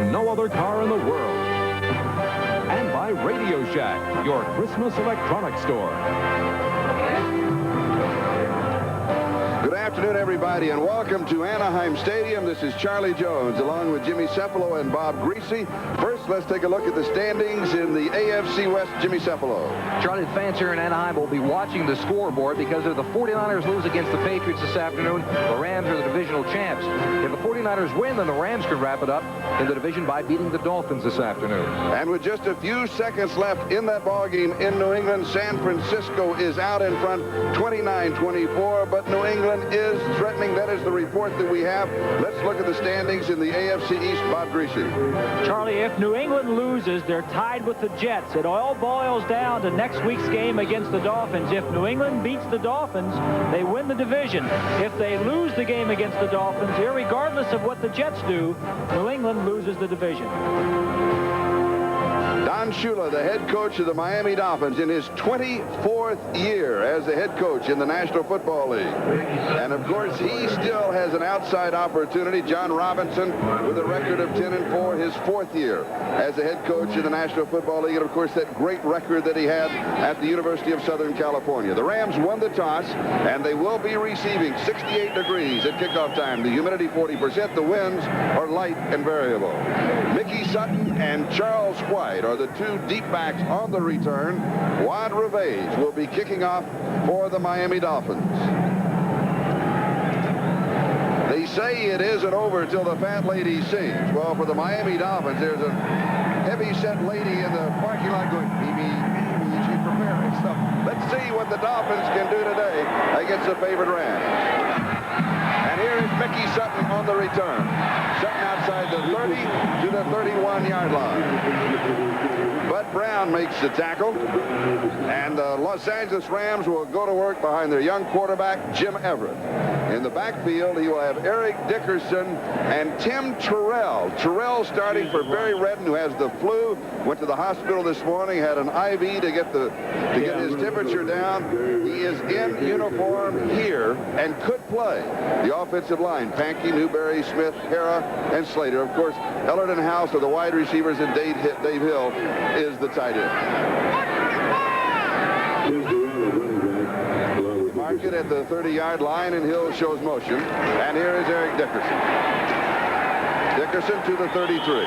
no other car in the world. And by Radio Shack, your Christmas electronics store. Good afternoon, everybody, and welcome to Anaheim Stadium. This is Charlie Jones, along with Jimmy Cefalo and Bob Greasy. First, let's take a look at the standings in the AFC West. Jimmy Cefalo. Charlie, the fans here in Anaheim will be watching the scoreboard because if the 49ers lose against the Patriots this afternoon, the Rams are the divisional champs. If the 49ers win, then the Rams could wrap it up in the division by beating the Dolphins this afternoon. And with just a few seconds left in that ball game in New England, San Francisco is out in front 29-24, but New England is threatening. That is the report that we have. Let's look at the standings in the AFC East. Bob Greasy. Charlie, if New England loses, they're tied with the Jets. It all boils down to next week's game against the Dolphins. If New England beats the Dolphins, they win the division. If they lose the game against the Dolphins, irregardless of what the Jets do, New England loses the division. Don Shula, the head coach of the Miami Dolphins, in his 24th year as the head coach in the National Football League. And, of course, he still has an outside opportunity. John Robinson with a record of 10-4, his 4th year as the head coach in the National Football League. And, of course, that great record that he had at the University of Southern California. The Rams won the toss, and they will be receiving 68 degrees at kickoff time. The humidity 40%. The winds are light and variable. Mickey Sutton and Charles White are the two deep backs on the return. Juan Revage will be kicking off for the Miami Dolphins. They say it isn't over till the fat lady sings. Well, for the Miami Dolphins, there's a heavy-set lady in the parking lot going, "Mimi, Mimi," she's preparing stuff. Let's see what the Dolphins can do today against the favored Rams. And here is Mickey Sutton on the return. Sutton outside the 30 to the 31-yard line. Bud Brown makes the tackle. And the Los Angeles Rams will go to work behind their young quarterback, Jim Everett. In the backfield, he will have Eric Dickerson and Tim Terrell. Terrell starting for Barry Redden, who has the flu. Went to the hospital this morning, had an IV to get his temperature down. He is in uniform here and could play. The offensive line, Pankey, Newberry, Smith, Hara, and Slater. Of course, Ellerton House are the wide receivers, and Dave Hill is the tight end. Mark it at the 30-yard line, and Hill shows motion. And here is Eric Dickerson. Dickerson to the 33.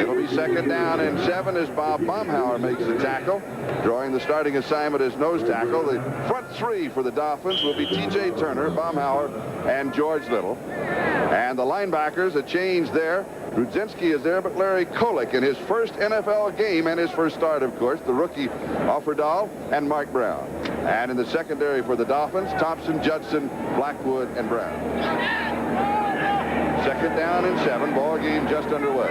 It'll be second down and 7 as Bob Baumhauer makes the tackle. Drawing the starting assignment as nose tackle. The front three for the Dolphins will be T.J. Turner, Baumhauer, and George Little. And the linebackers, a change there. Rudzinski is there, but Larry Kolick in his first NFL game and his first start, of course, the rookie Offerdahl and Mark Brown. And in the secondary for the Dolphins, Thompson, Judson, Blackwood, and Brown. Second down and 7. Ball game just underway.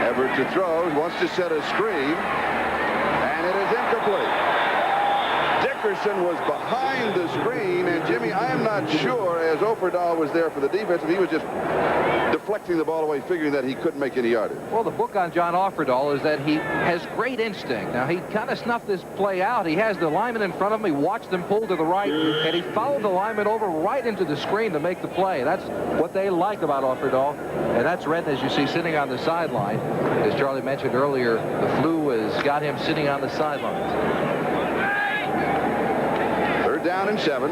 Everett to throw, wants to set a screen, and it is incomplete. Dickerson was behind the screen, and Jimmy, I am not sure, as Offerdahl was there for the defense, if he was just deflecting the ball away, figuring that he couldn't make any yardage. Well, the book on John Offerdahl is that he has great instinct. Now, he kind of snuffed this play out. He has the lineman in front of him. He watched them pull to the right, and he followed the lineman over right into the screen to make the play. That's what they like about Offerdahl, and that's Redden, as you see, sitting on the sideline. As Charlie mentioned earlier, the flu has got him sitting on the sidelines. Third down and 7.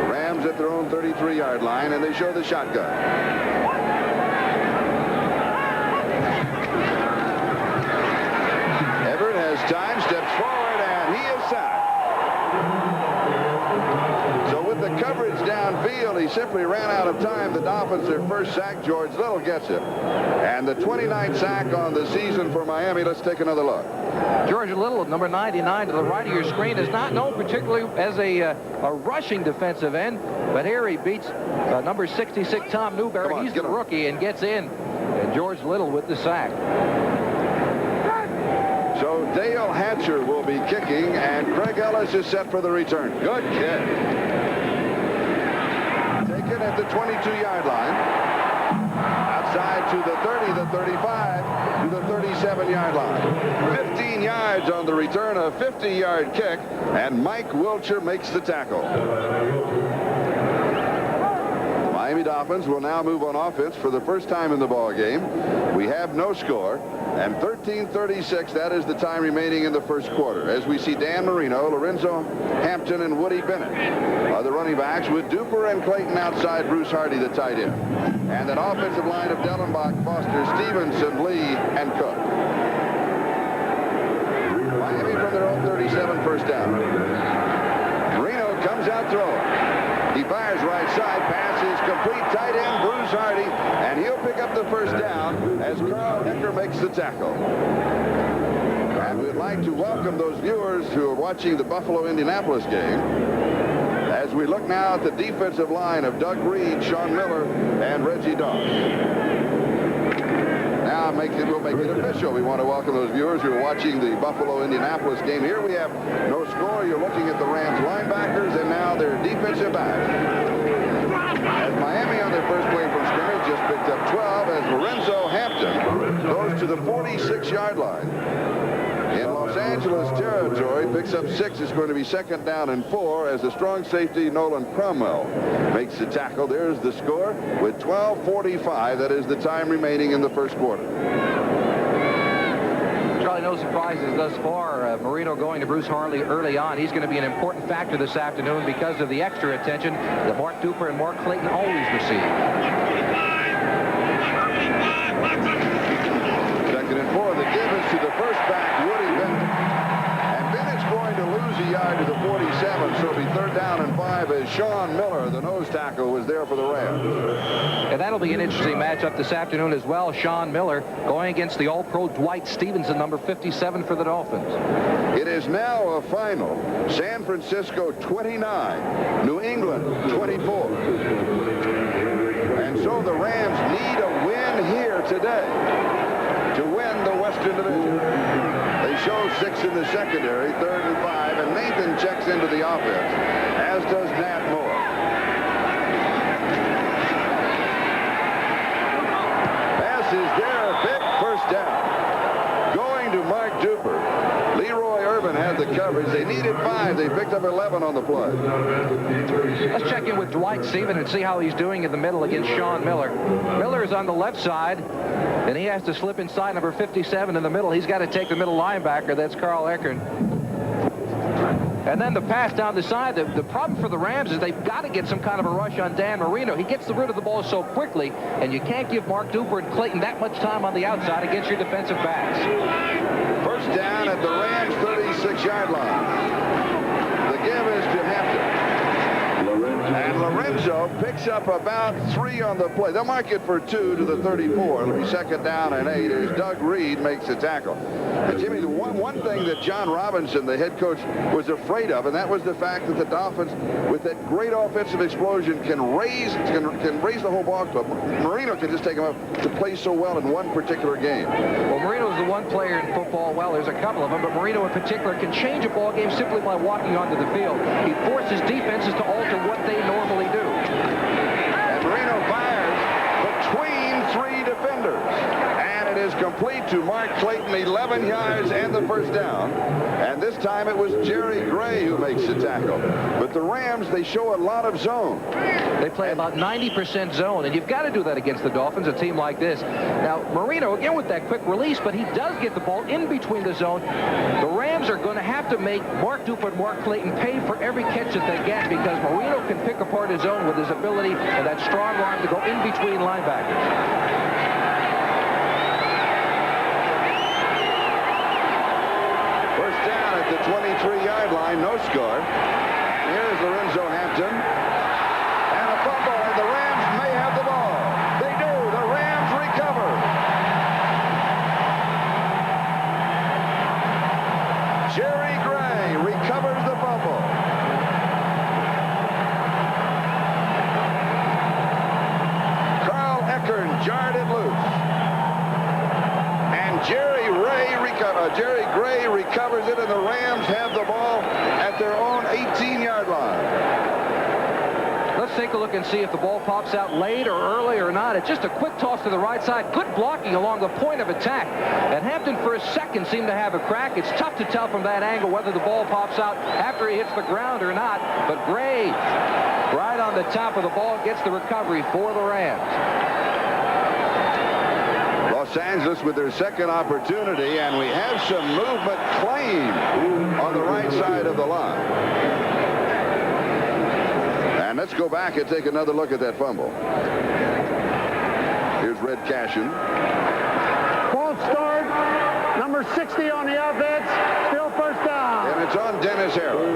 Rams at their own 33-yard line, and they show the shotgun. Everett has time, steps forward, and he is sacked. So with the coverage downfield, he simply ran out of time. The Dolphins, their first sack. George Little gets it. And the 29th sack on the season for Miami. Let's take another look. George Little, number 99 to the right of your screen, is not known particularly as a rushing defensive end, but here he beats number 66 Tom Newberry. He's the rookie and gets in. And George Little with the sack. So Dale Hatcher will be kicking, and Craig Ellis is set for the return. Good kick. Taken at the 22-yard line. Outside to the 30, the 35, to the 37-yard line. 15 yards on the return, a 50-yard kick, and Mike Wilcher makes the tackle. Miami Dolphins will now move on offense for the first time in the ball game. We have no score, and 13:36, that is the time remaining in the first quarter. As we see Dan Marino, Lorenzo Hampton, and Woody Bennett are the running backs, with Duper and Clayton outside, Bruce Hardy the tight end. And an offensive line of Dellenbach, Foster, Stevenson, Lee, and Cook. Miami from their own 37, first down. Marino comes out throwing. He fires right side. Pass is complete. Tight end Bruce Hardy, and he'll pick up the first down as Carl Ecker makes the tackle. And we'd like to welcome those viewers who are watching the Buffalo-Indianapolis game as we look now at the defensive line of Doug Reed, Sean Miller, and Reggie Dawes. Now we'll make it official. We want to welcome those viewers who are watching the Buffalo-Indianapolis game. Here we have no score. You're looking at the Rams linebackers and now their defensive backs. As Miami on their first play from scrimmage just picked up 12 as Lorenzo Hampton goes to the 46-yard line. In Los Angeles territory, picks up 6. It's going to be second down and 4 as the strong safety Nolan Cromwell makes the tackle. There's the score with 12:45. That is the time remaining in the first quarter. Charlie, no surprises thus far. Marino going to Bruce Hardy early on. He's going to be an important factor this afternoon because of the extra attention that Mark Duper and Mark Clayton always receive. Second and 4. The give is to the first back, Woody Bennett. And Bennett's going to lose a yard to the 47, so it'll be third down and 5 as Sean Miller, the nose tackle, was there for the Rams. And that'll be an interesting matchup this afternoon as well. Sean Miller going against the All-Pro Dwight Stevenson, number 57 for the Dolphins. It is now a final. San Francisco 29, New England 24. And so the Rams need a win here today to win the Western Division. They show 6 in the secondary, third and 5, and Nathan checks into the offense, as does Nat Moore. Pass is there, pick, first down. Going to Mark Duper. Leroy Irvin had the coverage. They needed 5. They picked up 11 on the play. Let's check in with Dwight Stevens and see how he's doing in the middle against Sean Miller. Miller is on the left side, and he has to slip inside number 57 in the middle. He's got to take the middle linebacker. That's Carl Eckern. And then the pass down the side. The problem for the Rams is they've got to get some kind of a rush on Dan Marino. He gets rid of the ball so quickly, and you can't give Mark Duper and Clayton that much time on the outside against your defensive backs. First down at the Rams' 36-yard line. The give is to Hampton. And Lorenzo picks up about 3 on the play. They'll mark it for 2 to the 34. It'll be second down and 8 as Doug Reed makes the tackle. And Jimmy, the one thing that John Robinson, the head coach, was afraid of, and that was the fact that the Dolphins, with that great offensive explosion, can raise the whole ball club. Marino can just take him up to play so well in one particular game. Well, Marino is the one player in football, well, there's a couple of them, but Marino in particular can change a ball game simply by walking onto the field. He forces defenses to alter what they normally do. And Marino fires between 3 defenders. And it is complete to Mark Clayton, 11 yards and the first down. And this time it was Jerry Gray who makes the tackle. But the Rams, they show a lot of zone. They play about 90% zone, and you've got to do that against the Dolphins, a team like this. Now, Marino, again, with that quick release, but he does get the ball in between the zone. The Rams are going to have to make Mark Duper and Mark Clayton pay for every catch that they get because Marino can pick apart his zone with his ability and that strong arm to go in between linebackers. First down at the 23-yard line, no score. Here's Lorenzo Hampton. And a fumble, and the Rams may have the ball. They do. The Rams recover. Jerry Gray recovers the fumble. Carl Eckern jarred it loose. And Jerry Gray recovers it, and the Rams have the ball at their own 18-yard line. Let's take a look and see if the ball pops out late or early or not. It's just a quick toss to the right side. Good blocking along the point of attack. And Hampton for a second seemed to have a crack. It's tough to tell from that angle whether the ball pops out after he hits the ground or not. But Gray right on the top of the ball, gets the recovery for the Rams. Los Angeles with their second opportunity, and we have some movement claimed on the right side of the line. And let's go back and take another look at that fumble. Here's Red Cashin. False start. Number 60 on the offense. Still first down. And it's on Dennis Harrell.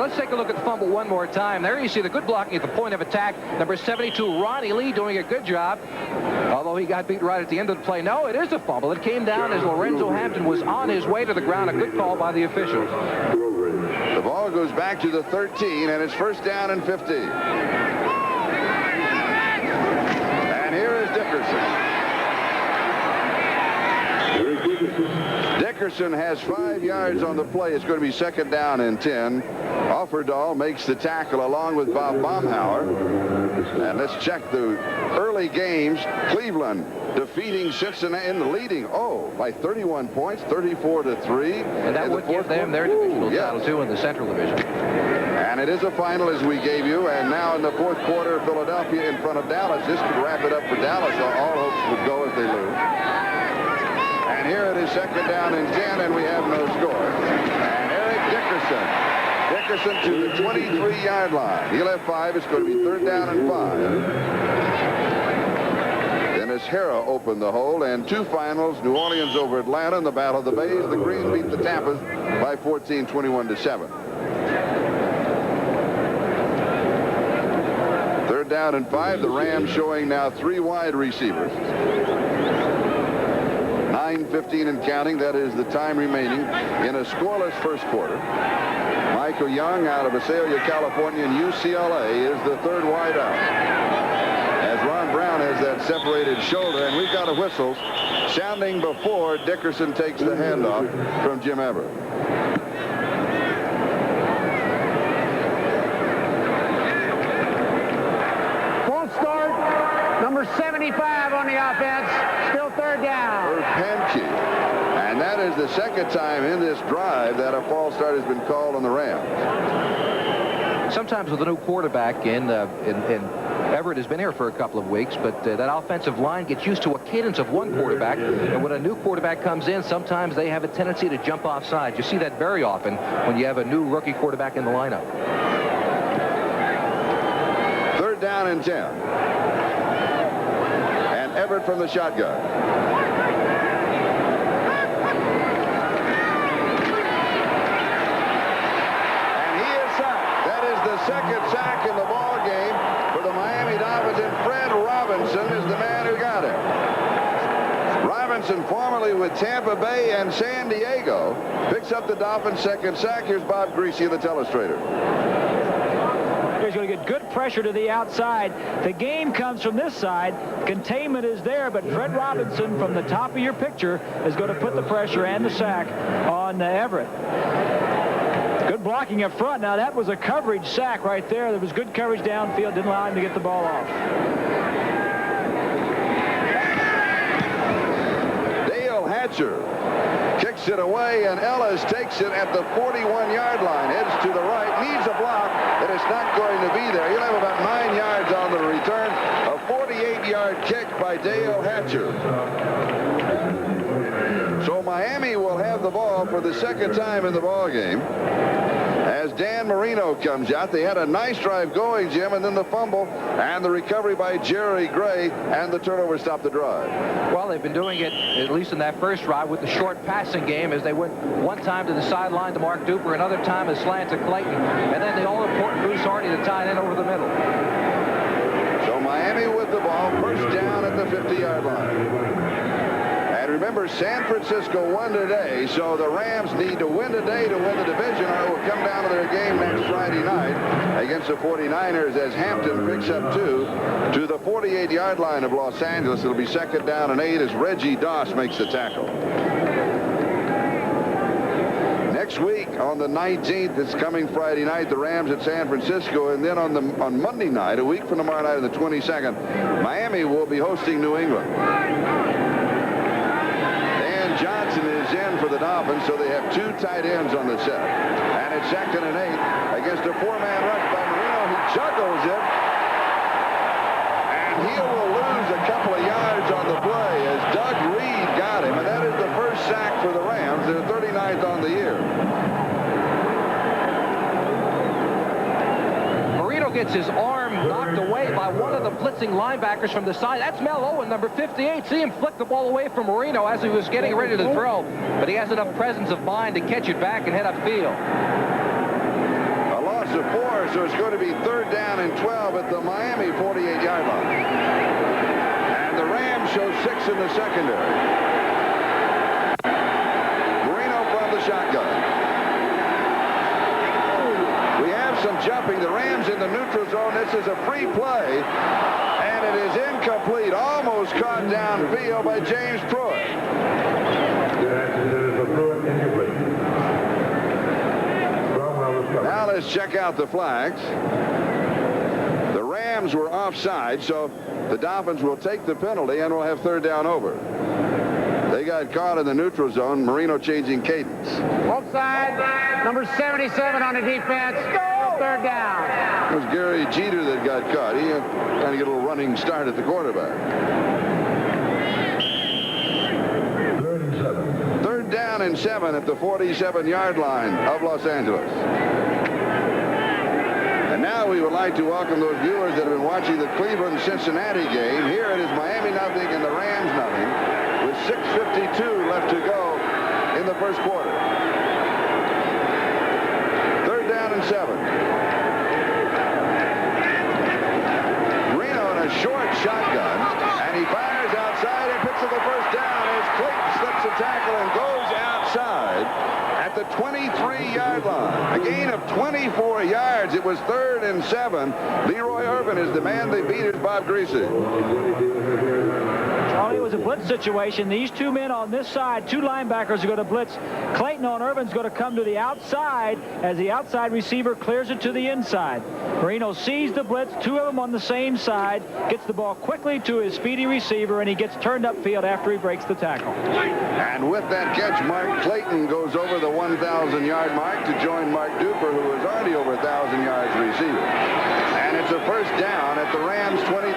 Let's take a look at the fumble one more time. There you see the good blocking at the point of attack. Number 72, Ronnie Lee, doing a good job. Although he got beat right at the end of the play. No, it is a fumble. It came down as Lorenzo Hampton was on his way to the ground. A good call by the officials. The ball goes back to the 13, and it's first down and 15. And here is Dickerson. Dickerson has 5 yards on the play. It's going to be second down and 10. Offerdahl makes the tackle along with Bob Baumhauer. And let's check the early games. Cleveland defeating Cincinnati in the leading, by 31 points, 34-3. And that would give them their divisional title, too, in the Central Division. And it is a final, as we gave you. And now in the fourth quarter, Philadelphia in front of Dallas. This could wrap it up for Dallas. All hopes would go if they lose. And here it is second down and 10, and we have no score. And Eric Dickerson to the 23-yard line. He'll have 5. It's going to be third down and 5. Dennis Harrell opened the hole, and 2 finals, New Orleans over Atlanta in the Battle of the Bays. The Green beat the Tampas by 14, 21-7. Third down and 5. The Rams showing now 3 wide receivers. 9:15 and counting. That is the time remaining in a scoreless first quarter. Michael Young out of Visalia, California, and UCLA is the third wide out. As Ron Brown has that separated shoulder, and we've got a whistle sounding before Dickerson takes the handoff from Jim Everett. False start. Number 75 on the offense. Still third down. Pankey. And that is the second time in this drive that a false start has been called on the Rams. Sometimes with a new quarterback in Everett has been here for a couple of weeks, but that offensive line gets used to a cadence of one quarterback, and when a new quarterback comes in, sometimes they have a tendency to jump off sides. You see that very often when you have a new rookie quarterback in the lineup. Third down and 10. And Everett from the shotgun. Second sack in the ball game for the Miami Dolphins, and Fred Robinson is the man who got it. Robinson, formerly with Tampa Bay and San Diego, picks up the Dolphins' second sack. Here's Bob Greasy, the telestrator. He's going to get good pressure to the outside. The game comes from this side. Containment is there, but Fred Robinson from the top of your picture is going to put the pressure and the sack on Everett. Good blocking up front. Now that was a coverage sack right there. There was good coverage downfield. Didn't allow him to get the ball off. Dale Hatcher kicks it away, and Ellis takes it at the 41-yard line. Heads to the right, needs a block, and it's not going to be there. He'll have about 9 yards on the return. A 48-yard kick by Dale Hatcher. So Miami will have the ball for the second time in the ball game. As Dan Marino comes out, they had a nice drive going, Jim, and then the fumble and the recovery by Jerry Gray, and the turnover stopped the drive. Well, they've been doing it, at least in that first drive, with the short passing game, as they went one time to the sideline to Mark Duper, another time a slant to Clayton, and then the all-important Bruce Hardy to tie it in over the middle. So Miami with the ball, first down at the 50-yard line. And remember, San Francisco won today, so the Rams need to win today to win the division, or it will come down to their game next Friday night against the 49ers as Hampton picks up 2 to the 48-yard line of Los Angeles. It'll be second down and 8 as Reggie Doss makes the tackle. Next week on the 19th, it's coming Friday night, the Rams at San Francisco, and then on Monday night, a week from tomorrow night on the 22nd, Miami will be hosting New England. Johnson is in for the Dolphins, so they have 2 tight ends on the set. And it's second and 8 against a 4-man rush. gets his arm knocked away by one of the blitzing linebackers from the side. That's Mel Owen, number 58. See him flick the ball away from Marino as he was getting ready to throw. But he has enough presence of mind to catch it back and head upfield. A loss of 4, so it's going to be 3rd down and 12 at the Miami 48-yard line. And the Rams show 6 in the secondary. Marino from the shotgun. We have some jumping. The Rams in the neutral zone. This is a free play. And it is incomplete. Almost caught downfield by James Pruitt. Now let's check out the flags. The Rams were offside, so the Dolphins will take the penalty and will have 3rd down over. They got caught in the neutral zone. Marino changing cadence. Offside. Number 77 on the defense. 3rd down. It was Gary Jeter that got caught. He had trying to get a little running start at the quarterback. 3rd down and 7 at the 47-yard line of Los Angeles. And now we would like to welcome those viewers that have been watching the Cleveland-Cincinnati game. Here it is Miami nothing and the Rams nothing, with 6:52 left to go in the first quarter. 3rd down and 7. Marino in a short shotgun, and he fires outside and picks up the first down as Clayton slips a tackle and goes outside at the 23-yard line. A gain of 24 yards. It was 3rd and 7. Leroy Irvin is the man they beat as Bob Greasy. Charlie, it was a blitz situation. These two men on this side, 2 linebackers are going to blitz. Clayton on Irvin's going to come to the outside as the outside receiver clears it to the inside. Marino sees the blitz, 2 of them on the same side, gets the ball quickly to his speedy receiver, and he gets turned upfield after he breaks the tackle. And with that catch, Mark Clayton goes over the 1,000-yard mark to join Mark Duper, who is already over 1,000 yards receiving. And it's a first down at the Rams 23.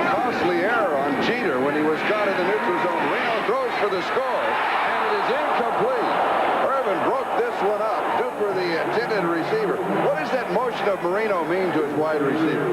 Costly error on Jeter when he was caught in the neutral zone. Marino throws for the score, and it is incomplete. Irvin broke this one up. Duper, the intended receiver. What does that motion of Marino mean to his wide receiver?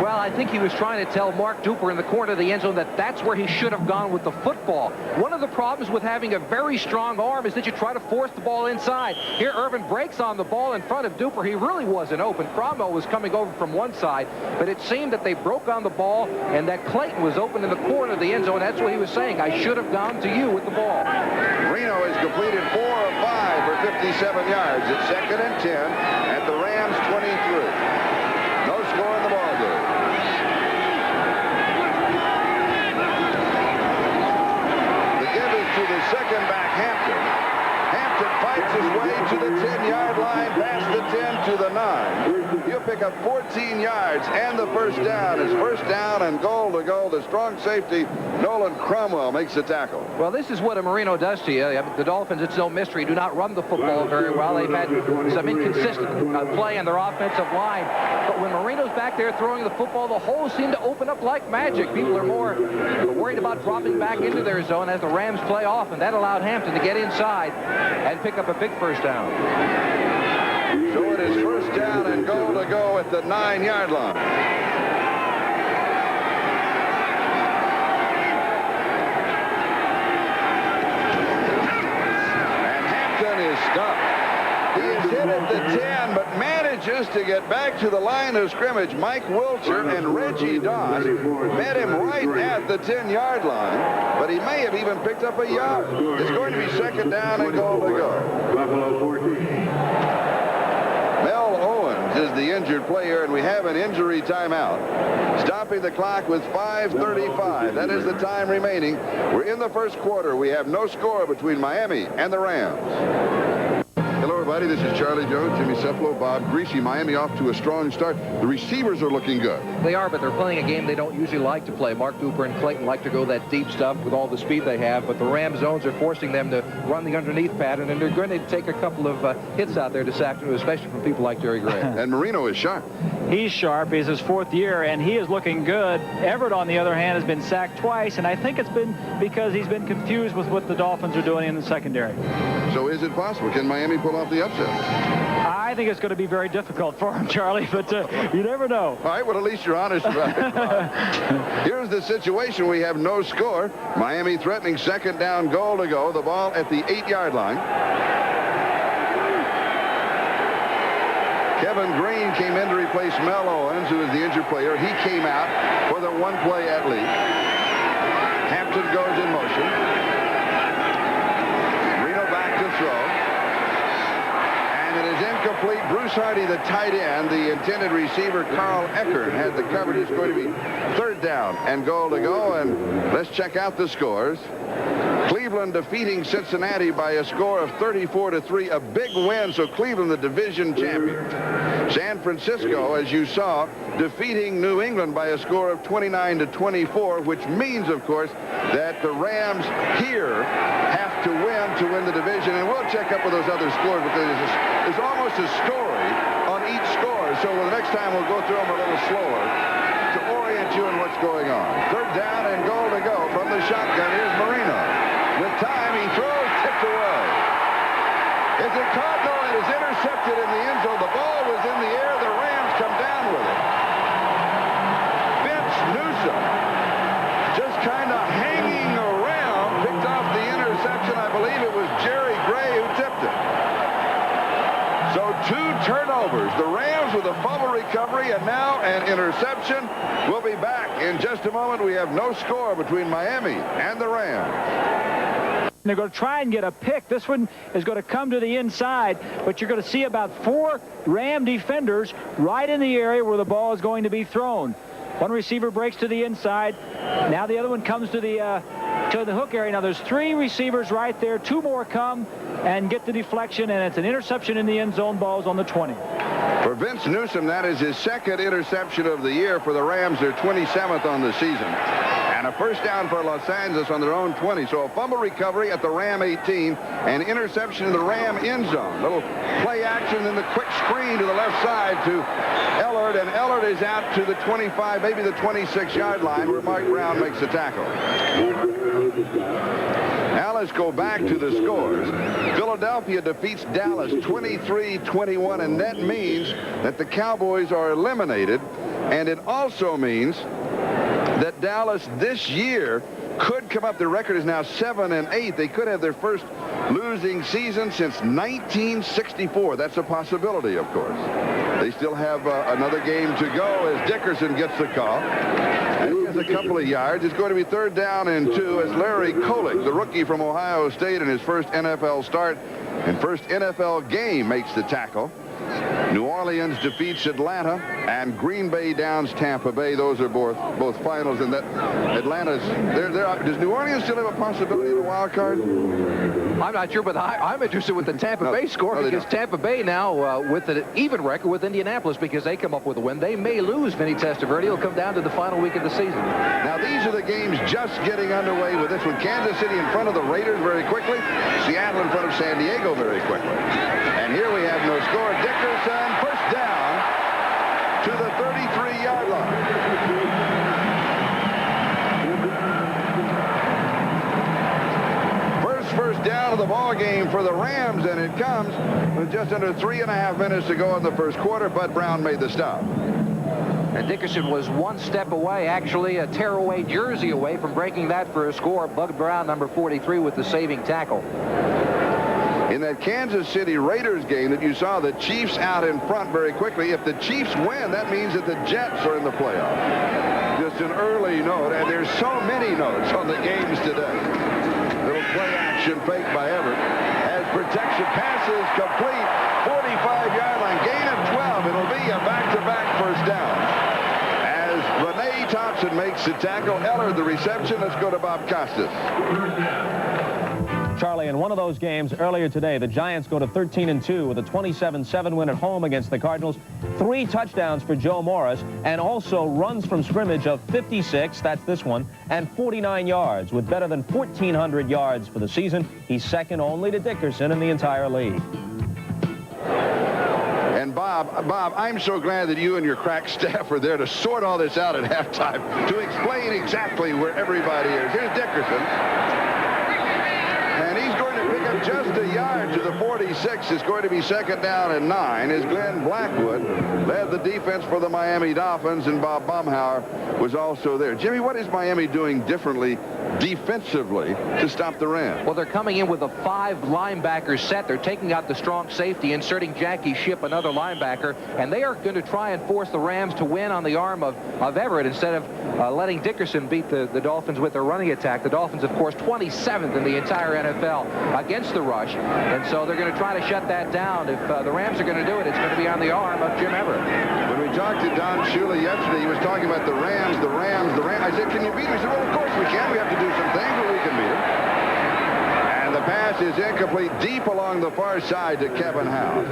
Well, I think he was trying to tell Mark Duper in the corner of the end zone that that's where he should have gone with the football. One of the problems with having a very strong arm is that you try to force the ball inside. Here, Irvin breaks on the ball in front of Duper. He really wasn't open. Cromwell was coming over from one side, but it seemed that they broke on the ball and that Clayton was open in the corner of the end zone. That's what he was saying. I should have gone to you with the ball. Marino has completed 4 of 5 for 57 yards. It's 2nd and 10 at the Rams 23. No score in the ball game. The give is to the second back, Hampton. Hampton fights his way to the 10-yard line, past the 10 to the 9. He'll pick up 14 yards and the first down. It's 1st down and goal to go. The strong safety, Nolan Cromwell, makes the tackle. Well, this is what a Marino does to you. The Dolphins, it's no mystery, do not run the football very well. They've had some inconsistent play in their offensive line. But when Marino's back there throwing the football, the holes seem to open up like magic. People are more worried about dropping back into their zone as the Rams play off, and that allowed Hampton to get inside and pick up a big first down. So it is 1st down and goal to go at the 9-yard line. And Hampton is stopped. He is hit at the 10, but manages to get back to the line of scrimmage. Mike Wilcher and Reggie Doss met him right at the 10-yard line, but he may have even picked up a yard. It's going to be 2nd down and goal to go. Buffalo 14. Mel Owens is the injured player, and we have an injury timeout. Stopping the clock with 5:35. That is the time remaining. We're in the first quarter. We have no score between Miami and the Rams. Hello, everybody. This is Charlie Jones, Jimmy Ceplo, Bob Greasy. Miami off to a strong start. The receivers are looking good. They are, but they're playing a game they don't usually like to play. Mark Duper and Clayton like to go that deep stuff with all the speed they have, but the Ram zones are forcing them to run the underneath pattern, and they're going to take a couple of hits out there this afternoon, especially from people like Jerry Gray. And Marino is sharp. He's sharp. He's his 4th year, and he is looking good. Everett, on the other hand, has been sacked twice, and I think it's been because he's been confused with what the Dolphins are doing in the secondary. So is it possible? Can Miami pull off the upset? I think it's going to be very difficult for him, Charlie, but you never know. All right, well, at least you're honest about it. Here's the situation. We have no score. Miami threatening second down goal to go. The ball at the 8-yard line. Kevin Green came in to replace Mel Owens, who is the injured player. He came out for the one play at lead. Hampton goes in motion. Marino back to throw. And it is incomplete. Bruce Hardy, the tight end, the intended receiver, Carl Eckert, had the coverage. It's going to be third down and goal to go. And let's check out the scores. Cleveland defeating Cincinnati by a score of 34-3, a big win, so Cleveland the division champion. San Francisco, as you saw, defeating New England by a score of 29-24, which means, of course, that the Rams here have to win the division. And we'll check up with those other scores because there's almost a story on each score. So the next time we'll go through them a little slower to orient you in what's going on. Third down and goal to go from the shotgun. Here's Marino. With time, he throws, tipped away. Is it caught? No, it is intercepted in the end zone. The ball was in the air. The Rams come down with it. Vince Newsom just kind of hanging around, picked off the interception. I believe it was Jerry Gray who tipped it. So 2 turnovers. The Rams with a fumble recovery and now an interception. We'll be back in just a moment. We have no score between Miami and the Rams. They're going to try and get a pick. This one is going to come to the inside, but you're going to see about 4 Ram defenders right in the area where the ball is going to be thrown. One receiver breaks to the inside. Now the other one comes to the hook area. Now there's 3 receivers right there. 2 more come and get the deflection, and it's an interception in the end zone. Ball's on the 20. For Vince Newsom, that is his 2nd interception of the year. For the Rams, their 27th on the season. And a first down for Los Angeles on their own 20. So a fumble recovery at the Ram 18. And interception in the Ram end zone. Little play action, then the quick screen to the left side to Ellard. And Ellard is out to the 25, maybe the 26-yard line, where Mike Brown makes the tackle. Now let's go back to the scores. Philadelphia defeats Dallas 23-21, and that means that the Cowboys are eliminated. And it also means that Dallas this year could come up. Their record is now 7-8. They could have their first losing season since 1964. That's a possibility, of course. They still have another game to go as Dickerson gets the call. And he has a couple of yards. It's going to be third down and 2 as Larry Kolick, the rookie from Ohio State, in his first NFL start and first NFL game, makes the tackle. New Orleans defeats Atlanta, and Green Bay downs Tampa Bay. Those are both finals, and that Atlanta's does New Orleans still have a possibility of a wild card? I'm not sure, but I'm interested with the Tampa Bay score because Tampa Bay now with an even record with Indianapolis because they come up with a win. They may lose. Vinny Testaverde. It'll come down to the final week of the season. Now these are the games just getting underway with this one. Kansas City in front of the Raiders very quickly. Seattle in front of San Diego very quickly. And here we have no score. Dickerson, first down to the 33-yard line. First down of the ball game for the Rams, and it comes with just under 3.5 minutes to go in the first quarter. Bud Brown made the stop. And Dickerson was 1 step away, actually a tearaway jersey away from breaking that for a score. Bud Brown, number 43, with the saving tackle. In that Kansas City Raiders game that you saw, the Chiefs out in front very quickly. If the Chiefs win, that means that the Jets are in the playoffs. Just an early note, and there's so many notes on the games today. Little play action fake by Everett. As protection passes complete, 45-yard line, gain of 12. It'll be a back-to-back first down. As Renee Thompson makes the tackle, Ellard the reception. Let's go to Bob Costas. Charlie, in one of those games earlier today, the Giants go to 13-2 with a 27-7 win at home against the Cardinals. 3 touchdowns for Joe Morris, and also runs from scrimmage of 56, that's this one, and 49 yards. With better than 1,400 yards for the season, he's second only to Dickerson in the entire league. And Bob, I'm so glad that you and your crack staff are there to sort all this out at halftime, to explain exactly where everybody is. Here's Dickerson. And he's going to pick up just a yard to the 46. It's going to be 2nd down and 9 as Glenn Blackwood led the defense for the Miami Dolphins, and Bob Baumhauer was also there. Jimmy, what is Miami doing differently defensively to stop the Rams? Well, they're coming in with a 5 linebacker set. They're taking out the strong safety, inserting Jackie Shipp, another linebacker, and they are going to try and force the Rams to win on the arm of Everett instead of letting Dickerson beat the Dolphins with their running attack. The Dolphins, of course, 27th in the entire NFL against the rush, and so they're going to try to shut that down. If the Rams are going to do it, it's going to be on the arm of Jim Everett. When we talked to Don Shula yesterday, he was talking about the Rams, the Rams, the Rams. I said, can you beat them? He said, well, of course we can. We have to do some things, but we can beat them. And the pass is incomplete, deep along the far side to Kevin House.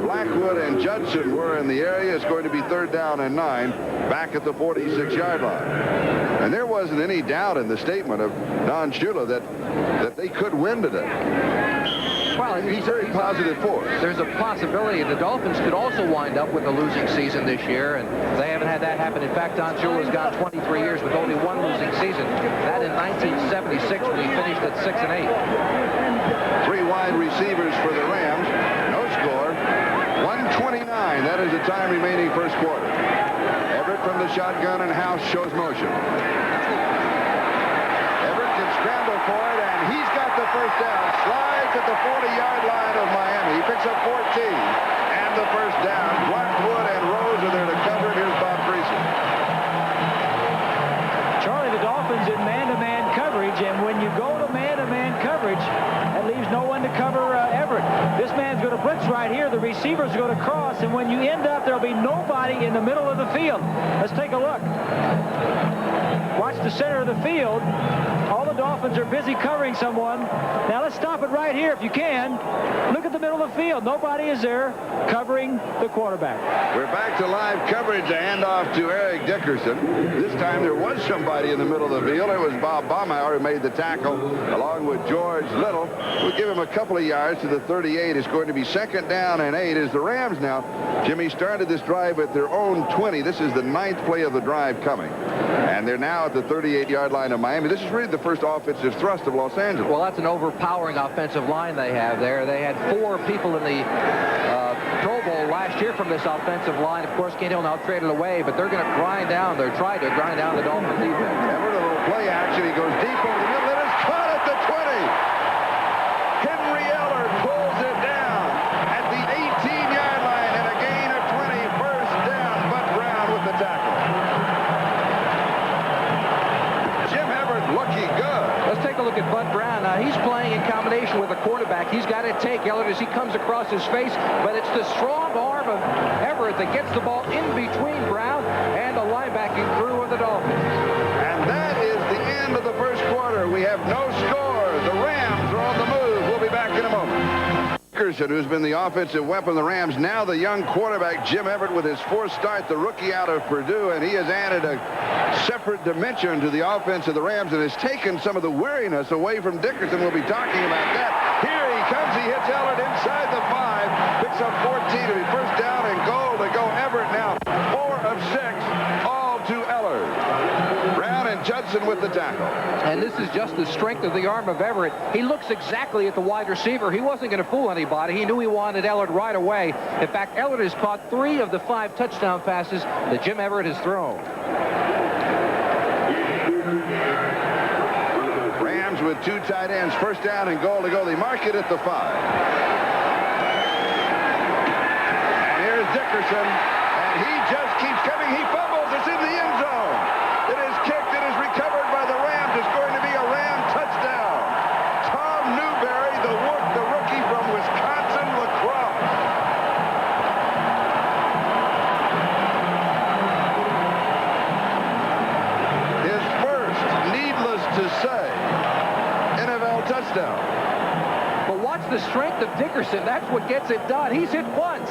Blackwood and Judson were in the area. It's going to be 3rd down and 9 back at the 46-yard line. And there wasn't any doubt in the statement of Don Shula that they could win today. Well, he's very positive force. There's a possibility the Dolphins could also wind up with a losing season this year, and they haven't had that happen. In fact, Don Shula's gone 23 years with only 1 losing season. That in 1976 when he finished at 6-8. 3 wide receivers for the Rams. No score. 1:29. That is the time remaining first quarter. Everett from the shotgun, and House shows motion. Everett can scramble for it, and he's got the first down. Slides at the 40-yard line of Miami. He picks up 14 and the first down. Blackwood and Rose are there to cover. Here's Bob Greasy. Charlie, the Dolphins in man-to-man coverage, and when you go to man-to-man coverage, that leaves no one to cover Everett. This man's going to blitz right here. The receivers are going to cross, and when you end up, there'll be nobody in the middle of the field. Let's take a look. Watch the center of the field. All the Dolphins are busy covering someone. Now let's stop it right here if you can. Look at the middle of the field. Nobody is there covering the quarterback. We're back to live coverage. A handoff to Eric Dickerson. This time there was somebody in the middle of the field. It was Bob Baumhauer who made the tackle along with George Little. We'll give him a couple of yards to the 38. It's going to be 2nd down and 8 as the Rams now, Jimmy, started this drive at their own 20. This is the 9th play of the drive coming. And they're now at the 38-yard line of Miami. This is really the first offensive thrust of Los Angeles. Well, that's an overpowering offensive line they have there. They had 4 people in the Pro Bowl last year from this offensive line. Of course, Cahill now traded away, but they're going to grind down. They're trying to grind down the Dolphins defense. Everett, a little play action. He goes deep over the middle. It is caught at the 20. Henry Eller pulls it down at the 18-yard line and a gain of 20. First down, Bud Brown with the tackle. Jim Everett looking good. Let's take a look at Bud Brown. Now, he's playing in combination with a quarterback. He's got to take Ellert as he comes across his face, but it's the strong arm of Everett that gets the ball in between Brown and the linebacking crew of the Dolphins. And that is the end of the first quarter. We have no score. The Rams are on the move. We'll be back in a moment. Dickerson, who's been the offensive weapon of the Rams, now the young quarterback, Jim Everett, with his 4th start, the rookie out of Purdue, and he has added a separate dimension to the offense of the Rams and has taken some of the weariness away from Dickerson. We'll be talking about that. Here he comes. He hits Ellert inside the 5, picks up 14 to be first down and goal to go. Everett now 4 of 6, all to Ellert. Brown and Judson with the tackle. And this is just the strength of the arm of Everett. He looks exactly at the wide receiver. He wasn't going to fool anybody. He knew he wanted Ellert right away. In fact, Ellert has caught 3 of the 5 touchdown passes that Jim Everett has thrown. Rams with 2 tight ends, first down and goal to go. They mark it at the 5. And here's Dickerson, and he just keeps coming. He fumbles. It's in the end zone. It is kicked. It is recovered by the Rams. It's going to be a Ram touchdown. Tom Newberry, the rookie from Wisconsin lacrosse. His first, needless to say, NFL touchdown. But watch the strength of Dickerson. That's what gets it done. He's hit once,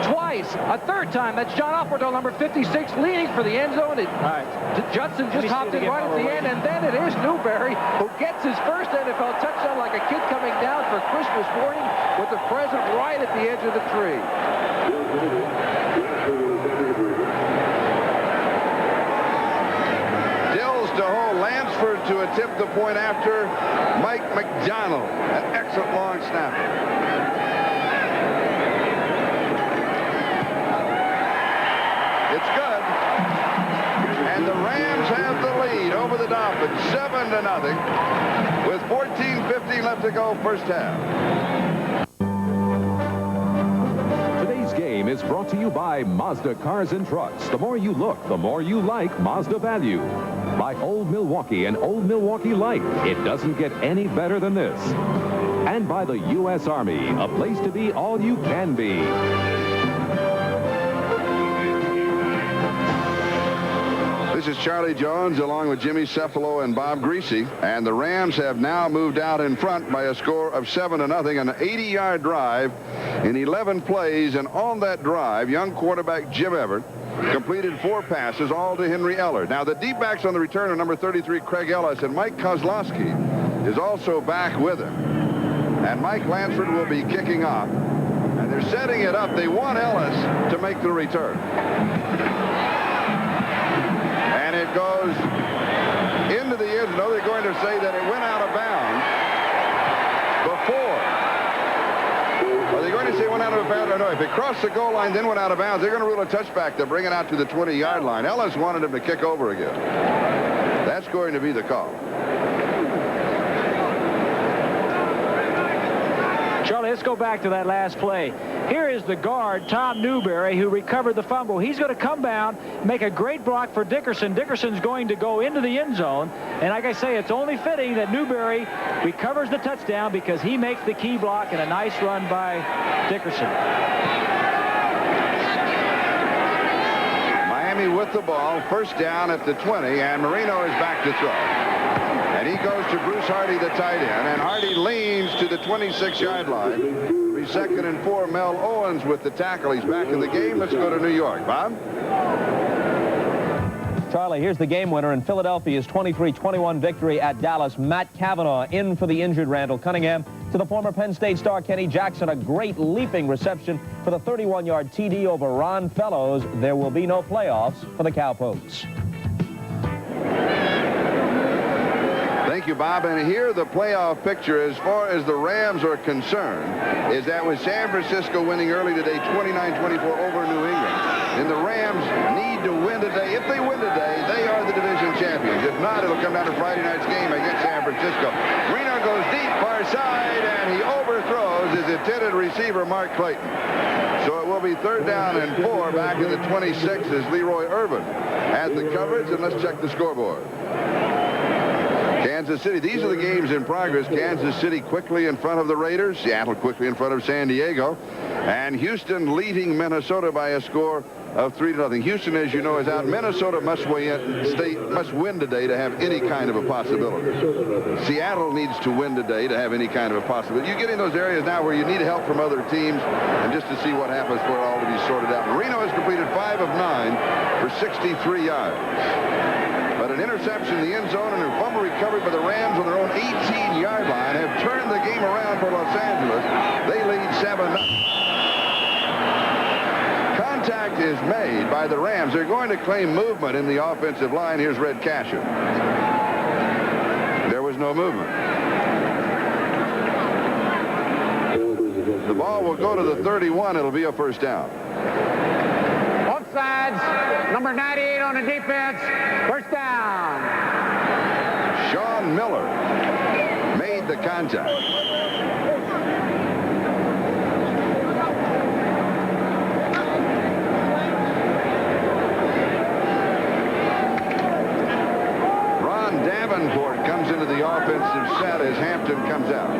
twice, a 3rd time. That's John Offerdahl, number 56, leaning for the end zone. Judson just hopped in right at the end, and then it is Newberry who gets his first NFL touchdown like a kid coming down for Christmas morning with the present right at the edge of the tree. Dills to hold, Lansford to attempt the point after Mike McDonald, an excellent long snapper. It's good. And the Rams have the lead over the Dolphins, 7-0, with 14:15 left to go, first half. Today's game is brought to you by Mazda Cars and Trucks. The more you look, the more you like Mazda value. By Old Milwaukee and Old Milwaukee Light. It doesn't get any better than this. And by the U.S. Army, a place to be all you can be. This is Charlie Jones along with Jimmy Cefalo and Bob Greasy. And the Rams have now moved out in front by a score of 7-0. An 80-yard drive in 11 plays. And on that drive, young quarterback Jim Everett completed 4 passes, all to Henry Eller. Now, the deep backs on the return are number 33, Craig Ellis, and Mike Kozlowski is also back with him. And Mike Lansford will be kicking off. And they're setting it up. They want Ellis to make the return. And it goes into the end. No, they're going to say that it went out of bounds before. Are they going to say it went out of bounds or no? If it crossed the goal line, then went out of bounds, they're going to rule a touchback to bring it out to the 20-yard line. Ellis wanted him to kick over again. That's going to be the call. Charlie, let's go back to that last play. Here is the guard, Tom Newberry, who recovered the fumble. He's going to come down, make a great block for Dickerson. Dickerson's going to go into the end zone. And like I say, it's only fitting that Newberry recovers the touchdown because he makes the key block and a nice run by Dickerson. Miami with the ball, first down at the 20, and Marino is back to throw. And he goes to Bruce Hardy, the tight end, and Hardy leans to the 26-yard line. 2nd and 4, Mel Owens with the tackle. He's back in the game. Let's go to New York. Bob? Charlie, here's the game winner in Philadelphia's 23-21 victory at Dallas. Matt Cavanaugh in for the injured Randall Cunningham. To the former Penn State star Kenny Jackson, a great leaping reception for the 31-yard TD over Ron Fellows. There will be no playoffs for the Cowpokes. Thank you, Bob. And here the playoff picture as far as the Rams are concerned is that with San Francisco winning early today 29-24 over New England, and the Rams need to win today. If they win today, they are the division champions. If not, it'll come down to Friday night's game against San Francisco. Marino goes deep, far side, and he overthrows his intended receiver, Mark Clayton. So it will be 3rd down and 4 back in the 26 as Leroy Irvin has the coverage, and let's check the scoreboard. Kansas City, these are the games in progress. Kansas City quickly in front of the Raiders. Seattle quickly in front of San Diego. And Houston leading Minnesota by a score of 3-0. Houston, as you know, is out. Minnesota must win today to have any kind of a possibility. Seattle needs to win today to have any kind of a possibility. You get in those areas now where you need help from other teams and just to see what happens for it all to be sorted out. Marino has completed 5 of 9 for 63 yards. But an interception in the end zone and a fumble recovered by the Rams on their own 18-yard line have turned the game around for Los Angeles. They lead 7-0. Contact is made by the Rams. They're going to claim movement in the offensive line. Here's Red Casher. There was no movement. The ball will go to the 31. It'll be a first down. Both sides. Number 98 on the defense. First down. Sean Miller made the contact. Ron Davenport comes into the offensive set as Hampton comes out.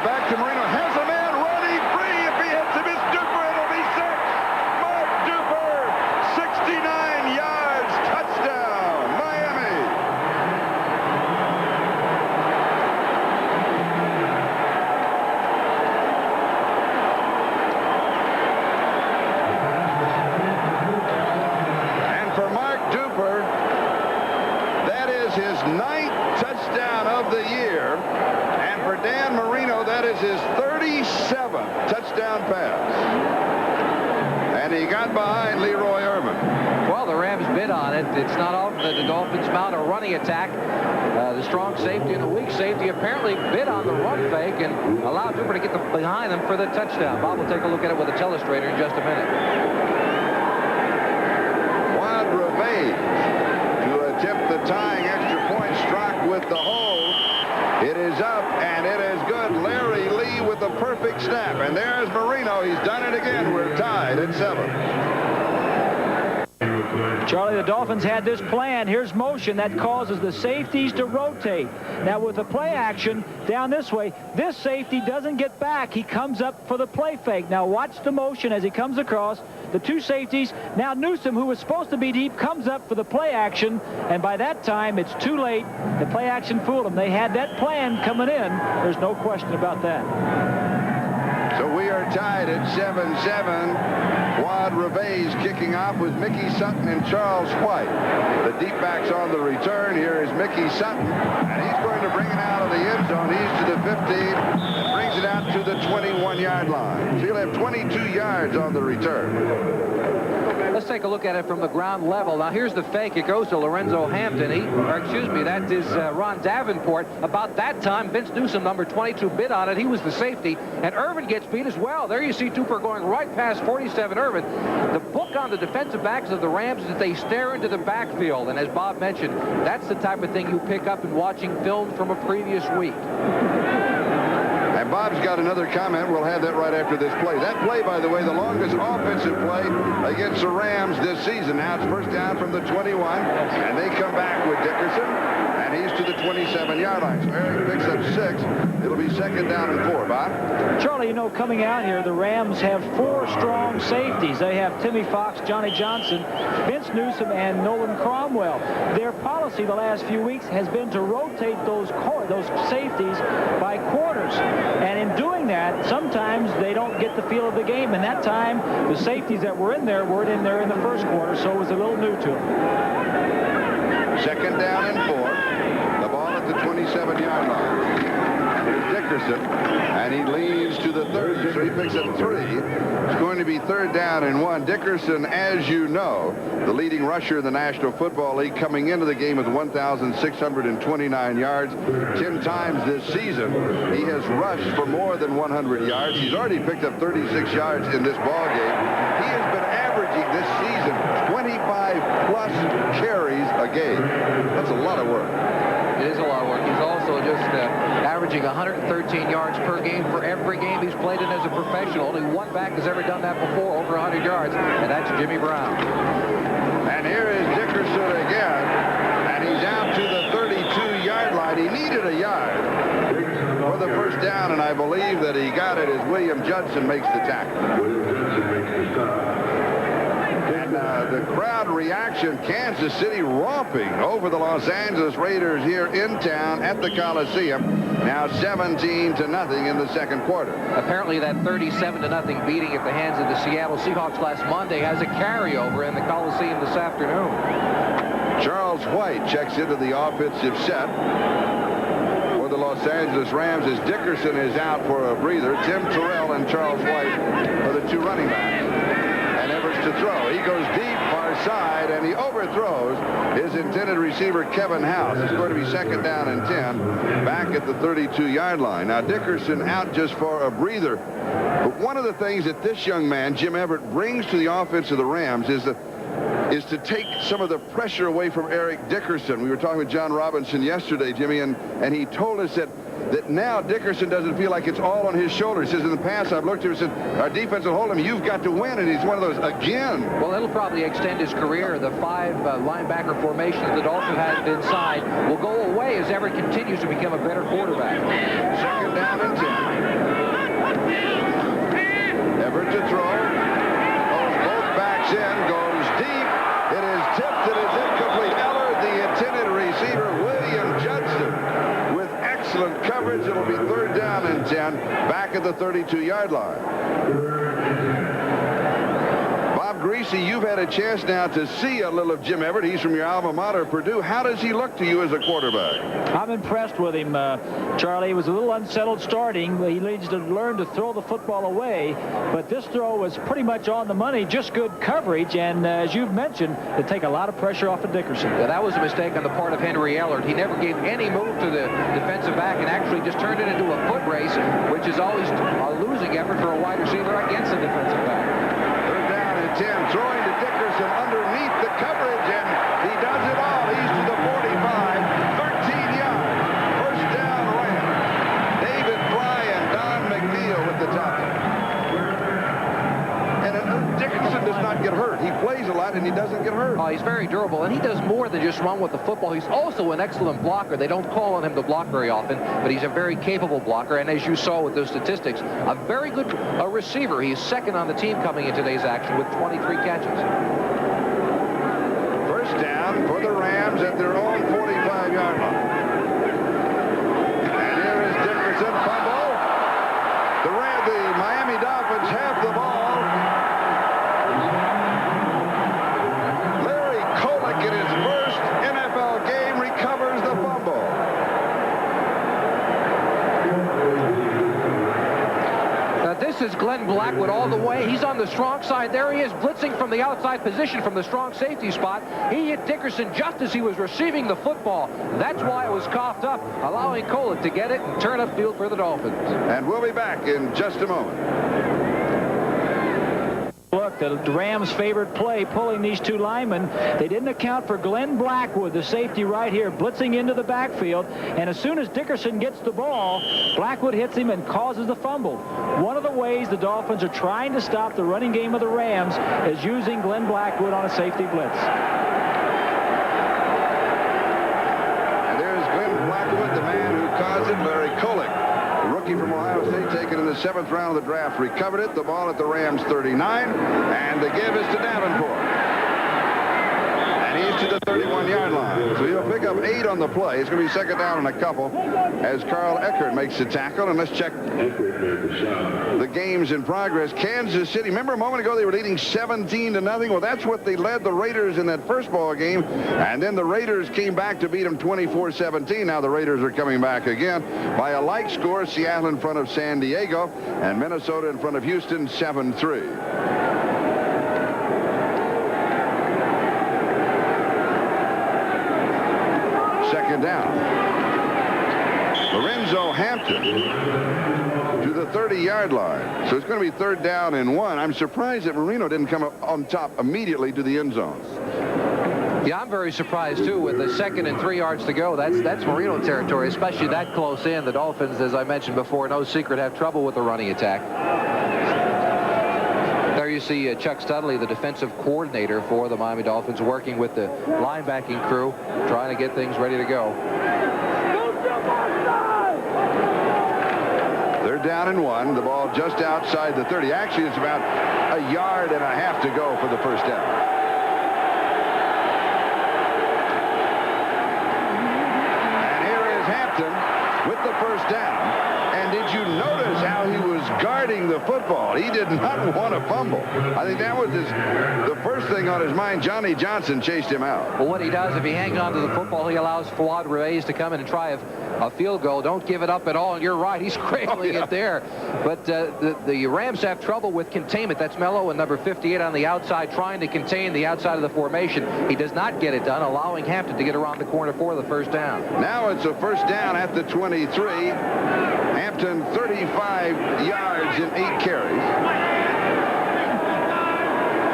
Back to Marino, has a man running free. If he hits him, it's Duper. It'll be 6. Mark Duper, 69 yards, touchdown, Miami. And for Mark Duper, that is his 9th touchdown of the year. For Dan Marino, that is his 32nd 7th touchdown pass. And he got behind Leroy Irvin. Well, the Rams bid on it. It's not often that the Dolphins mount a running attack. The strong safety and the weak safety apparently bid on the run fake and allowed Cooper to get behind them for the touchdown. Bob will take a look at it with a telestrator in just a minute. Juan Revage to attempt the tying extra point struck with the hold. It is up, and it is good. Larry Lee with the perfect snap. And there's Marino. He's done it again. We're tied at 7. Charlie, the Dolphins had this plan. Here's motion that causes the safeties to rotate. Now, with the play action down this way, this safety doesn't get back. He comes up for the play fake. Now, watch the motion as he comes across. The two safeties. Now, Newsome, who was supposed to be deep, comes up for the play action. And by that time, it's too late. The play action fooled them. They had that plan coming in. There's no question about that. So we are tied at 7-7. Wad Revage kicking off with Mickey Sutton and Charles White. The deep backs on the return. Here is Mickey Sutton, and he's going to bring it out of the end zone. He's to the 15 and brings it out to the 21-yard line. So he'll have 22 yards on the return. Let's take a look at it from the ground level. Now, here's the fake. It goes to Lorenzo Hampton. That is Ron Davenport. About that time, Vince Newsome, number 22, bid on it. He was the safety, and Irvin gets beat as well. There you see Tupper going right past 47 Irvin. The book on the defensive backs of the Rams is that they stare into the backfield, and as Bob mentioned, that's the type of thing you pick up in watching film from a previous week. And Bob's got another comment. We'll have that right after this play. That play, by the way, the longest offensive play against the Rams this season. Now it's first down from the 21, and they come back with Dickerson, and he's to the 27-yard line. So Eric picks up 6. It'll be second down and 4, Bob. Charlie, you know, coming out here, the Rams have 4 strong safeties. They have Timmy Fox, Johnny Johnson, Vince Newsome, and Nolan Cromwell. Their policy the last few weeks has been to rotate those safeties by quarters. And in doing that, sometimes they don't get the feel of the game. And that time, the safeties that were in there weren't in there in the first quarter, so it was a little new to them. Second down and 4. The ball at the 27-yard line. Here's Dickerson, and he leads to the 30, so he picks up 3. It's going to be third down and 1. Dickerson, as you know, the leading rusher in the National Football League, coming into the game with 1,629 yards. 10 times this season, he has rushed for more than 100 yards. He's already picked up 36 yards in this ball game. He has been averaging this season 25-plus carries a game. That's a lot of work. It is a lot of work. He's also just averaging 113 yards per game for every game he's played in as a professional. Only one back has ever done that before, over 100 yards, and that's Jimmy Brown. And here is Dickerson again, and he's out to the 32-yard line. He needed a yard for the first down, and I believe that he got it as William Judson makes the tackle. The crowd reaction, Kansas City romping over the Los Angeles Raiders here in town at the Coliseum. Now 17-0 in the second quarter. Apparently that 37-0 beating at the hands of the Seattle Seahawks last Monday has a carryover in the Coliseum this afternoon. Charles White checks into the offensive set for the Los Angeles Rams as Dickerson is out for a breather. Tim Terrell and Charles White are the 2 running backs. And Evers to throw. He goes deep, far side, and he overthrows his intended receiver, Kevin House. It's going to be second down and 10, back at the 32-yard line. Now, Dickerson out just for a breather. But one of the things that this young man, Jim Everett, brings to the offense of the Rams is to take some of the pressure away from Eric Dickerson. We were talking with John Robinson yesterday, Jimmy, and he told us that now Dickerson doesn't feel like it's all on his shoulders. He says, in the past, I've looked at him and said, our defense will hold him. You've got to win. And he's one of those again. Well, it'll probably extend his career. The 5 linebacker formation that the Dolphins has inside will go away as Everett continues to become a better quarterback. Second down and 10. Everett to throw. Goes both backs in. Goes deep. It is tipped. It is incomplete. Eller, the intended receiver, William Judson. Excellent coverage. It'll be third down and 10, back at the 32-yard line. Bob Greasy, you've had a chance now to see a little of Jim Everett. He's from your alma mater, Purdue. How does he look to you as a quarterback? I'm impressed with him, Charlie. He was a little unsettled starting. He needs to learn to throw the football away, but this throw was pretty much on the money, just good coverage, and as you've mentioned, to take a lot of pressure off of Dickerson. Yeah, that was a mistake on the part of Henry Ellard. He never gave any move to the defensive back and actually just turned it into a foot race, which is always a losing effort for a wide receiver against a defensive back. Third down and 10, throwing to Dickerson underneath the coverage, and he does it all. He's to the 45, 13 yards. First down, Rams. David Fry and Don McNeil with the tackle. And Dickerson does not get hurt. He plays a lot, and he doesn't get hurt. Oh, he's very durable, and he does more than just run with the football. He's also an excellent blocker. They don't call on him to block very often, but he's a very capable blocker, and as you saw with those statistics, a very good receiver. He's second on the team coming in today's action with 23 catches. First down for the Rams at their own 45-yard line. And here is Dickerson, fumble. The Miami Dolphins have the ball. Larry Kolick in his first NFL game recovers the fumble. This is Glenn Blackwood all the way. He's on the strong side. There he is, blitzing from the outside position from the strong safety spot. He hit Dickerson just as he was receiving the football. That's why it was coughed up, allowing Kolick to get it and turn upfield for the Dolphins. And we'll be back in just a moment. Look, the Rams' favorite play, pulling these two linemen. They didn't account for Glenn Blackwood, the safety right here, blitzing into the backfield. And as soon as Dickerson gets the ball, Blackwood hits him and causes the fumble. One of the ways the Dolphins are trying to stop the running game of the Rams is using Glenn Blackwood on a safety blitz. And there's Glenn Blackwood, the man who caused it, Larry Kolick. The rookie from Ohio State, taken in the 7th round of the draft, recovered it. The ball at the Rams 39, and the give is to Davenport. And he's to the 31-yard line. So he'll pick up 8 on the play. It's going to be second down and a couple as Carl Eckert makes the tackle. And let's check the games in progress. Kansas City, remember a moment ago they were leading 17-0? Well, that's what they led the Raiders in that first ball game. And then the Raiders came back to beat them 24-17. Now the Raiders are coming back again by a like score. Seattle in front of San Diego and Minnesota in front of Houston 7-3. Second down. Lorenzo Hampton to the 30-yard line. So it's going to be third down and 1. I'm surprised that Marino didn't come up on top immediately to the end zone. Yeah, I'm very surprised, too, with the 2nd and 3 yards to go. That's Marino territory, especially that close in. The Dolphins, as I mentioned before, no secret, have trouble with the running attack. There you see Chuck Studley, the defensive coordinator for the Miami Dolphins, working with the linebacking crew, trying to get things ready to go. They're down and 1. The ball just outside the 30. Actually, it's about a yard and a half to go for the first down. And here is Hampton with the first down. And did you notice how he was guarding the football? He did not want to fumble. I think that was the first thing on his mind. Johnny Johnson chased him out. Well, what he does, if he hangs on to the football, he allows Fouad Reyes to come in and try a field goal. Don't give it up at all. And you're right, he's cradling it there. But the Rams have trouble with containment. That's Mello and number 58 on the outside, trying to contain the outside of the formation. He does not get it done, allowing Hampton to get around the corner for the first down. Now it's a first down at the 23. Hampton 35 yards in 8 carries.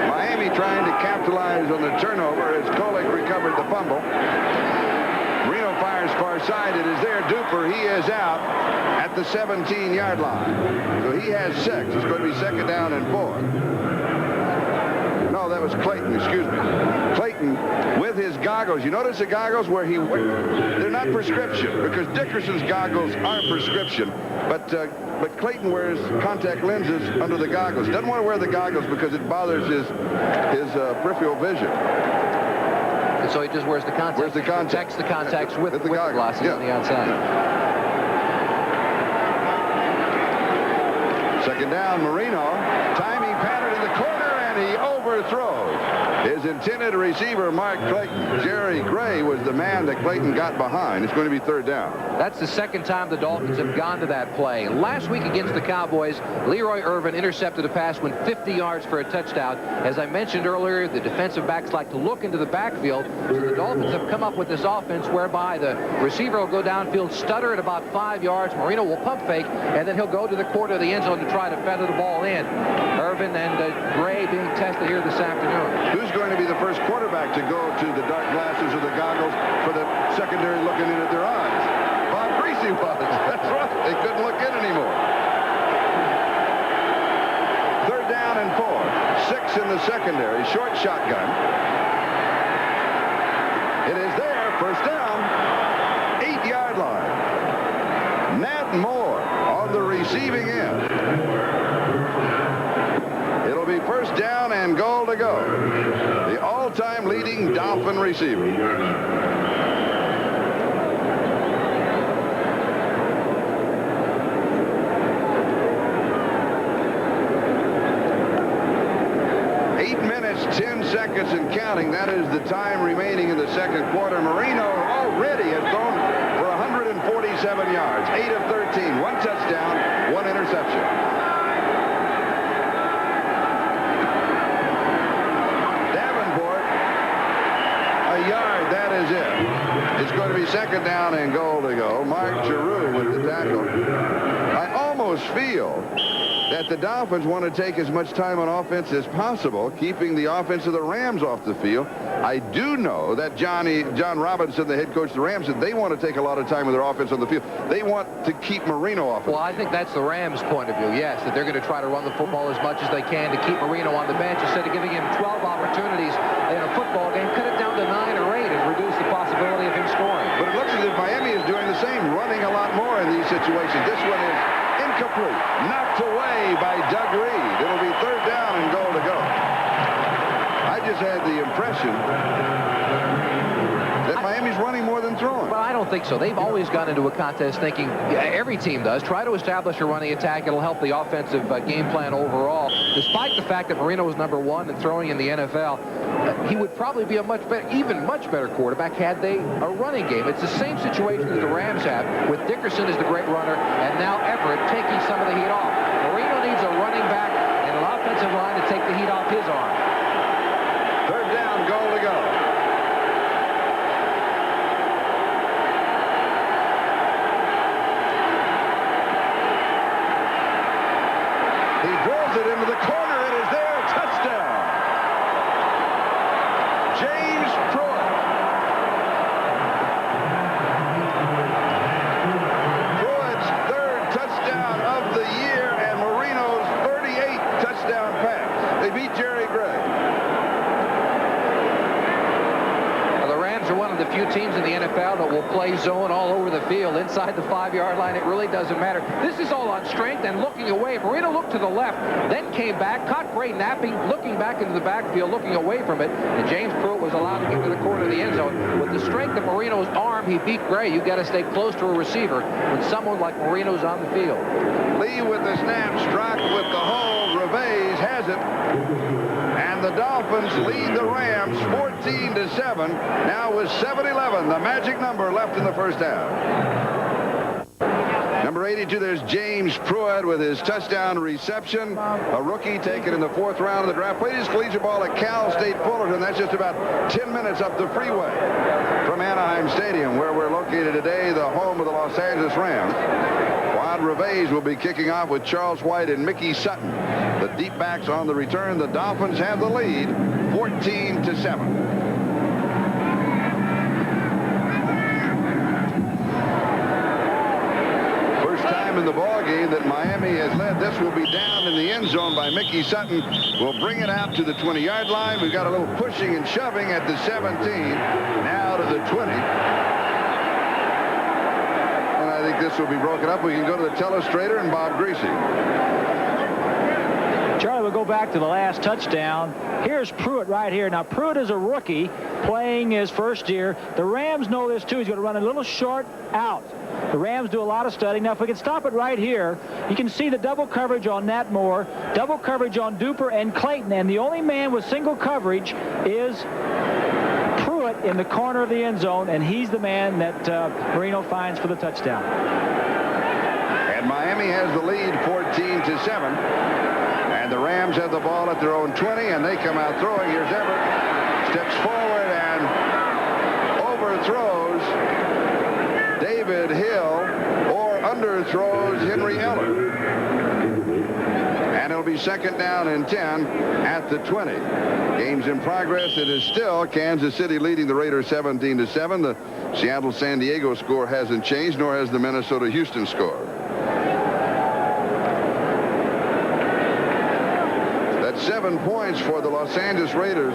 Miami trying to capitalize on the turnover as Kolick recovered the fumble. Marino fires far side. It is there. Duper, he is out at the 17-yard line. So he has 6. It's going to be second down and 4. No, that was Clayton, excuse me. Clayton with his goggles. You notice the goggles where they're not prescription, because Dickerson's goggles aren't prescription, but Clayton wears contact lenses under the goggles. Doesn't want to wear the goggles because it bothers his peripheral vision. And so he just wears the contacts. Where's the contact? Protects the contacts with the glasses on the outside. Second down, Marino. Timing pattern in the corner, and he overthrows his intended receiver, Mark Clayton. Jerry Gray was the man that Clayton got behind. It's going to be third down. That's the second time the Dolphins have gone to that play. Last week against the Cowboys, Leroy Irvin intercepted a pass, went 50 yards for a touchdown. As I mentioned earlier, the defensive backs like to look into the backfield. So the Dolphins have come up with this offense whereby the receiver will go downfield, stutter at about 5 yards. Marino will pump fake, and then he'll go to the corner of the end zone to try to feather the ball in. Irvin and Gray being tested here this afternoon. Who's going to be the first quarterback to go to the dark glasses or the goggles for the secondary looking in at their eyes? Bob Greasy was. That's right. They couldn't look in anymore. Third down and 4. 6 in the secondary. Short shotgun. It is there. First down. 8-yard line. Nat Moore on the receiving end. It'll be first down and goal to go. The all-time leading Dolphin receiver. Minutes, 10 seconds and counting. That is the time remaining in the second quarter. Marino already has thrown for 147 yards, 8 of 13, 1 touchdown, 1 interception. Davenport, a yard, that is it. It's going to be second down and goal to go. Mark Giroux with the tackle. I almost feel that the Dolphins want to take as much time on offense as possible, keeping the offense of the Rams off the field. I do know that John Robinson, the head coach of the Rams, said they want to take a lot of time with their offense on the field. They want to keep Marino off. Well, I think that's the Rams' point of view, yes, that they're going to try to run the football as much as they can to keep Marino on the bench instead of giving him 12 opportunities in a football game. Cut it down to 9 or 8 and reduce the possibility of him scoring. But it looks as if Miami is doing the same, running a lot more in these situations. This one is incomplete. Knocked away by Doug Reed. It'll be third down and goal to go. I just had the impression that Miami's running more than throwing. Well, I don't think so. They've always gone into a contest thinking, every team does, try to establish a running attack. It'll help the offensive game plan overall. Despite the fact that Marino was #1 in throwing in the NFL, he would probably be a much better quarterback had they a running game. It's the same situation as the Rams have, with Dickerson as the great runner, and now Everett taking some of the heat off. Marino needs a running back and an offensive line to take the heat off his arm. Third down, goal to go. He drills it into the corner. It is there. Touchdown. James Pruitt. Pruitt's third touchdown of the year and Marino's 38th touchdown pass. They beat Jerry Gray. Are one of the few teams in the NFL that will play zone all over the field inside the 5-yard line. It really doesn't matter. This is all on strength and looking away. Marino looked to the left, then came back, caught Gray napping, looking back into the backfield, looking away from it, and James Pruitt was allowed to get to the corner of the end zone. With the strength of Marino's arm, he beat Gray. You've got to stay close to a receiver when someone like Marino's on the field. Lee with the snap, Strock with the hold. Reveiz has it. And the Dolphins lead the Rams 14-7. Now with 7-11, the magic number left in the first half. Number 82, there's James Pruitt with his touchdown reception. A rookie taken in the 4th round of the draft. Played his collegiate ball at Cal State Fullerton. That's just about 10 minutes up the freeway from Anaheim Stadium, where we're located today, the home of the Los Angeles Rams. Juan Reveiz will be kicking off with Charles White and Mickey Sutton. The deep backs on the return. The Dolphins have the lead, 14-7. In the ball game that Miami has led. This will be down in the end zone by Mickey Sutton. We'll bring it out to the 20-yard line. We've got a little pushing and shoving at the 17, now to the 20. And I think this will be broken up. We can go to the telestrator and Bob Greasy. Charlie, we'll go back to the last touchdown. Here's Pruitt right here. Now, Pruitt is a rookie playing his first year. The Rams know this, too. He's going to run a little short out. The Rams do a lot of studying. Now, if we can stop it right here, you can see the double coverage on Nat Moore, double coverage on Duper and Clayton, and the only man with single coverage is Pruitt in the corner of the end zone, and he's the man that Marino finds for the touchdown. And Miami has the lead 14-7. And the Rams have the ball at their own 20, and they come out throwing. Here's Everett. Steps forward and overthrows David Hill, or underthrows Henry Eller. And it'll be second down and 10 at the 20. Game's in progress. It is still Kansas City leading the Raiders 17-7. The Seattle-San Diego score hasn't changed, nor has the Minnesota-Houston score. That's 7 points for the Los Angeles Raiders.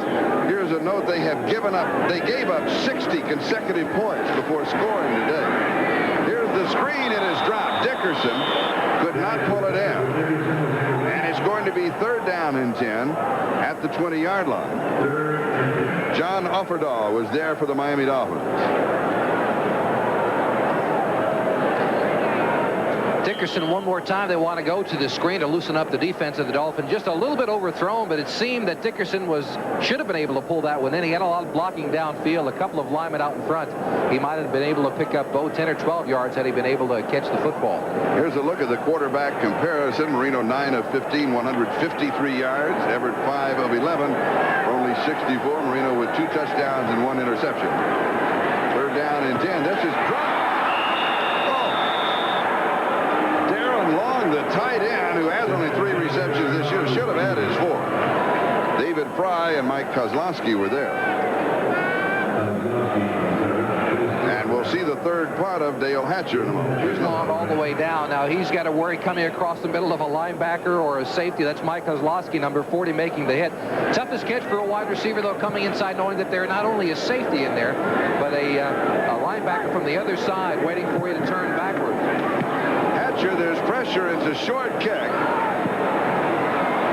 Here's a note: they gave up 60 consecutive points before scoring today. Here's the screen. It is dropped. Dickerson could not pull it in. And it's going to be third down and 10 at the 20-yard line. John Offerdahl was there for the Miami Dolphins. Dickerson one more time. They want to go to the screen to loosen up the defense of the Dolphins. Just a little bit overthrown, but it seemed that Dickerson should have been able to pull that one in. He had a lot of blocking downfield, a couple of linemen out in front. He might have been able to pick up 10 or 12 yards had he been able to catch the football. Here's a look at the quarterback comparison. Marino 9 of 15, 153 yards. Everett 5 of 11 for only 64. Marino with 2 touchdowns and 1 interception. Third down and 10. This is dropped. Long, the tight end, who has only 3 receptions this year, should have had his 4. David Fry and Mike Kozlowski were there. And we'll see the third part of Dale Hatcher in a moment. He's long all the way down. Now he's got to worry coming across the middle of a linebacker or a safety. That's Mike Kozlowski, number 40, making the hit. Toughest catch for a wide receiver, though, coming inside, knowing that there not only a safety in there, but a linebacker from the other side waiting for you to turn backward. There's pressure. It's a short kick.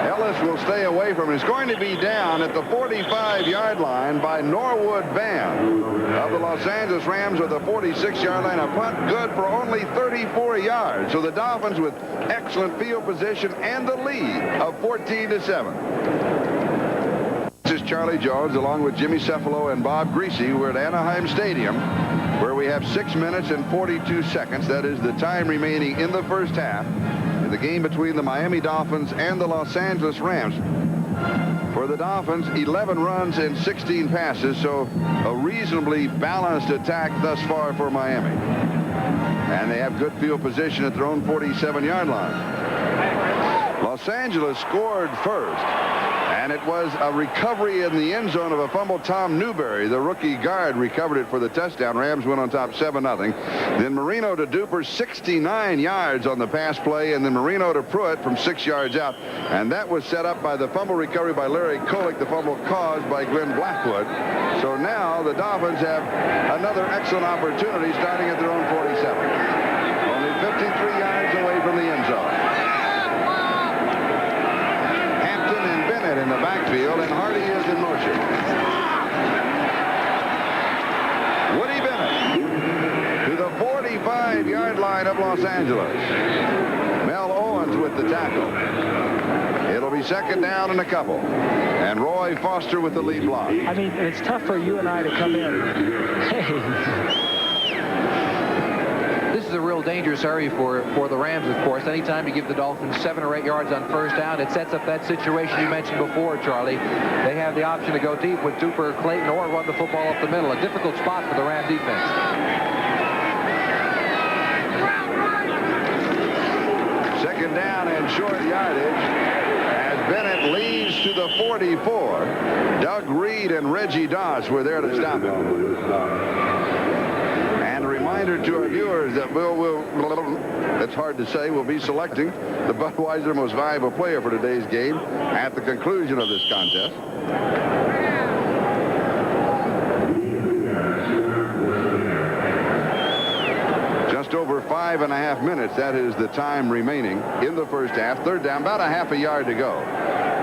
Ellis will stay away from it. It's going to be down at the 45-yard line by Norwood Van of the Los Angeles Rams with a 46-yard line. A punt good for only 34 yards. So the Dolphins with excellent field position and the lead of 14-7. This is Charlie Jones along with Jimmy Cefalo and Bob Greasy. We're at Anaheim Stadium, where we have 6 minutes and 42 seconds. That is the time remaining in the first half in the game between the Miami Dolphins and the Los Angeles Rams. For the Dolphins, 11 runs and 16 passes, so a reasonably balanced attack thus far for Miami. And they have good field position at their own 47-yard line. Los Angeles scored first, and it was a recovery in the end zone of a fumble. Tom Newberry, the rookie guard, recovered it for the touchdown. Rams went on top 7-0. Then Marino to Duper, 69 yards on the pass play, and then Marino to Pruitt from 6 yards out. And that was set up by the fumble recovery by Larry Kolick, the fumble caused by Glenn Blackwood. So now the Dolphins have another excellent opportunity starting at their own 47. Only 53 yards away from the end zone. In the backfield, and Hardy is in motion. Woody Bennett to the 45-yard line of Los Angeles. Mel Owens with the tackle. It'll be second down and a couple. And Roy Foster with the lead block. I mean, it's tough for you and I to come in. Hey. This is a real dangerous area for the Rams, of course. Anytime you give the Dolphins 7 or 8 yards on first down, it sets up that situation you mentioned before, Charlie. They have the option to go deep with Duper or Clayton or run the football up the middle. A difficult spot for the Ram defense. Second down and short yardage as Bennett leads to the 44. Doug Reed and Reggie Doss were there to stop him. Reminder to our viewers that it's hard to say, we'll be selecting the Budweiser most valuable player for today's game at the conclusion of this contest. Just over 5 5.5 minutes. That is the time remaining in the first half. Third down, about a half a yard to go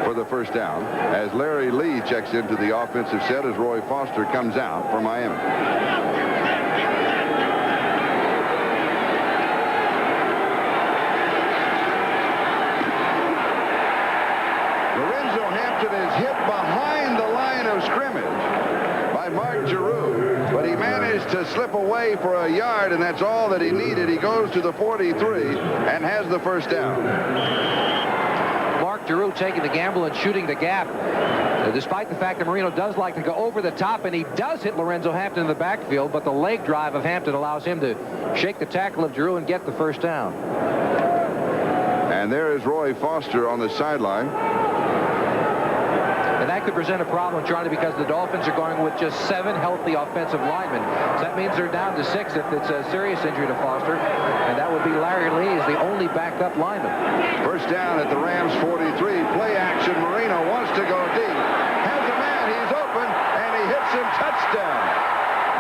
for the first down, as Larry Lee checks into the offensive set as Roy Foster comes out for Miami. Lorenzo Hampton is hit behind the line of scrimmage by Mark Giroux, but he managed to slip away for a yard, and that's all that he needed. He goes to the 43 and has the first down. Mark Giroux taking the gamble and shooting the gap. Despite the fact that Marino does like to go over the top, and he does hit Lorenzo Hampton in the backfield, but the leg drive of Hampton allows him to shake the tackle of Giroux and get the first down. And there is Roy Foster on the sideline. And that could present a problem, Charlie, because the Dolphins are going with just 7 healthy offensive linemen. So that means they're down to 6 if it's a serious injury to Foster. And that would be Larry Lee as the only backup lineman. First down at the Rams 43. Play action. Marino wants to go deep. Has a man. He's open. And he hits him. Touchdown.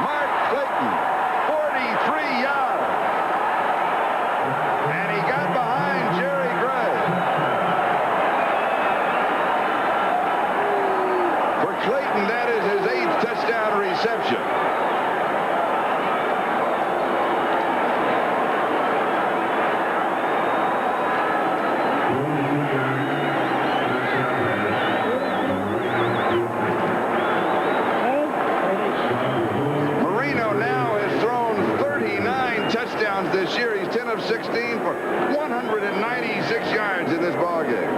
Mark Clayton. 43 yards. And he got behind Jerry Gray. For Clayton, that is his 8th touchdown reception. This year, he's 10 of 16 for 196 yards in this ball game.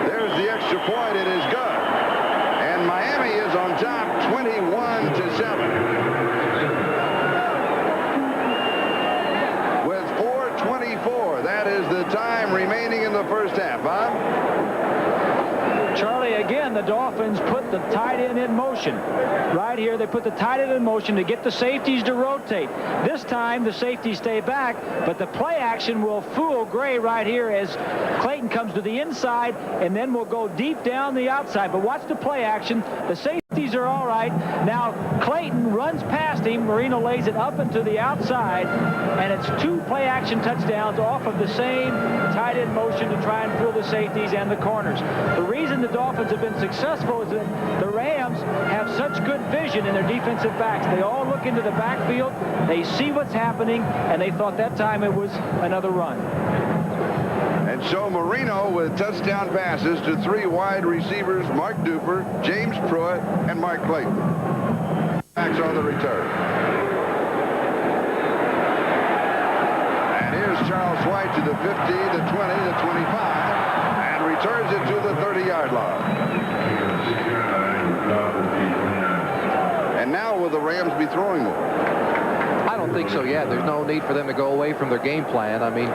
There's the extra point. It is good, and Miami is on top, 21-7, with 4:24. That is the time remaining in the first half. Bob? Charlie, again, the Dolphins put the tight end in motion. Right here, they put the tight end in motion to get the safeties to rotate. This time, the safeties stay back, but the play action will fool Gray right here as Clayton comes to the inside, and then will go deep down the outside. But watch the play action. The safeties are all right. Now, Clayton runs past him. Marino lays it up into the outside, and it's 2 play action touchdowns off of the same tight end motion to try and fool the safeties and the corners. The reason the Dolphins have been successful is that the Rams have such good vision in their defensive backs. They all look into the backfield, they see what's happening, and they thought that time it was another run. And so Marino with touchdown passes to 3 wide receivers, Mark Duper, James Pruitt, and Mark Clayton. Backs on the return. And here's Charles White to the 50, the 20, the 25, and returns it to the 30-yard line. And now will the Rams be throwing more? I don't think so yet. There's no need for them to go away from their game plan. I mean,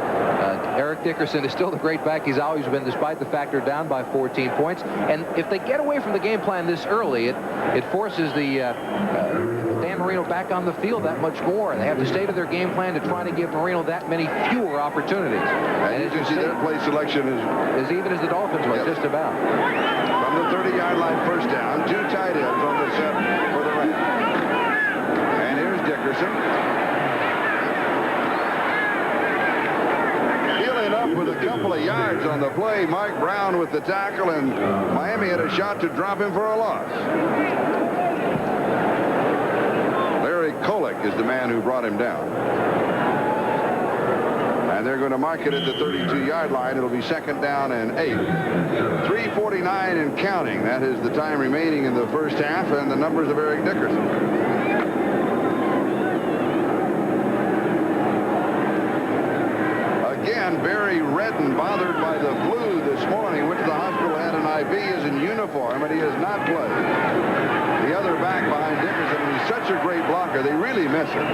Eric Dickerson is still the great back he's always been, despite the fact they're down by 14 points. And if they get away from the game plan this early, it forces the Dan Marino back on the field that much more. They have to stay to their game plan to try to give Marino that many fewer opportunities. And as you see, their play selection is as even as the Dolphins was, just about. From the 30-yard line, first down, 2 tight ends on the set for the Rams. And here's Dickerson. Healing up with a couple of yards on the play. Mike Brown with the tackle, and Miami had a shot to drop him for a loss. Larry Kolick is the man who brought him down. And they're going to mark it at the 32-yard line. It'll be second down and 8. 3:49 and counting. That is the time remaining in the first half, and the numbers of Eric Dickerson. Again, Barry Redden, bothered by the flu this morning, went to the hospital, had an IV, is in uniform, and he has not played. The other back behind Dickerson, and he's such a great blocker, they really miss him.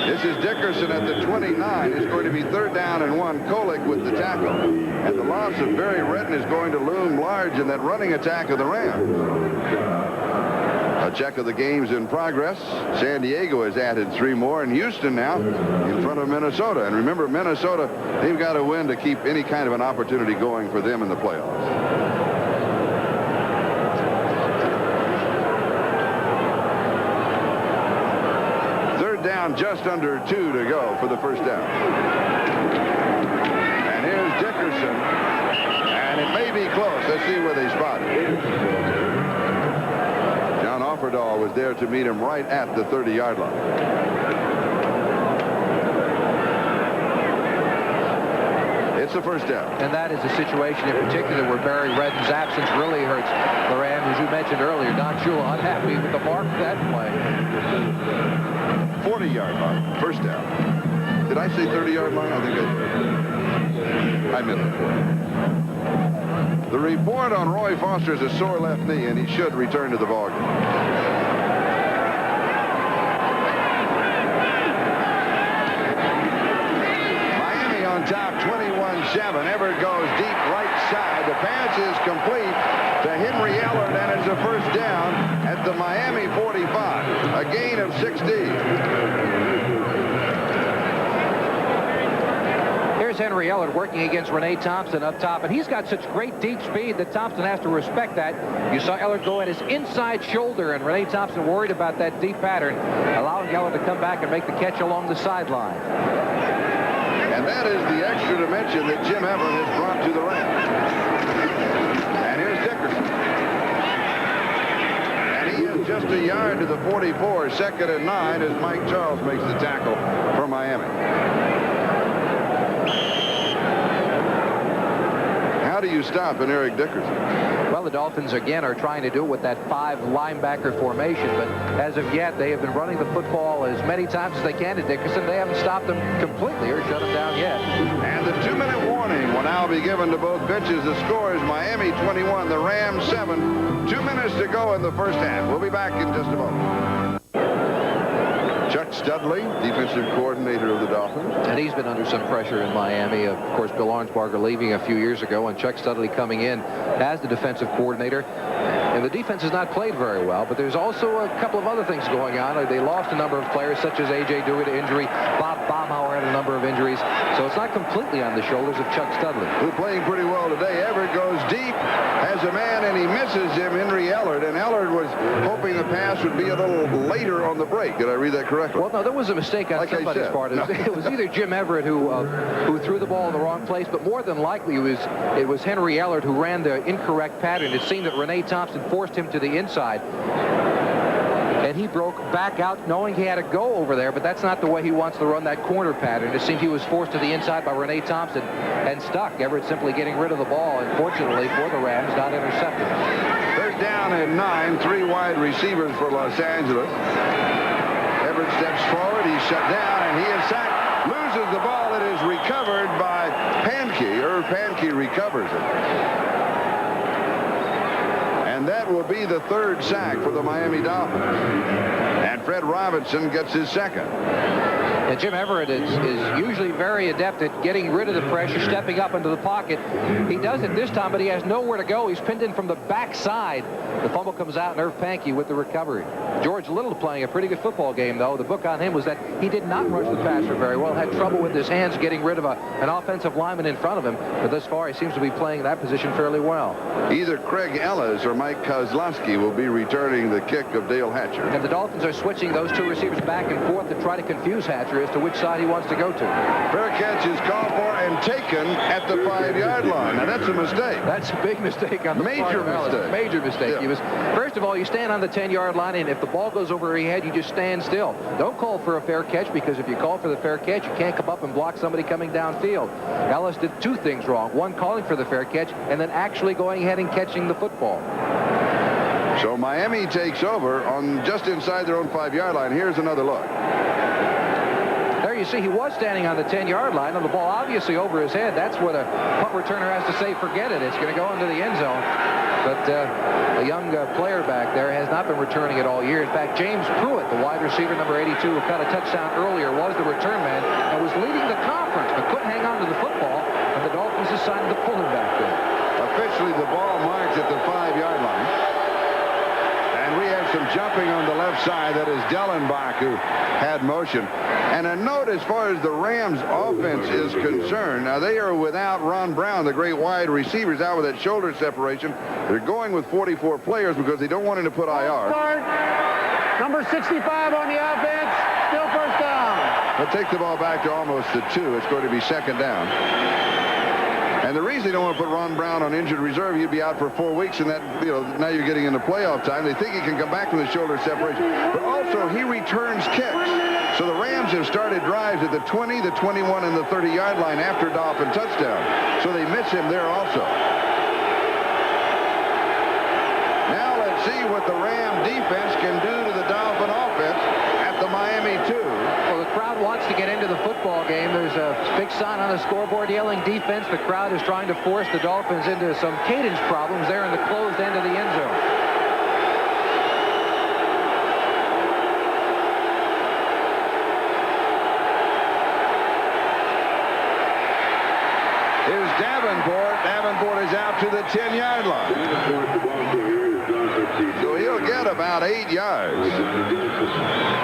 This is Dickerson at the 29. It's going to be third down and 1. Kolick with the tackle. And the loss of Barry Redden is going to loom large in that running attack of the Rams. A check of the games in progress. San Diego has added 3 more, and Houston now in front of Minnesota. And remember, Minnesota, they've got to win to keep any kind of an opportunity going for them in the playoffs. down, just under 2 to go for the first down. And here's Dickerson. And it may be close. Let's see where they spot it. John Offerdahl was there to meet him right at the 30-yard line. It's the first down. And that is a situation in particular where Barry Redden's absence really hurts the Rams. As you mentioned earlier, Don Shula unhappy with the mark of that play. 40-yard line, first down. Did I say 30-yard line? I think I meant it. The report on Roy Foster is a sore left knee, and he should return to the ballgame. Top 21-7. Everett goes deep right side. The pass is complete to Henry Ellard, and it's a first down at the Miami 45. A gain of 16. Here's Henry Ellard working against Renee Thompson up top, and he's got such great deep speed that Thompson has to respect that. You saw Ellard go at his inside shoulder, and Renee Thompson worried about that deep pattern, allowing Ellard to come back and make the catch along the sideline. And that is the extra dimension that Jim Everett has brought to the Rams. And here's Dickerson. And he is just a yard to the 44, second and 9, as Mike Charles makes the tackle for Miami. How do you stop an Eric Dickerson? Well, the Dolphins, again, are trying to do it with that 5 linebacker formation, but as of yet, they have been running the football as many times as they can to Dickerson. They haven't stopped him completely or shut him down yet. And the 2-minute warning will now be given to both benches. The score is Miami 21, the Rams 7. 2 minutes to go in the first half. We'll be back in just a moment. Chuck Studley, defensive coordinator of the Dolphins. And he's been under some pressure in Miami. Of course, Bill Arnsparger leaving a few years ago, and Chuck Studley coming in as the defensive coordinator. And the defense has not played very well, but there's also a couple of other things going on. They lost a number of players, such as A.J. Dewey to injury. Bob Baumhauer had a number of injuries. So it's not completely on the shoulders of Chuck Studley. Who's playing pretty well today. Everett goes deep, has a man, and he misses him, Henry Ellard. And Ellard was hoping the pass would be a little later on the break. Did I read that correctly? Well, no, there was a mistake on somebody's part. It was either Jim Everett who threw the ball in the wrong place, but more than likely it was Henry Ellard who ran the incorrect pattern. It seemed that Renee Thompson forced him to the inside, and he broke back out knowing he had to go over there, but that's not the way he wants to run that corner pattern. It seemed he was forced to the inside by Renee Thompson and stuck. Everett simply getting rid of the ball, and fortunately for the Rams, not intercepted. Third down and 9, 3 wide receivers for Los Angeles. Everett steps forward, he's shut down, and he is sacked. Loses the ball. It is recovered by Pankey. Irv Pankey recovers it. And that will be the 3rd sack for the Miami Dolphins. And Fred Robinson gets his 2nd. And Jim Everett is usually very adept at getting rid of the pressure, stepping up into the pocket. He does it this time, but he has nowhere to go. He's pinned in from the backside. The fumble comes out, and Irv Pankey with the recovery. George Little playing a pretty good football game, though. The book on him was that he did not rush the passer very well, had trouble with his hands getting rid of an offensive lineman in front of him. But thus far, he seems to be playing that position fairly well. Either Craig Ellis or Mike Kozlowski will be returning the kick of Dale Hatcher. And the Dolphins are switching those 2 receivers back and forth to try to confuse Hatcher as to which side he wants to go to. Fair catch is called for and taken at the 5-yard line. Now, that's a mistake. That's a big mistake on the major mistake. Major mistake. Yeah. First of all, you stand on the 10-yard line, and if the ball goes over your head, you just stand still. Don't call for a fair catch, because if you call for the fair catch, you can't come up and block somebody coming downfield. Ellis did 2 things wrong. One, calling for the fair catch, and then actually going ahead and catching the football. So Miami takes over on just inside their own 5-yard line. Here's another look. There you see he was standing on the 10-yard line, and the ball obviously over his head. That's where the punt returner has to say, forget it. It's going to go into the end zone. But the young player back there has not been returning it all year. In fact, James Pruitt, the wide receiver, number 82, who caught a touchdown earlier, was the return man and was leading the conference, but couldn't hang on to the football, and the Dolphins decided to pull him back there. Officially, the ball marks at the 5-yard line. And we have some jumping on the left side. That is Dellenbach, who had motion. And a note as far as the Rams offense is concerned. Now, they are without Ron Brown, the great wide receivers, out with that shoulder separation. They're going with 44 players because they don't want him to put IR. Number 65 on the offense. Still first down. They'll take the ball back to almost the 2. It's going to be second down. And the reason they don't want to put Ron Brown on injured reserve, he'd be out for 4 weeks, and that, now you're getting into playoff time. They think he can come back from the shoulder separation. But also, he returns kicks. So the Rams have started drives at the 20, the 21, and the 30-yard line after Dolphin touchdown. So they miss him there also. Now let's see what the Ram defense can do to the Dolphin offense at the Miami 2. Well, the crowd wants to get into the football game. There's a big sign on the scoreboard yelling defense. The crowd is trying to force the Dolphins into some cadence problems there in the closed end of the end zone. Here's Davenport. Davenport is out to the 10-yard line. So he'll get about 8 yards.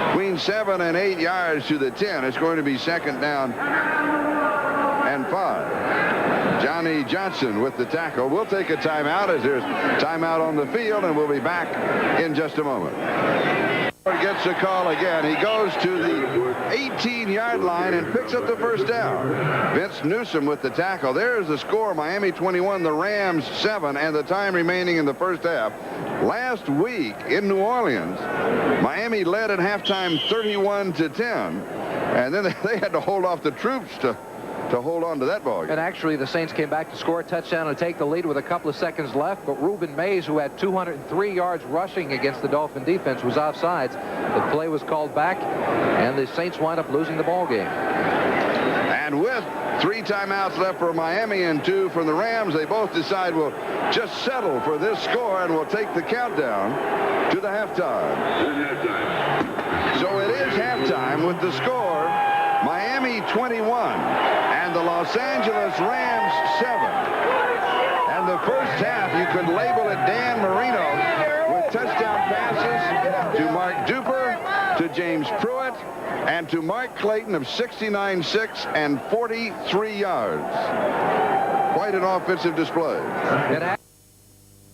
Between 7 and 8 yards to the 10. It's going to be second down and 5. Johnny Johnson with the tackle. We'll take a timeout as there's timeout on the field, and we'll be back in just a moment. Gets a call again. He goes to the 18-yard line and picks up the first down. Vince Newsom with the tackle. There's the score. Miami 21, the Rams 7, and the time remaining in the first half. Last week in New Orleans, Miami led at halftime 31-10, and then they had to hold off the troops to hold on to that ball game. And actually, the Saints came back to score a touchdown and take the lead with a couple of seconds left. But Reuben Mays, who had 203 yards rushing against the Dolphin defense, was offsides. The play was called back, and the Saints wind up losing the ball game. And with 3 timeouts left for Miami and 2 from the Rams, they both decide we'll just settle for this score, and we'll take the countdown to the halftime. So it is halftime with the score, Miami 21. And the Los Angeles Rams 7. And the first half, you could label it Dan Marino with touchdown passes to Mark Duper, to James Pruitt, and to Mark Clayton of 69-6 and 43 yards. Quite an offensive display.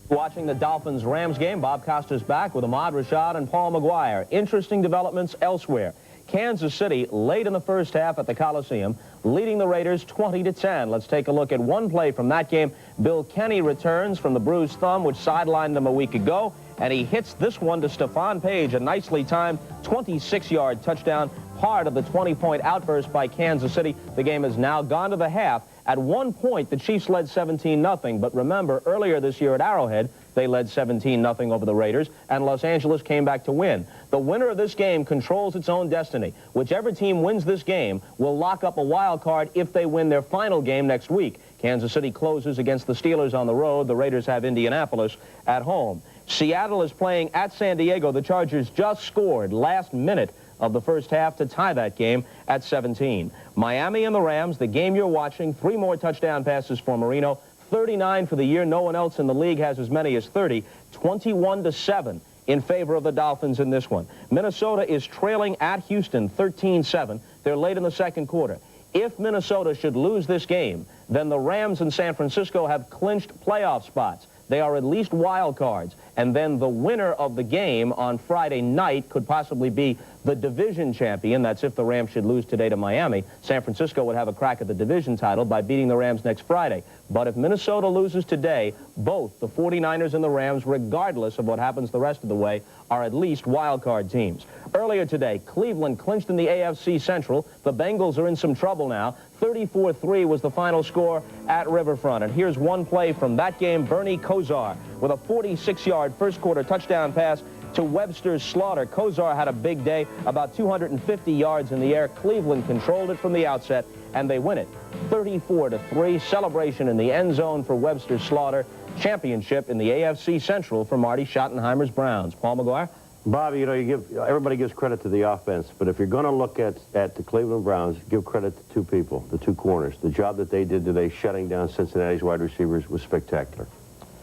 Watching the Dolphins Rams game, Bob Costas back with Ahmad Rashad and Paul McGuire. Interesting developments elsewhere. Kansas City late in the first half at the Coliseum, leading the Raiders 20-10. Let's take a look at one play from that game. Bill Kenny returns from the bruised thumb, which sidelined him a week ago, and he hits this one to Stephon Page, a nicely timed 26-yard touchdown, part of the 20-point outburst by Kansas City. The game has now gone to the half. At one point, the Chiefs led 17-0, but remember, earlier this year at Arrowhead, they led 17-0 over the Raiders, and Los Angeles came back to win. The winner of this game controls its own destiny. Whichever team wins this game will lock up a wild card if they win their final game next week. Kansas City closes against the Steelers on the road. The Raiders have Indianapolis at home. Seattle is playing at San Diego. The Chargers just scored last minute of the first half to tie that game at 17. Miami and the Rams, the game you're watching, 3 more touchdown passes for Marino, 39 for the year. No one else in the league has as many as 30, 21-7 in favor of the Dolphins in this one. Minnesota is trailing at Houston 13-7. They're late in the second quarter. If Minnesota should lose this game, then the Rams and San Francisco have clinched playoff spots. They are at least wild cards. And then the winner of the game on Friday night could possibly be the division champion. That's if the Rams should lose today to Miami. San Francisco would have a crack at the division title by beating the Rams next Friday. But if Minnesota loses today, both the 49ers and the Rams, regardless of what happens the rest of the way, are at least wild card teams. Earlier today, Cleveland clinched in the AFC Central. The Bengals are in some trouble now. 34-3 was the final score at Riverfront. And here's one play from that game. Bernie Kosar with a 46-yard first-quarter touchdown pass to Webster's Slaughter. Kosar had a big day, about 250 yards in the air. Cleveland controlled it from the outset, and they win it 34-3. Celebration in the end zone for Webster's Slaughter. Championship in the AFC Central for Marty Schottenheimer's Browns. Paul McGuire? Bob, you know, everybody gives credit to the offense, but if you're going to look at the Cleveland Browns, give credit to 2 people, the 2 corners. The job that they did today shutting down Cincinnati's wide receivers was spectacular.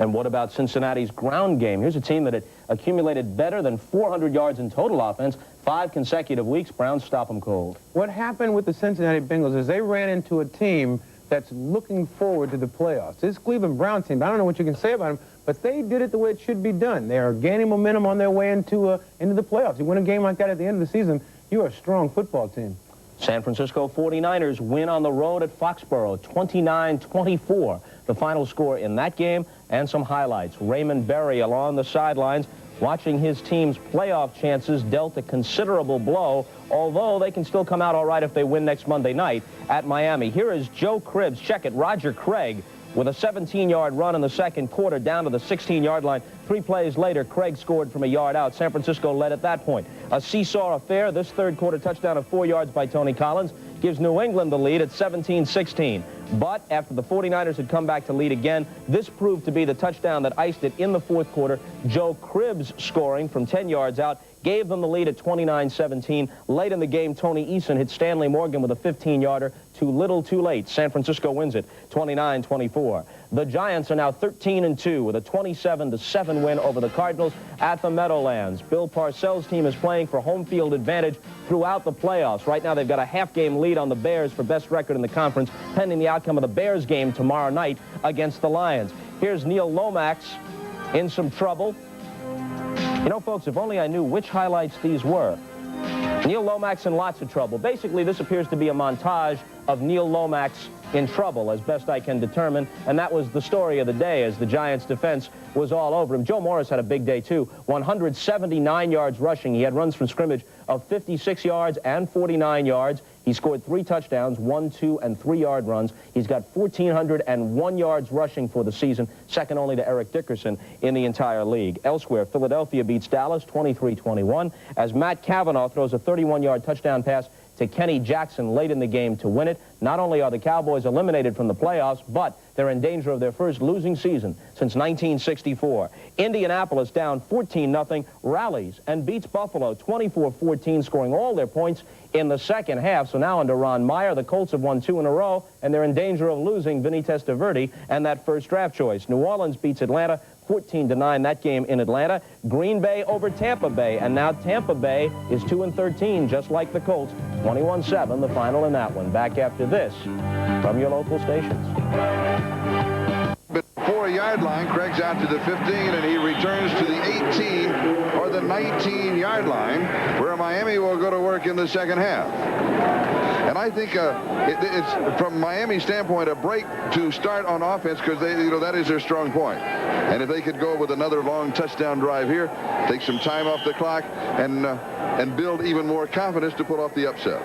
And what about Cincinnati's ground game? Here's a team that had accumulated better than 400 yards in total offense 5 consecutive weeks. Browns stop them cold. What happened with the Cincinnati Bengals is they ran into a team that's looking forward to the playoffs. This Cleveland Browns team, I don't know what you can say about them, but they did it the way it should be done. They are gaining momentum on their way into the playoffs. You win a game like that at the end of the season, you're a strong football team. San Francisco 49ers win on the road at Foxborough, 29-24. The final score in that game, and some highlights. Raymond Berry along the sidelines, watching his team's playoff chances dealt a considerable blow, although they can still come out all right if they win next Monday night at Miami. Here is Joe Cribbs, check it, Roger Craig, with a 17-yard run in the second quarter down to the 16-yard line. 3 plays later, Craig scored from a yard out. San Francisco led at that point. A seesaw affair. This third quarter touchdown of 4 yards by Tony Collins gives New England the lead at 17-16. But after the 49ers had come back to lead again, this proved to be the touchdown that iced it in the fourth quarter. Joe Cribbs scoring from 10 yards out gave them the lead at 29-17. Late in the game, Tony Eason hit Stanley Morgan with a 15-yarder. Too little, too late. San Francisco wins it, 29-24. The Giants are now 13-2 with a 27-7 win over the Cardinals at the Meadowlands. Bill Parcells' team is playing for home field advantage throughout the playoffs. Right now, they've got a half-game lead on the Bears for best record in the conference, pending the outcome of the Bears game tomorrow night against the Lions. Here's Neil Lomax in some trouble. You know, folks, if only I knew which highlights these were. Neil Lomax in lots of trouble. Basically, this appears to be a montage of Neil Lomax in trouble, as best I can determine, and that was the story of the day as the Giants' defense was all over him. Joe Morris had a big day, too. 179 yards rushing. He had runs from scrimmage of 56 yards and 49 yards. He scored 3 touchdowns, 1, 2, and 3-yard runs. He's got 1,401 yards rushing for the season, second only to Eric Dickerson in the entire league. Elsewhere, Philadelphia beats Dallas 23-21 as Matt Cavanaugh throws a 31-yard touchdown pass to Kenny Jackson late in the game to win it. Not only are the Cowboys eliminated from the playoffs, but they're in danger of their first losing season since 1964. Indianapolis down 14-0, rallies and beats Buffalo 24-14, scoring all their points in the second half. So now under Ron Meyer, the Colts have won 2 in a row, and they're in danger of losing Vinny Testaverde and that first draft choice. New Orleans beats Atlanta 14-9, that game in Atlanta. Green Bay over Tampa Bay, and now Tampa Bay is 2-13, just like the Colts. 21-7, the final in that one. Back after this from your local stations. But 4-yard line, Craig's out to the 15, and he returns to the 18 or the 19-yard line, where Miami will go to work in the second half. And I think it's, from Miami's standpoint, a break to start on offense, because that is their strong point. And if they could go with another long touchdown drive here, take some time off the clock, and build even more confidence to pull off the upset.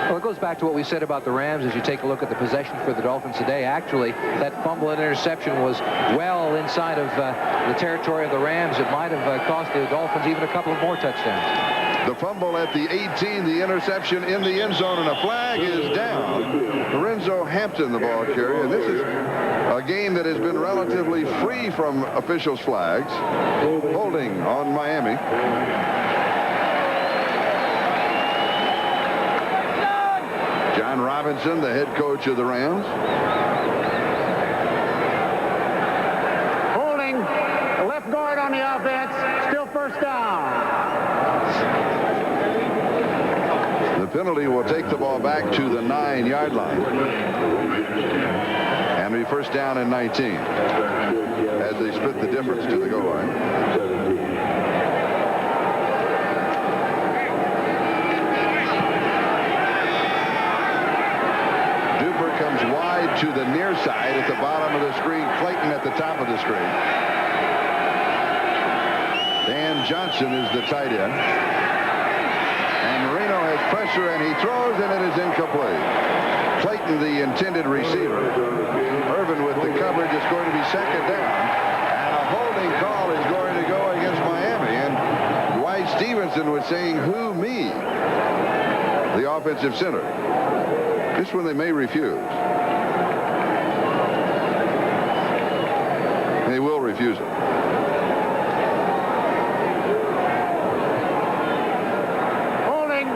Well, it goes back to what we said about the Rams as you take a look at the possession for the Dolphins today. Actually, that fumble and interception was well inside of the territory of the Rams. It might have cost the Dolphins even a couple of more touchdowns. The fumble at the 18, the interception in the end zone, and a flag is down. Lorenzo Hampton, the ball carrier. And this is a game that has been relatively free from officials' flags. Holding on Miami. John Robinson, the head coach of the Rams. Holding, the left guard on the offense, still first down. The penalty will take the ball back to the 9-yard line. And be first down and 19 as they split the difference to the goal line. Comes wide to the near side at the bottom of the screen. Clayton at the top of the screen. Dan Johnson is the tight end. And Marino has pressure, and he throws, and it is incomplete. Clayton, the intended receiver. Irvin with the coverage is going to be second down. And a holding call is going to go against Miami. And Dwight Stevenson was saying, "Who, me?" The offensive center. This one they may refuse. They will refuse it. Holding,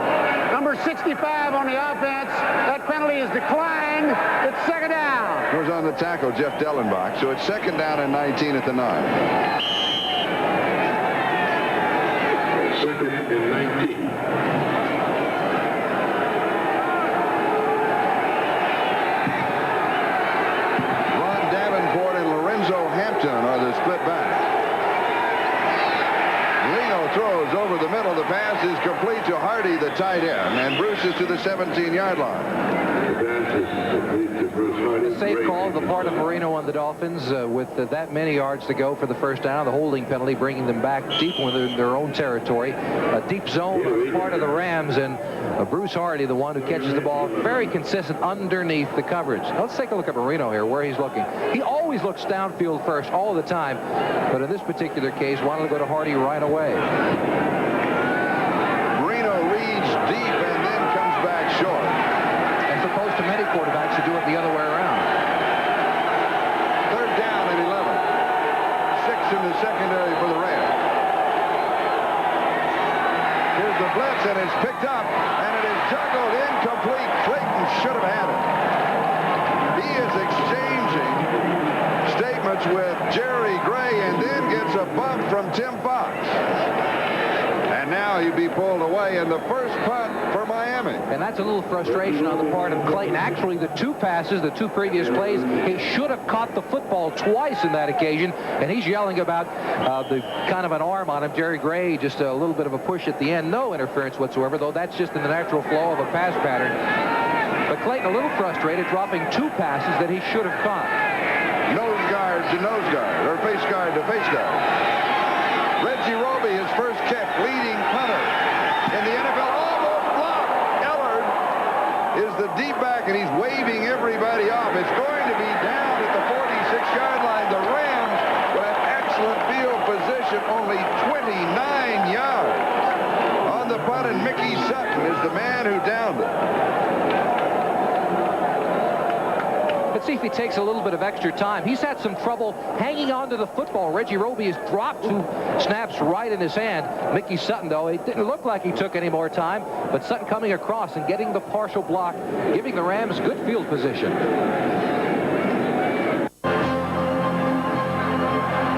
number 65 on the offense. That penalty is declined. It's second down. Was on the tackle, Jeff Dellenbach. So it's second down and 19 at the 9. Second and 19. Are the split back. Marino Marino throws over the middle. The pass is complete to Hardy, the tight end, and Bruce is to the 17-yard line. A safe call on the part of Marino on the Dolphins with that many yards to go for the first down. The holding penalty bringing them back deep within their own territory. A deep zone on the part of the Rams, and Bruce Hardy, the one who catches the ball, very consistent underneath the coverage. Let's take a look at Marino here, where he's looking. He always looks downfield first all the time, but in this particular case, wanted to go to Hardy right away. Marino reads deep and then comes back short. As opposed to many quarterbacks who do it the other way around. Third down and 11. 6 in the secondary for the Rams. Here's the blitz, and it's picked up, and it is juggled incomplete. Clayton should have had it. He is exchanging statements with Jerry Gray and then gets a bump from Tim Fox. And now he'd be pulled away in the first punt for Miami. And that's a little frustration on the part of Clayton. Actually, the two passes, the two previous plays, he should have caught the football twice in that occasion. And he's yelling about the kind of an arm on him. Jerry Gray, just a little bit of a push at the end. No interference whatsoever, though that's just in the natural flow of a pass pattern. But Clayton a little frustrated, dropping two passes that he should have caught. Nose guard to nose guard, or face guard to face guard. Reggie Roby, his first kick, leading punter in the NFL, almost blocked. Ellard is the deep back, and he's waving everybody off. It's going to be down at the 46-yard line. The Rams with an excellent field position, only 29 yards on the punt, and Mickey Sutton is the man who downed it. Let's see if he takes a little bit of extra time. He's had some trouble hanging on to the football. Reggie Roby has dropped two snaps right in his hand. Mickey Sutton, though, it didn't look like he took any more time, but Sutton coming across and getting the partial block, giving the Rams good field position.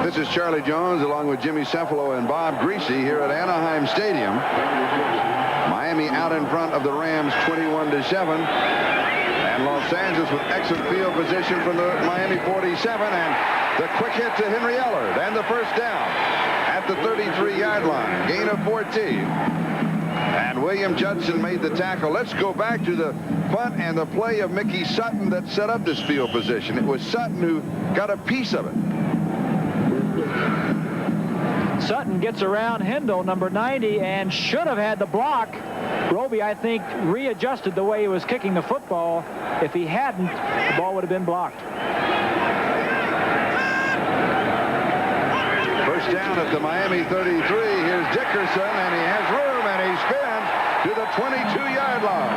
This is Charlie Jones along with Jimmy Cefalo and Bob Greasy here at Anaheim Stadium. Miami out in front of the Rams 21-7. And Los Angeles with excellent field position from the Miami 47, and the quick hit to Henry Ellard, and the first down at the 33-yard line. Gain of 14. And William Judson made the tackle. Let's go back to the punt and the play of Mickey Sutton that set up this field position. It was Sutton who got a piece of it. Sutton gets around Hindle, number 90, and should have had the block. Roby, I think, readjusted the way he was kicking the football. If he hadn't, the ball would have been blocked. First down at the Miami 33. Here's Dickerson, and he has room, and he spins to the 22-yard line.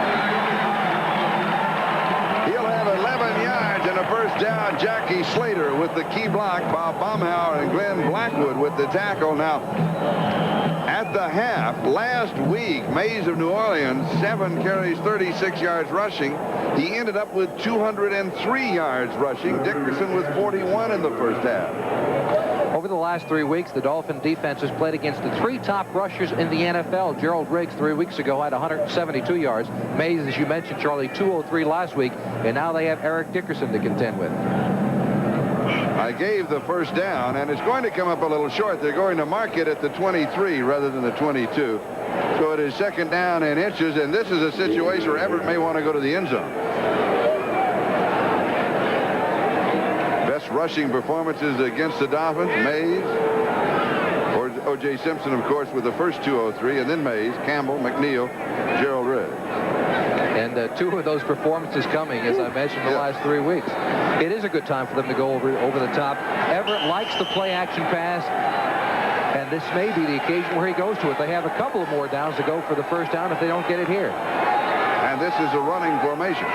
He'll have 11 yards and a first down. Jackie Slater with the key block. Bob Baumhauer and Glenn Blackwood with the tackle. Now, at the half, last week, Mays of New Orleans, 7 carries, 36 yards rushing. He ended up with 203 yards rushing. Dickerson with 41 in the first half. Over the last 3 weeks, the Dolphin defense has played against the 3 top rushers in the NFL. Gerald Riggs 3 weeks ago had 172 yards. Mays, as you mentioned, Charlie, 203 last week. And now they have Eric Dickerson to contend with. I gave the first down, and it's going to come up a little short. They're going to mark it at the 23 rather than the 22. So it is second down and inches, and this is a situation where Everett may want to go to the end zone. Best rushing performances against the Dolphins, Mays, or O.J. Simpson, of course, with the first 203, and then Mays, Campbell, McNeil, Gerald Riggs. And 2 of those performances coming, as I mentioned, the last 3 weeks. It is a good time for them to go over the top. Everett likes the play-action pass, and this may be the occasion where he goes to it. They have a couple of more downs to go for the first down if they don't get it here. And this is a running formation.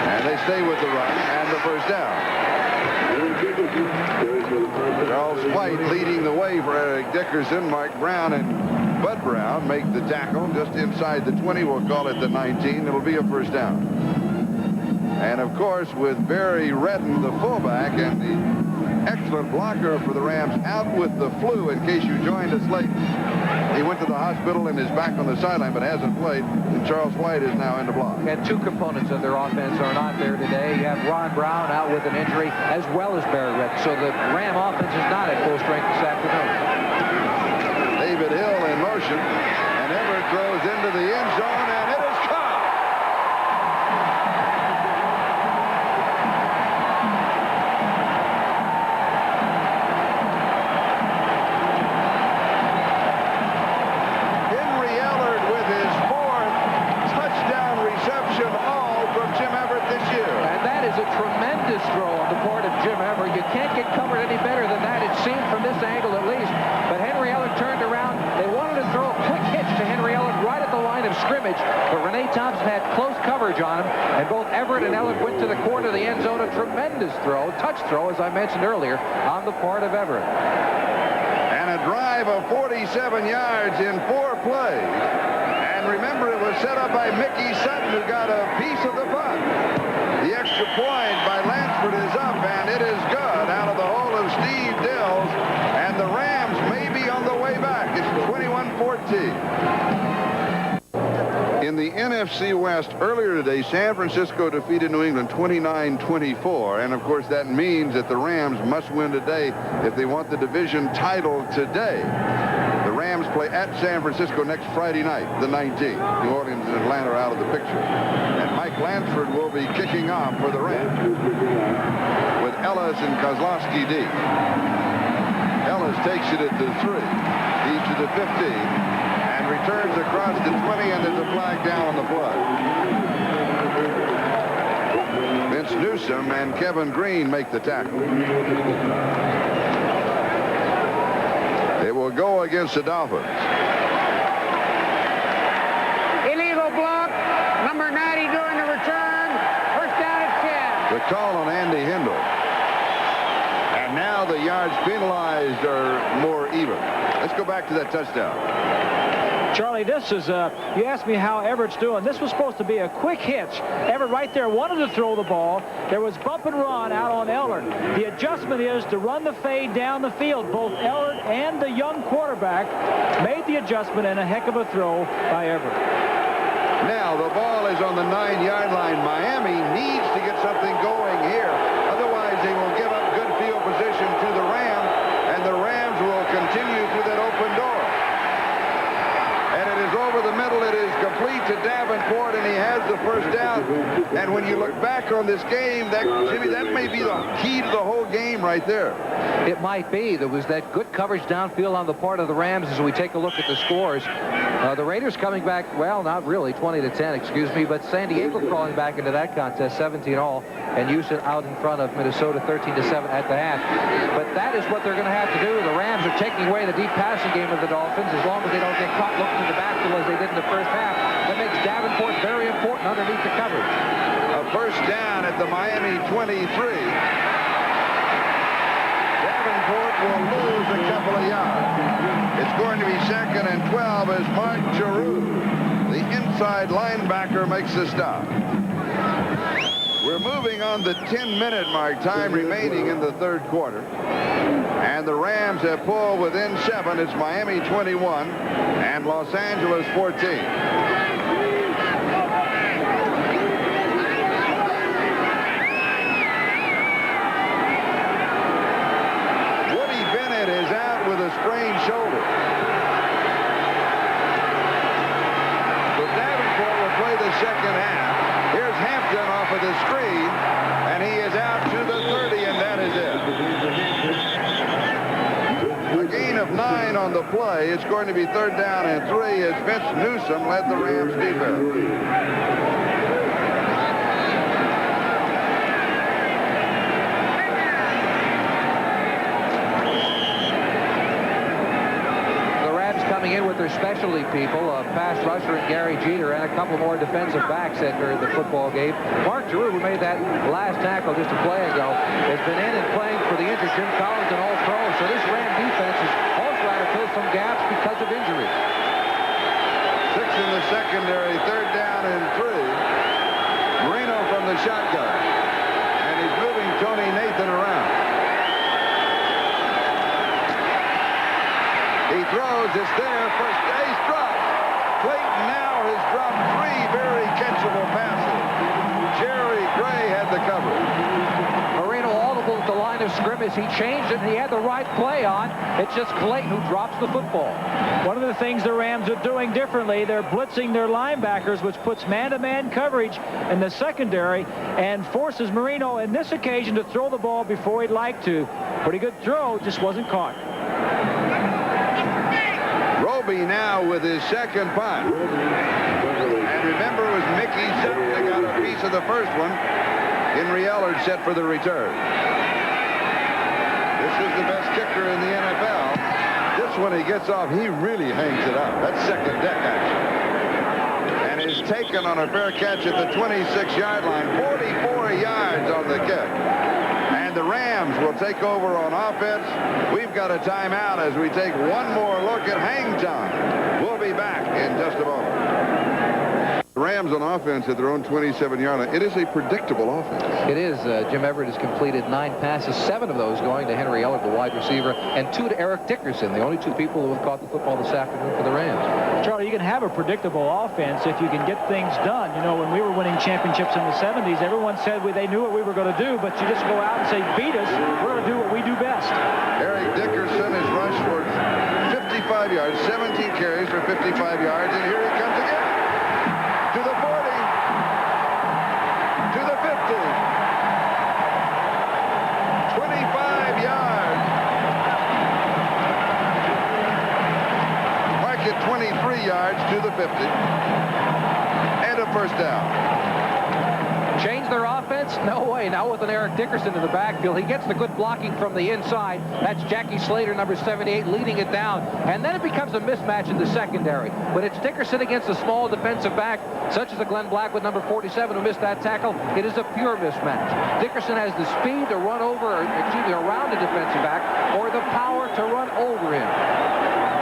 And they stay with the run and the first down. Charles White leading the way for Eric Dickerson. Mark Brown and Bud Brown make the tackle just inside the 20. We'll call it the 19. It'll be a first down. And, of course, with Barry Redden, the fullback, and the excellent blocker for the Rams, out with the flu, in case you joined us late. He went to the hospital and is back on the sideline, but hasn't played. And Charles White is now in the block. And 2 components of their offense are not there today. You have Ron Brown out with an injury, as well as Barry Redden. So the Ram offense is not at full strength this afternoon. Thompson had close coverage on him, and both Everett and Ellard went to the corner of the end zone. A tremendous throw, touch throw, as I mentioned earlier, on the part of Everett. And a drive of 47 yards in 4 plays. And remember, it was set up by Mickey Sutton, who got a piece of the punt. The extra point by Lansford is up, and it is good out of the hole of Steve Dills. And the Rams may be on the way back. It's 21-14. In the NFC West earlier today, San Francisco defeated New England 29-24. And, of course, that means that the Rams must win today if they want the division title today. The Rams play at San Francisco next Friday night, the 19th. New Orleans and Atlanta are out of the picture. And Mike Lansford will be kicking off for the Rams with Ellis and Kozlowski deep. Ellis takes it at the 3. He's to the 15 and returns across the 20, and there's a flag down on the play. Vince Newsom and Kevin Green make the tackle. It will go against the Dolphins. Illegal block. Number 90 doing the return. First down at 10. The call on Andy Hindle. And now the yards penalized are more even. Let's go back to that touchdown. Charlie, this is, you asked me how Everett's doing. This was supposed to be a quick hitch. Everett right there wanted to throw the ball. There was bump and run out on Ellard. The adjustment is to run the fade down the field. Both Ellard and the young quarterback made the adjustment, and a heck of a throw by Everett. Now the ball is on the 9-yard line. Miami needs to get something going here. Otherwise, they will give up good field position to the Rams, and the Rams will continue through that open door. And it is over the middle. It is complete to Davenport, and he has the first down. And when you look back on this game, Jimmy, that may be the key to the whole game right there. It might be. There was that good coverage downfield on the part of the Rams as we take a look at the scores. The Raiders coming back, well, not really, 20-10, excuse me, but San Diego crawling back into that contest, 17-all, and Houston out in front of Minnesota, 13-7 at the half. But that is what they're going to have to do. The Rams are taking away the deep passing game of the Dolphins as long as they don't get caught looking in the backfield as they did in the first half. That makes Davenport very important underneath the coverage. A first down at the Miami 23. Davenport will lose a couple of yards. It's going to be 2nd and 12 as Mark Giroux, the inside linebacker, makes the stop. We're moving on the 10-minute mark, time remaining in the third quarter. And the Rams have pulled within 7. It's Miami 21 and Los Angeles 14. Sprained shoulder. So Davenport will play the second half. Here's Hampton off of the screen, and he is out to the 30, and that is it. A gain of 9 on the play. It's going to be 3rd down and 3 as Vince Newsom led the Rams defense. Coming in with their specialty people, a pass rusher and Gary Jeter, and a couple more defensive backs entering the football game. Mark Giroux, who made that last tackle just a play ago, has been in and playing for the injured Jim Collins and All-Pro. So this Ram defense is also had to fill some gaps because of injuries. 6 in the secondary, 3rd down and 3. Marino from the shotgun, and he's moving Tony Nathan around. He throws, it's there, first base dropped. Clayton now has dropped 3 very catchable passes. Jerry Gray had the coverage. Marino audible at the line of scrimmage. He changed it, and he had the right play on. It's just Clayton who drops the football. One of the things the Rams are doing differently, they're blitzing their linebackers, which puts man-to-man coverage in the secondary and forces Marino in this occasion to throw the ball before he'd like to. Pretty good throw, just wasn't caught. Roby now with his second punt. And remember, it was Mickey Sutton that got a piece of the first one. Henry Ellard set for the return. This is the best kicker in the NFL. This one he gets off, he really hangs it up. That's second deck action. And his taken on a fair catch at the 26-yard line. 44 yards on the kick. And the Rams will take over on offense. We've got a timeout as we take one more look at hang time. We'll be back in just a moment. The Rams on offense at their own 27-yard line. It is a predictable offense. It is. Jim Everett has completed 9 passes, 7 of those going to Henry Ellard, the wide receiver, and 2 to Eric Dickerson, the only 2 people who have caught the football this afternoon for the Rams. Charlie, you can have a predictable offense if you can get things done. You know, when we were winning championships in the 70s, everyone said they knew what we were going to do, but you just go out and say, beat us, we're going to do what we do best. Eric Dickerson has rushed for 55 yards, 17 carries for 55 yards, and here he comes again. To the 40, to the 50, 25 yards. Mark it 23 yards to the 50, and a first down. Change their offense? No way. Now with an Eric Dickerson in the backfield, he gets the good blocking from the inside. That's Jackie Slater, number 78, leading it down. And then it becomes a mismatch in the secondary. But it's Dickerson against a small defensive back, such as a Glenn Blackwood, number 47, who missed that tackle. It is a pure mismatch. Dickerson has the speed to run over, or excuse me, around the defensive back, or the power to run over him.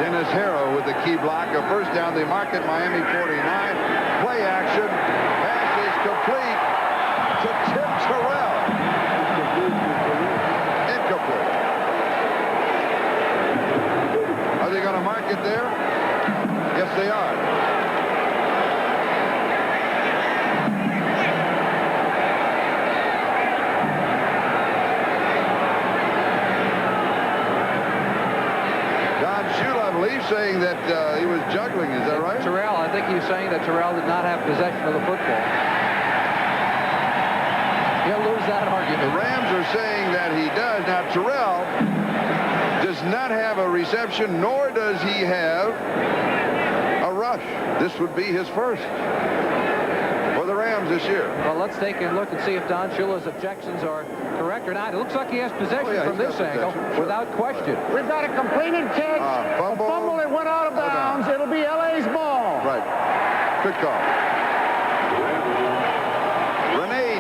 Dennis Harrow with the key block. A first down. They mark it Miami 49. Play action. Pass is complete to Tim Terrell. Incomplete. Are they going to mark it there? Yes, they are. Don Shula, I believe, saying that he was juggling. Is that right? Terrell, I think he's saying that Terrell did not have possession of the football. He'll lose that argument. The Rams are saying that he does. Now, Terrell does not have a reception, nor does he have a rush. This would be his first for the Rams this year. Well, let's take a look and see if Don Shula's objections are correct or not. It looks like he has possession from this angle, without question. We've got a completed catch. A fumble that went out of bounds. It'll be LA's ball. Right. Good call.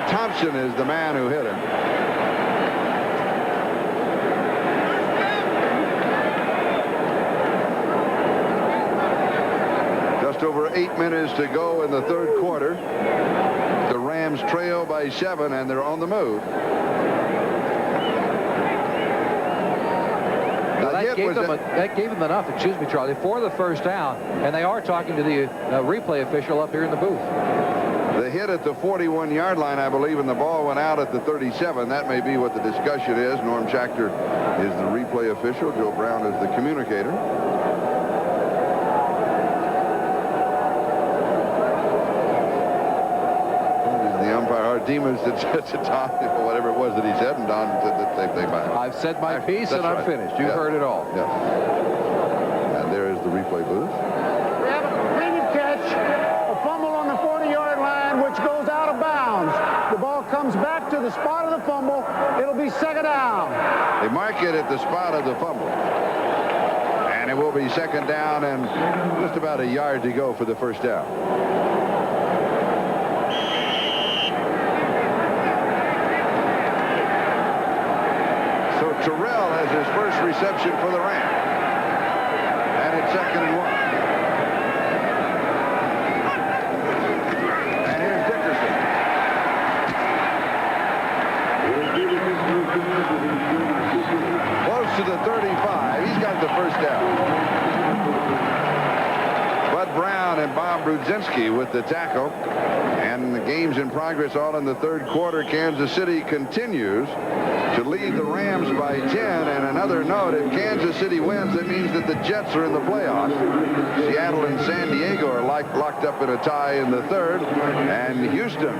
Thompson is the man who hit him. Just over 8 minutes to go in the third quarter. The Rams trail by 7, and they're on the move. That gave them enough, excuse me, Charlie, for the first down, and they are talking to the replay official up here in the booth. The hit at the 41-yard line, I believe, and the ball went out at the 37. That may be what the discussion is. Norm Schachter is the replay official. Joe Brown is the communicator. The umpire, Artemis, at the time, whatever it was that he said, and Don said that they back. I've said my piece, and I'm finished. You've heard it all. Yeah. And there is the replay booth. We have a completed catch. A fumble on the 40-yard line, which goes out of bounds. The ball comes back to the spot of the fumble. It'll be second down. They mark it at the spot of the fumble. And it will be second down and just about a yard to go for the first down. So Terrell has his first reception for the Rams. And it's 2nd and 1. Close to the 35. He's got the first down. Bud Brown and Bob Brudzinski with the tackle. And the game's in progress all in the third quarter. Kansas City continues to lead the Rams by 10. And another note, if Kansas City wins, that means that the Jets are in the playoffs. Seattle and San Diego are locked up in a tie in the third. And Houston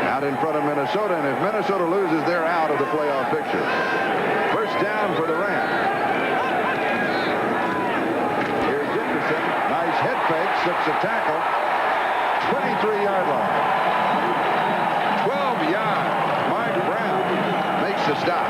out in front of Minnesota, and if Minnesota loses, they're out of the playoff picture. First down for the Rams. Here's Dickerson. Nice head fake, slips a tackle. 23-yard line. 12 yards. Mark Brown makes the stop.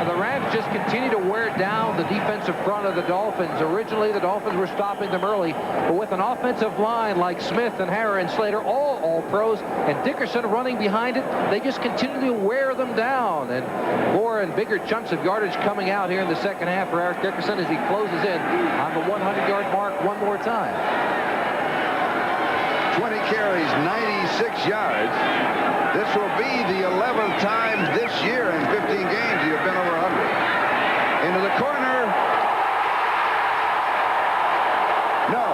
The Rams just continue to wear down the defensive front of the Dolphins. Originally, the Dolphins were stopping them early, but with an offensive line like Smith and Harrer and Slater, all pros, and Dickerson running behind it, they just continue to wear them down. And more and bigger chunks of yardage coming out here in the second half for Eric Dickerson as he closes in on the 100-yard mark one more time. 20 carries, 96 yards. This will be the 11th time this year in 15 games you've been over 100. Into the corner. No.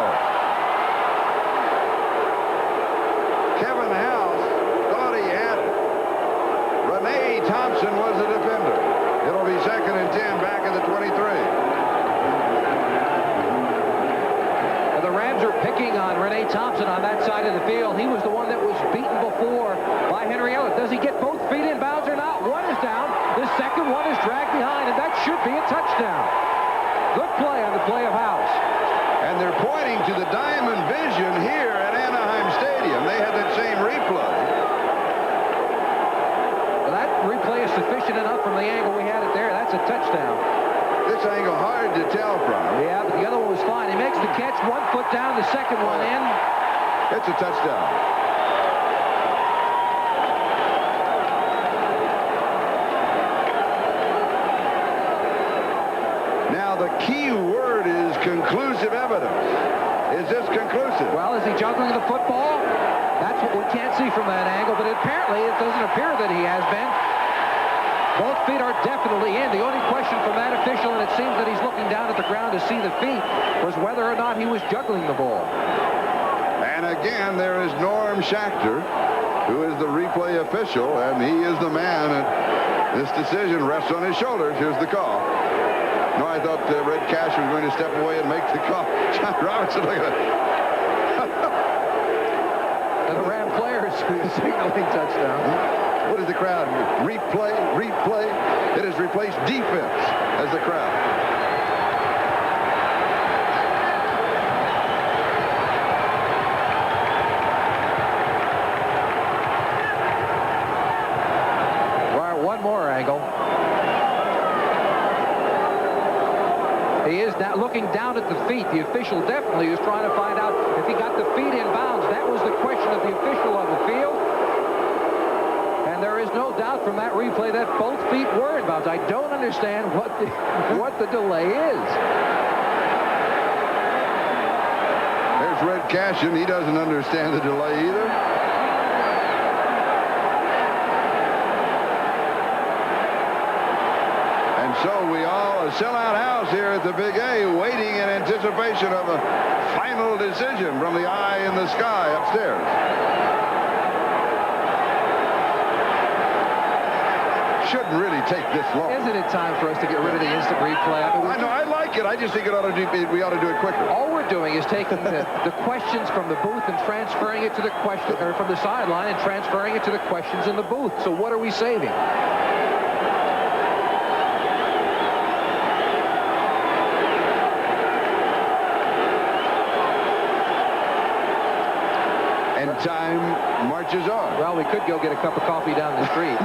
Kevin House thought he had it. Rene Thompson was the defender. It'll be 2nd and 10 back at the 23. The Rams are picking on Rene Thompson on that side of the field. He was the one that was beaten before by Henry Elliott. Does he get both feet in bounds or not? One is down. The second one is dragged behind, and that should be a touchdown. Good play on the play of House. And they're pointing to the Diamond Vision here at Anaheim Stadium. They had that same replay. Well, that replay is sufficient enough from the angle we had it there. That's a touchdown. This angle hard to tell from. Yeah, but the other one was fine. He makes the catch, 1 foot down, the second one in. It's a touchdown. Now the key word is conclusive evidence. Is this conclusive? Well, is he juggling the football? That's what we can't see from that angle, but apparently it doesn't appear that he has been. Both feet are definitely in. The only question from that official, and it seems that he's looking down at the ground to see the feet, was whether or not he was juggling the ball. And again, there is Norm Schachter, who is the replay official, and he is the man that this decision rests on his shoulders. Here's the call. No, I thought Red Cash was going to step away and make the call. John Robinson, look at it. And the Ram players signaling touchdown. What is the crowd? Replay, replay. It has replaced defense as the crowd. All right, one more angle. He is looking down at the feet. The official definitely is trying to find out if he got the feet in bounds. That was the question of the official on the field. And there is no doubt from that replay that both feet were in bounds. I don't understand what the delay is. There's Red Cashin. He doesn't understand the delay either. And so we all a sellout house here at the Big A, waiting in anticipation of a final decision from the eye in the sky upstairs. Shouldn't really take this long. Isn't it time for us to get rid of the instant replay? I know, I like it. I just think we ought to do it quicker. All we're doing is taking the questions from the booth and transferring it to the question, or from the sideline and transferring it to the questions in the booth. So what are we saving? And time marches on. Well, we could go get a cup of coffee down the street.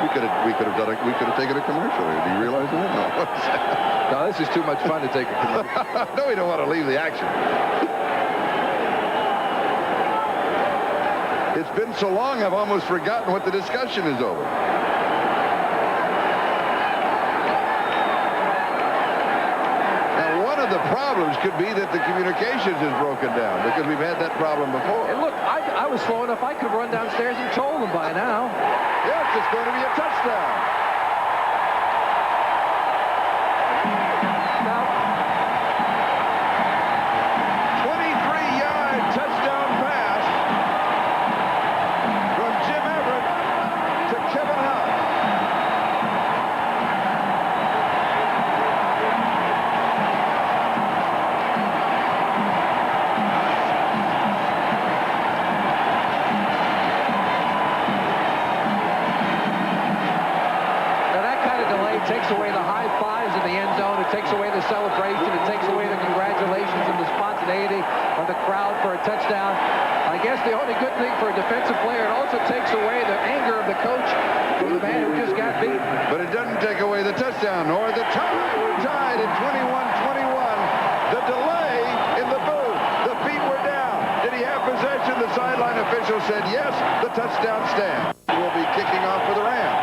We could have taken a commercial here. Do you realize that? No, this is too much fun to take a commercial. No, we don't want to leave the action. It's been so long, I've almost forgotten what the discussion is over. Now, one of the problems could be that the communications is broken down, because we've had that problem before. And look, I was slow enough. I could have run downstairs and told them by now. Yes, it's going to be a touchdown. Now, 23-yard touchdown pass from Jim Everett to Kevin House. takes away the high fives in the end zone. It takes away the celebration. It takes away the congratulations and the spontaneity of the crowd for a touchdown. I guess the only good thing for a defensive player, it also takes away the anger of the coach from the man who just got beaten. But it doesn't take away the touchdown nor the tie. We're tied at 21-21. The delay in the booth. The feet were down. Did he have possession? The sideline official said yes. The touchdown stand. Will be kicking off for the Rams.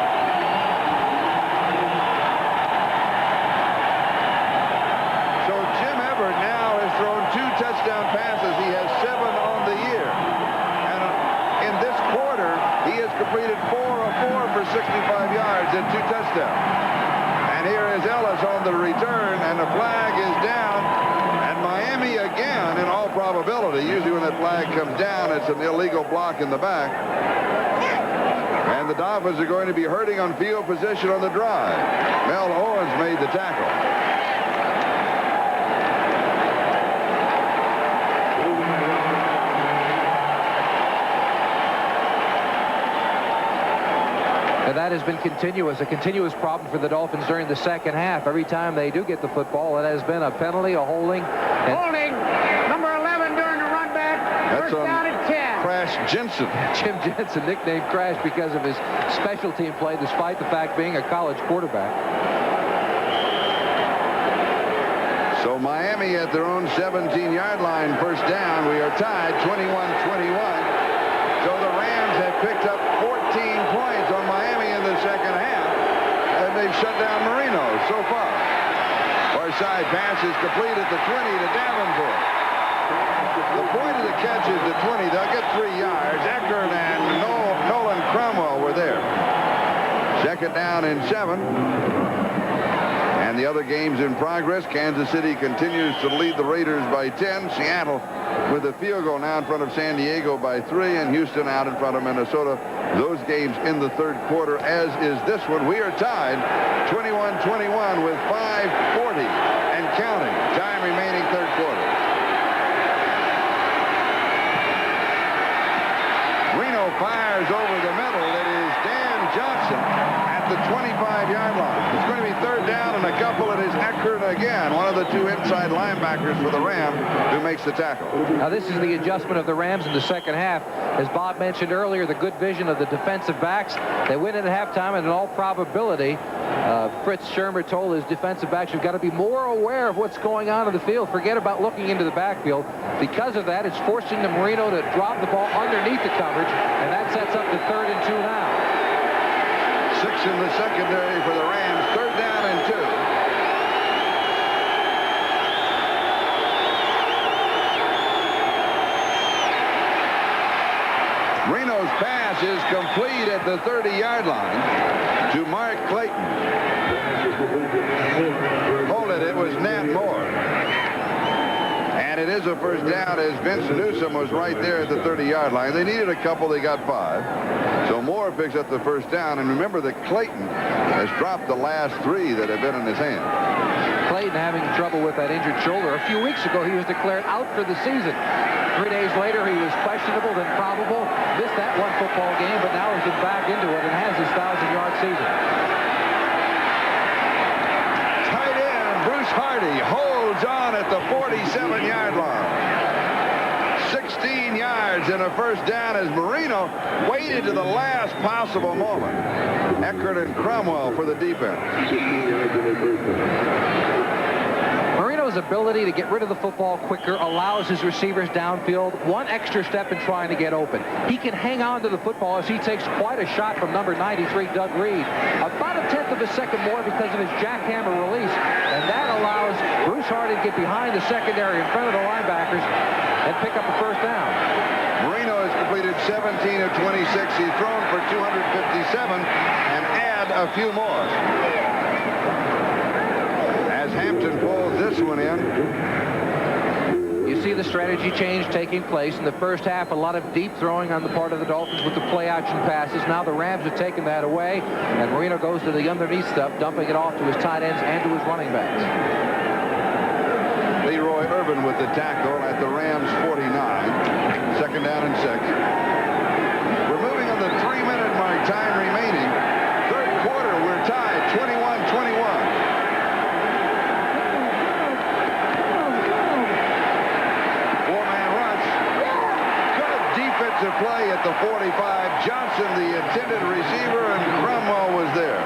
So Jim Everett now has thrown 2 touchdown passes. He has 7 on the year. And in this quarter, he has completed 4 of 4 for 65 yards and 2 touchdowns. And here is Ellis on the return, and the flag is down. And Miami again, in all probability, usually when that flag comes down, it's an illegal block in the back. And the Dolphins are going to be hurting on field position on the drive. Mel Owens made the tackle. And that has been a continuous problem for the Dolphins during the second half. Every time they do get the football, it has been a penalty, a holding. Holding. Number 11 during the run back. That's First down at 10. Crash Jensen. Jim Jensen, nicknamed Crash because of his special team play, despite the fact being a college quarterback. So Miami at their own 17-yard line, first down. We are tied 21-21. So the Rams have picked up 14 points on Miami in the second half, and they've shut down Marino so far. Far side pass is complete at the 20 to Davenport. The point of the catch is the 20. They'll get 3 yards. Eckert and Nolan Cromwell were there. Second down and 7. And the other games in progress. Kansas City continues to lead the Raiders by 10. Seattle with a field goal now in front of San Diego by 3, and Houston out in front of Minnesota. Those games in the third quarter, as is this one. We are tied 21-21 with 5:40 and counting. Time remaining third quarter. Marino fires over the middle. It is Dan Johnson at the 25-yard line. It's going to be third down and a couple. It is Eckert again, one of the 2 inside linebackers for the Rams, who makes the tackle. Now, this is the adjustment of the Rams in the second half. As Bob mentioned earlier, the good vision of the defensive backs. They win at halftime, and in all probability, Fritz Shermer told his defensive backs, you've got to be more aware of what's going on in the field. Forget about looking into the backfield. Because of that, it's forcing the Marino to drop the ball underneath the coverage, and that sets up the 3rd and 2 now. 6 in the secondary for the Rams. Third down and 2. Marino's pass is complete at the 30-yard line to Mark Clayton. Hold it. It was Nat Moore. And it is a first down, as Vince Newsom was right there at the 30-yard line. They needed a couple. They got 5. So Moore picks up the first down. And remember that Clayton has dropped the last 3 that have been in his hand. Clayton having trouble with that injured shoulder. A few weeks ago, he was declared out for the season. 3 days later, he was questionable, then probable. Missed that one football game, but now he's been back into it and has his 1,000-yard season. Tight end Bruce Hardy holds on at the 47-yard line. 16 yards and a first down as Marino waited to the last possible moment. Eckert and Cromwell for the defense. Marino's ability to get rid of the football quicker allows his receivers downfield one extra step in trying to get open. He can hang on to the football as he takes quite a shot from number 93, Doug Reed. About 1/10 of a second more because of his jackhammer release, and that allows Bruce Hardy to get behind the secondary in front of the linebackers and pick up a first down. Marino has completed 17 of 26. He's thrown for 257 and add a few more. As Hampton pulls this one in. You see the strategy change taking place. In the first half, a lot of deep throwing on the part of the Dolphins with the play action passes. Now the Rams have taken that away, and Marino goes to the underneath stuff, dumping it off to his tight ends and to his running backs. Leroy Irvin with the tackle at the Rams 49. Second down and 6. We're moving on the 3-minute mark, time remaining. Third quarter, we're tied 21-21. the 45. Johnson, the intended receiver, and Cromwell was there.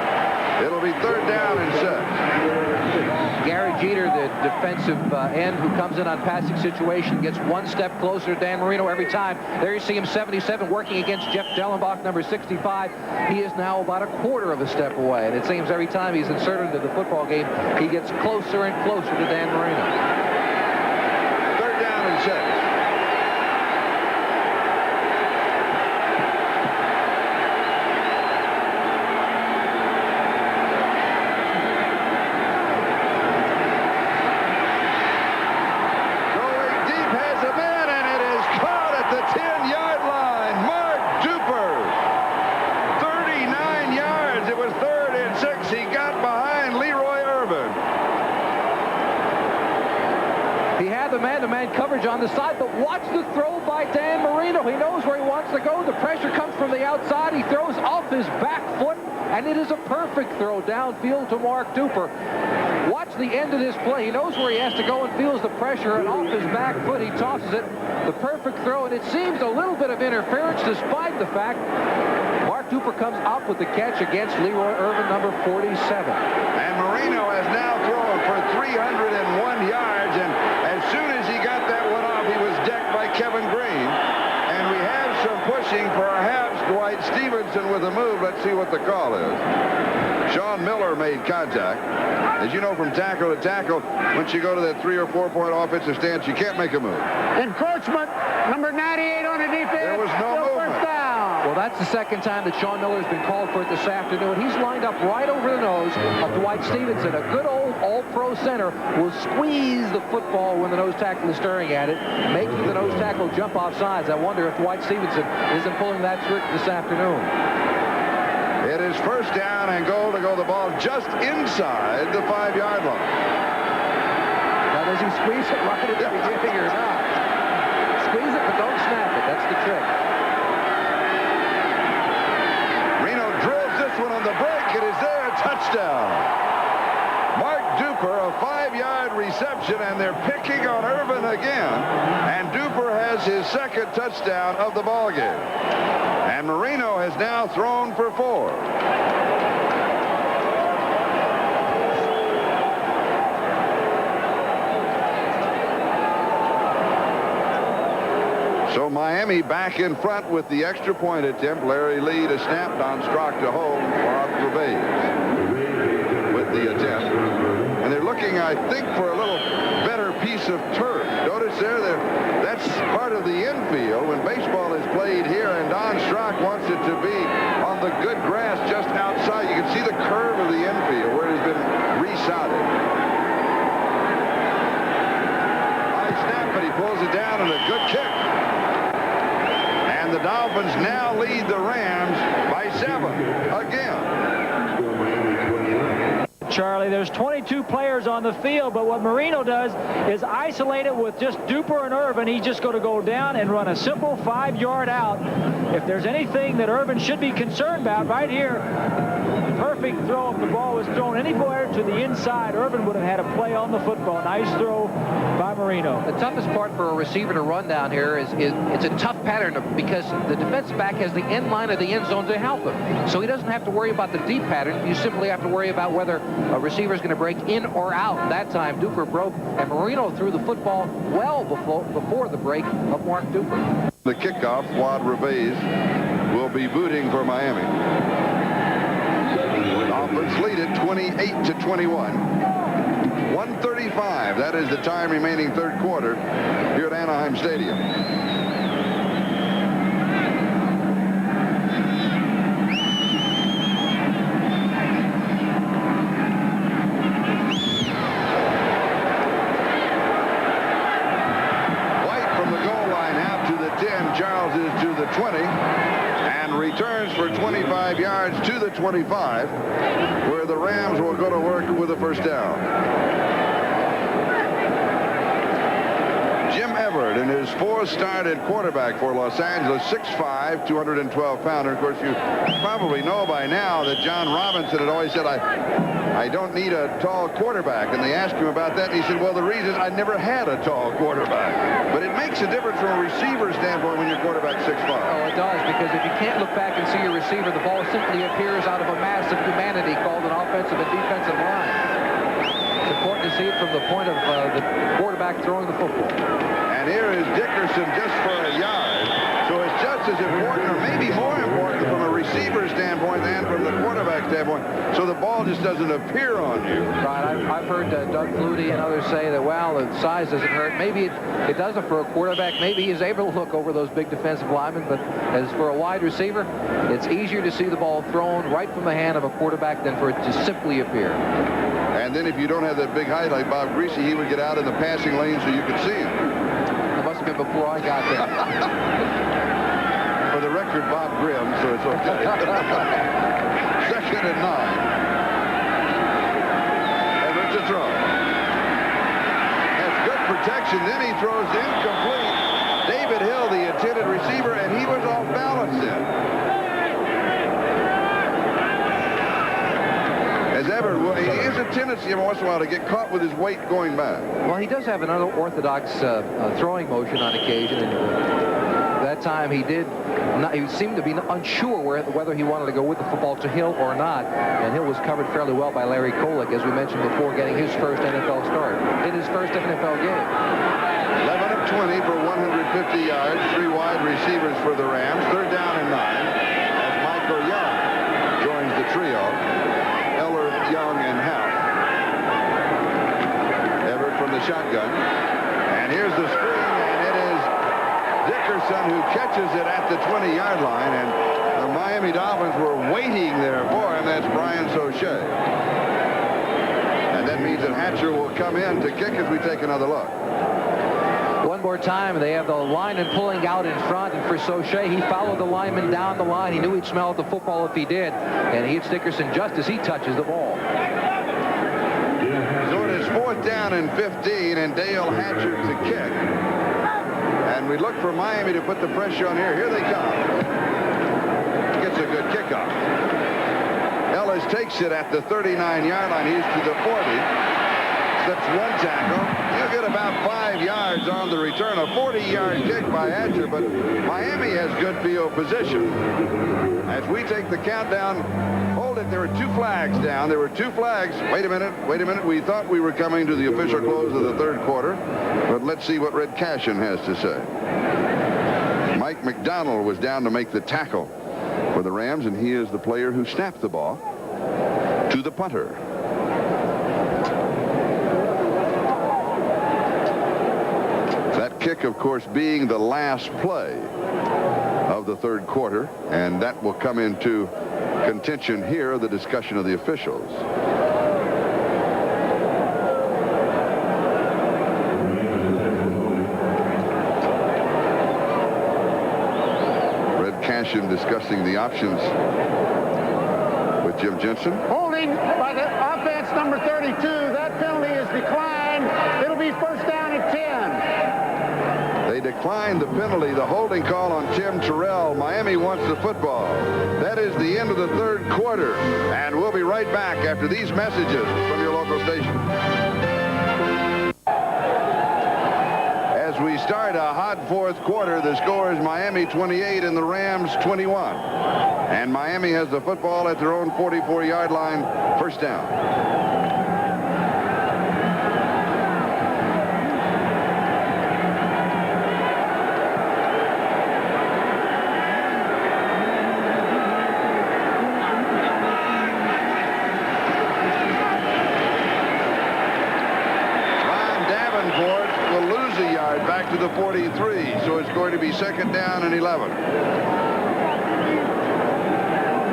It'll be 3rd down and 6. Gary Jeter, the defensive end who comes in on passing situation, gets one step closer to Dan Marino every time. There you see him, 77, working against Jeff Dellenbach, number 65. He is now about a quarter of a step away, and it seems every time he's inserted into the football game, he gets closer and closer to Dan Marino. 3rd down and 6. Man-to-man coverage on the side, but watch the throw by Dan Marino. He knows where he wants to go. The pressure comes from the outside. He throws off his back foot, and it is a perfect throw downfield to Mark Duper. Watch the end of this play. He knows where he has to go and feels the pressure, and off his back foot, he tosses it. The perfect throw, and it seems a little bit of interference despite the fact Mark Duper comes up with the catch against Leroy Irvin, number 47. And Marino has now thrown for 301 yards, and as soon as he got that one off, he was decked by Kevin Green. And we have some pushing, perhaps Dwight Stevenson with a move. Let's see what the call is. Sean Miller made contact. As you know, from tackle to tackle, once you go to that 3 or 4 point offensive stance, you can't make a move. Encroachment, number 98 on the defense. There was no movement. First down. Well, that's the second time that Sean Miller has been called for it this afternoon. He's lined up right over the nose of Dwight Stevenson. A good old all-pro center will squeeze the football when the nose tackle is staring at it, making the nose tackle jump off sides. I wonder if Dwight Stevenson isn't pulling that trick this afternoon. It is 1st down and goal to go the ball just inside the 5-yard line. Now, does he squeeze it right at the beginning or not? Squeeze it, but don't snap it. That's the trick. Reno drills this one on the break. It is there. Touchdown. Mark Duper, a 5-yard reception, and they're picking on Irvin again. And Duper has his 2nd touchdown of the ball game. And Marino has now thrown for 4. So Miami back in front with the extra point attempt. Larry Lee to snap, Don Strock to hold, Bob Gervais with the attempt. And they're looking, I think, for a little better piece of turf. Notice there, that's part of the infield when baseball is played here, and Don Strock wants it to be on the good grass just outside. You can see the curve of the infield where it has been resodded. High snap, but he pulls it down, and a good kick. And the Dolphins now lead the Rams by 7 again. Charlie, there's 22 players on the field, but what Marino does is isolate it with just Duper and Irvin. He's just going to go down and run a simple 5-yard out. If there's anything that Irvin should be concerned about right here, perfect throw. If the ball was thrown anywhere to the inside, Irvin would have had a play on the football. Nice throw by Marino. The toughest part for a receiver to run down here is it's a tough pattern because the defensive back has the end line of the end zone to help him. So he doesn't have to worry about the deep pattern. You simply have to worry about whether a receiver is going to break in or out. That time, Duper broke, and Marino threw the football well before the break of Mark Duper. The kickoff, Wad Rebez will be booting for Miami. Dolphins lead it 28-21. 1:35. That is the time remaining 3rd quarter here at Anaheim Stadium. White from the goal line out to the 10. Charles is to the 20. And returns for 25 yards to the 25, where the Rams will go to work with a 1st down. Jim Everett Everett in his fourth start at quarterback for Los Angeles, 6'5", 212-pounder. Of course, you probably know by now that John Robinson had always said, I don't need a tall quarterback. And they asked him about that, and he said, well, the reason is I never had a tall quarterback. But it makes a difference from a receiver standpoint when your quarterback's 6'5". Oh, it does, because if you can't look back and see your receiver, the ball simply appears out of a mass of humanity called an offensive and defensive line. It's important to see it from the point of the quarterback throwing the football. And here is Dickerson just for a yard. So it's just as important, or maybe more important, from a receiver standpoint than from the quarterback standpoint. So the ball just doesn't appear on you. Right. I've heard Doug Flutie and others say that, well, the size doesn't hurt. Maybe it doesn't for a quarterback. Maybe he's able to look over those big defensive linemen. But as for a wide receiver, it's easier to see the ball thrown right from the hand of a quarterback than for it to simply appear. And then if you don't have that big height like Bob Greasy, he would get out in the passing lane so you could see him. It must have been before I got there. For the record, Bob Grimm, so it's okay. 2nd and 9. Everett to throw. Has good protection. Then he throws incomplete. David Hill, the intended receiver, and he was off balance then. As Everett, he has a tendency every once in a while to get caught with his weight going back. Well, he does have an unorthodox throwing motion on occasion, and that time he seemed to be unsure whether he wanted to go with the football to Hill or not, and Hill was covered fairly well by Larry Kolick, as we mentioned before, getting his first NFL start in his first NFL game. 11 of 20 for 150 yards, 3 wide receivers for the Rams, 3rd down and 9, as Michael Young joins the trio. Young and House. Everett from the shotgun. And here's the screen, and it is Dickerson who catches it at the 20-yard line, and the Miami Dolphins were waiting there for him. That's Brian Sauché. And that means that Hatcher will come in to kick as we take another look. One more time, they have the lineman pulling out in front, and for Sauché, he followed the lineman down the line. He knew he'd smell the football if he did, and he hits Dickerson just as he touches the ball. So it is 4th down and 15, and Dale Hatcher to kick. And we look for Miami to put the pressure on here. Here they come. Gets a good kickoff. Ellis takes it at the 39-yard line. He's to the 40. Slips 1 tackle. He'll get about 5 yards on the return. A 40-yard kick by Hatcher, but Miami has good field position. As we take the countdown, hold it. There were 2 flags down. There were 2 flags. Wait a minute. We thought we were coming to the official close of the 3rd quarter, but let's see what Red Cashin has to say. Mike McDonald was down to make the tackle for the Rams, and he is the player who snapped the ball to the punter. That kick, of course, being the last play of the 3rd quarter, and that will come into contention here, the discussion of the officials. Red Cashin discussing the options with Jim Jensen. Holding by the offense number 32. That penalty is declined. It'll be 1st down and 10. They declined the penalty, the holding call on Tim Terrell. Miami wants the football. That is the end of the 3rd quarter, and we'll be right back after these messages from your local station. As we start a hot 4th quarter, the score is Miami 28 and the Rams 21. And Miami has the football at their own 44-yard line, 1st down. Back to the 43, so it's going to be 2nd down and 11.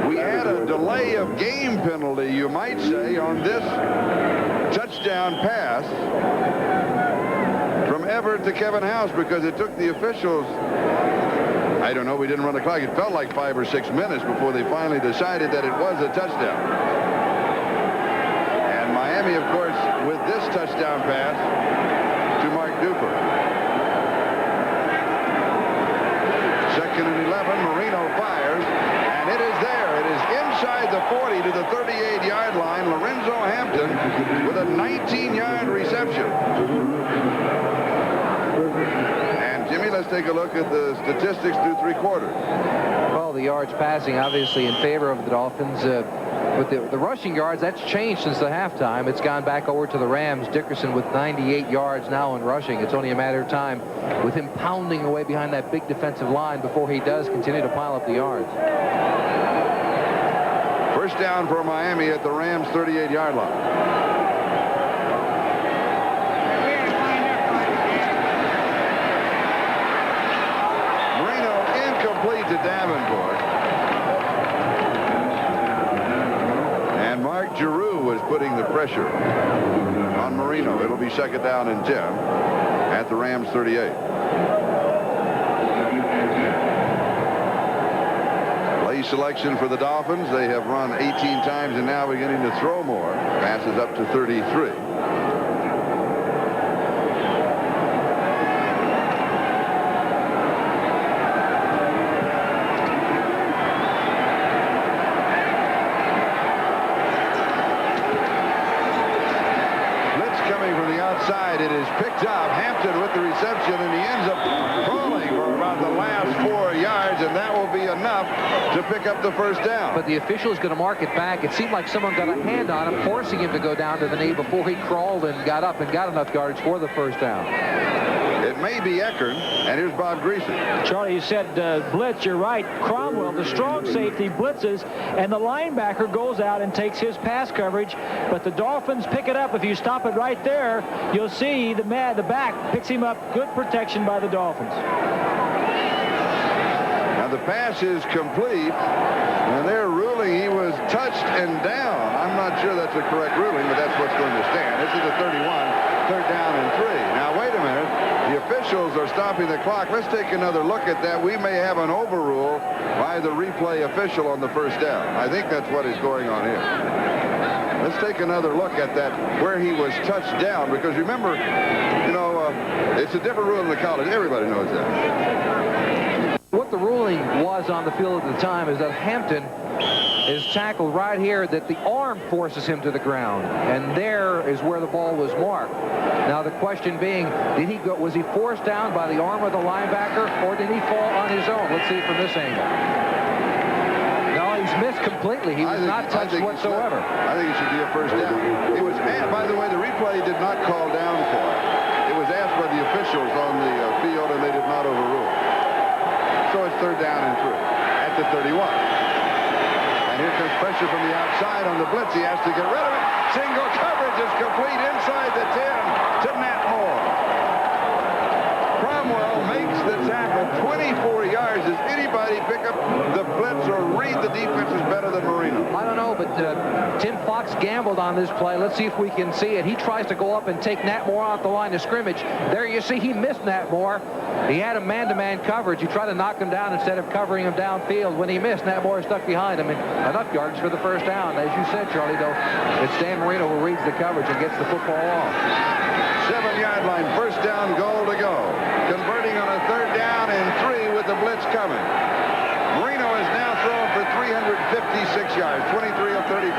We had a delay of game penalty, you might say, on this touchdown pass from Everett to Kevin House, because it took the officials, I don't know, we didn't run the clock. It felt like 5 or 6 minutes before they finally decided that it was a touchdown. And Miami, of course, with this touchdown pass to Mark Duper. 40 to the 38-yard line. Lorenzo Hampton with a 19-yard reception. And Jimmy, let's take a look at the statistics through 3 quarters. Well, the yards passing obviously in favor of the Dolphins. But the rushing yards, that's changed since the halftime. It's gone back over to the Rams. Dickerson with 98 yards now in rushing. It's only a matter of time with him pounding away behind that big defensive line before he does continue to pile up the yards. First down for Miami at the Rams' 38-yard line. Marino incomplete to Davenport. And Mark Giroux was putting the pressure on Marino. It'll be second down and 10 at the Rams' 38. Play selection for the Dolphins. They have run 18 times and now beginning to throw more. Passes up to 33. It is picked up. Hampton with the reception, and he ends up crawling for about the last 4 yards, and that will be enough to pick up the first down. But the official is going to mark it back. It seemed like someone got a hand on him, forcing him to go down to the knee before he crawled and got up and got enough yards for the first down. It may be Eckern, and here's Bob Greasy. Charlie, you said blitz. You're right. Cromwell, the strong safety, blitzes, and the linebacker goes out and takes his pass coverage. But the Dolphins pick it up. If you stop it right there, you'll see the back picks him up. Good protection by the Dolphins. Now the pass is complete, and they're ruling he was touched and down. I'm not sure that's a correct ruling, but that's what's going to stand. This is a 31, third down and 3. Now wait a minute. The officials are stopping the clock. Let's take another look at that. We may have an overrule by the replay official on the first down. I think that's what is going on here. Let's take another look at that, where he was touched down, because remember, you know, it's a different rule in the college. Everybody knows that. What the ruling was on the field at the time is that Hampton is tackled right here, that the arm forces him to the ground, and there is where the ball was marked. Now the question being, was he forced down by the arm of the linebacker, or did he fall on his own? Let's see it from this angle. No, he's missed completely. He was not touched whatsoever. I think it should be a first down. It was asked, by the way, the replay did not call down for it. It was asked by the officials on the field, and they did not overrule. So it's third down and 3 at the 31. Here comes pressure from the outside on the blitz. He has to get rid of it. Single coverage is complete inside the 10 to Nat Moore. Cromwell makes the tackle 24 yards. Does anybody pick up the blitz or read the defenses better than Marino? I don't know, but Tim Fox gambled on this play. Let's see if we can see it. He tries to go up and take Nat Moore off the line of scrimmage. There you see he missed Nat Moore. He had a man-to-man coverage. You try to knock him down instead of covering him downfield. When he missed, Nat Moore stuck behind him, and enough yards for the first down. As you said, Charlie, though, it's Dan Marino who reads the coverage and gets the football off. 7-yard line, first down, goal to go. Converting on a third down and 3 with the blitz coming. Marino is now thrown for 356 yards, 23 of 34.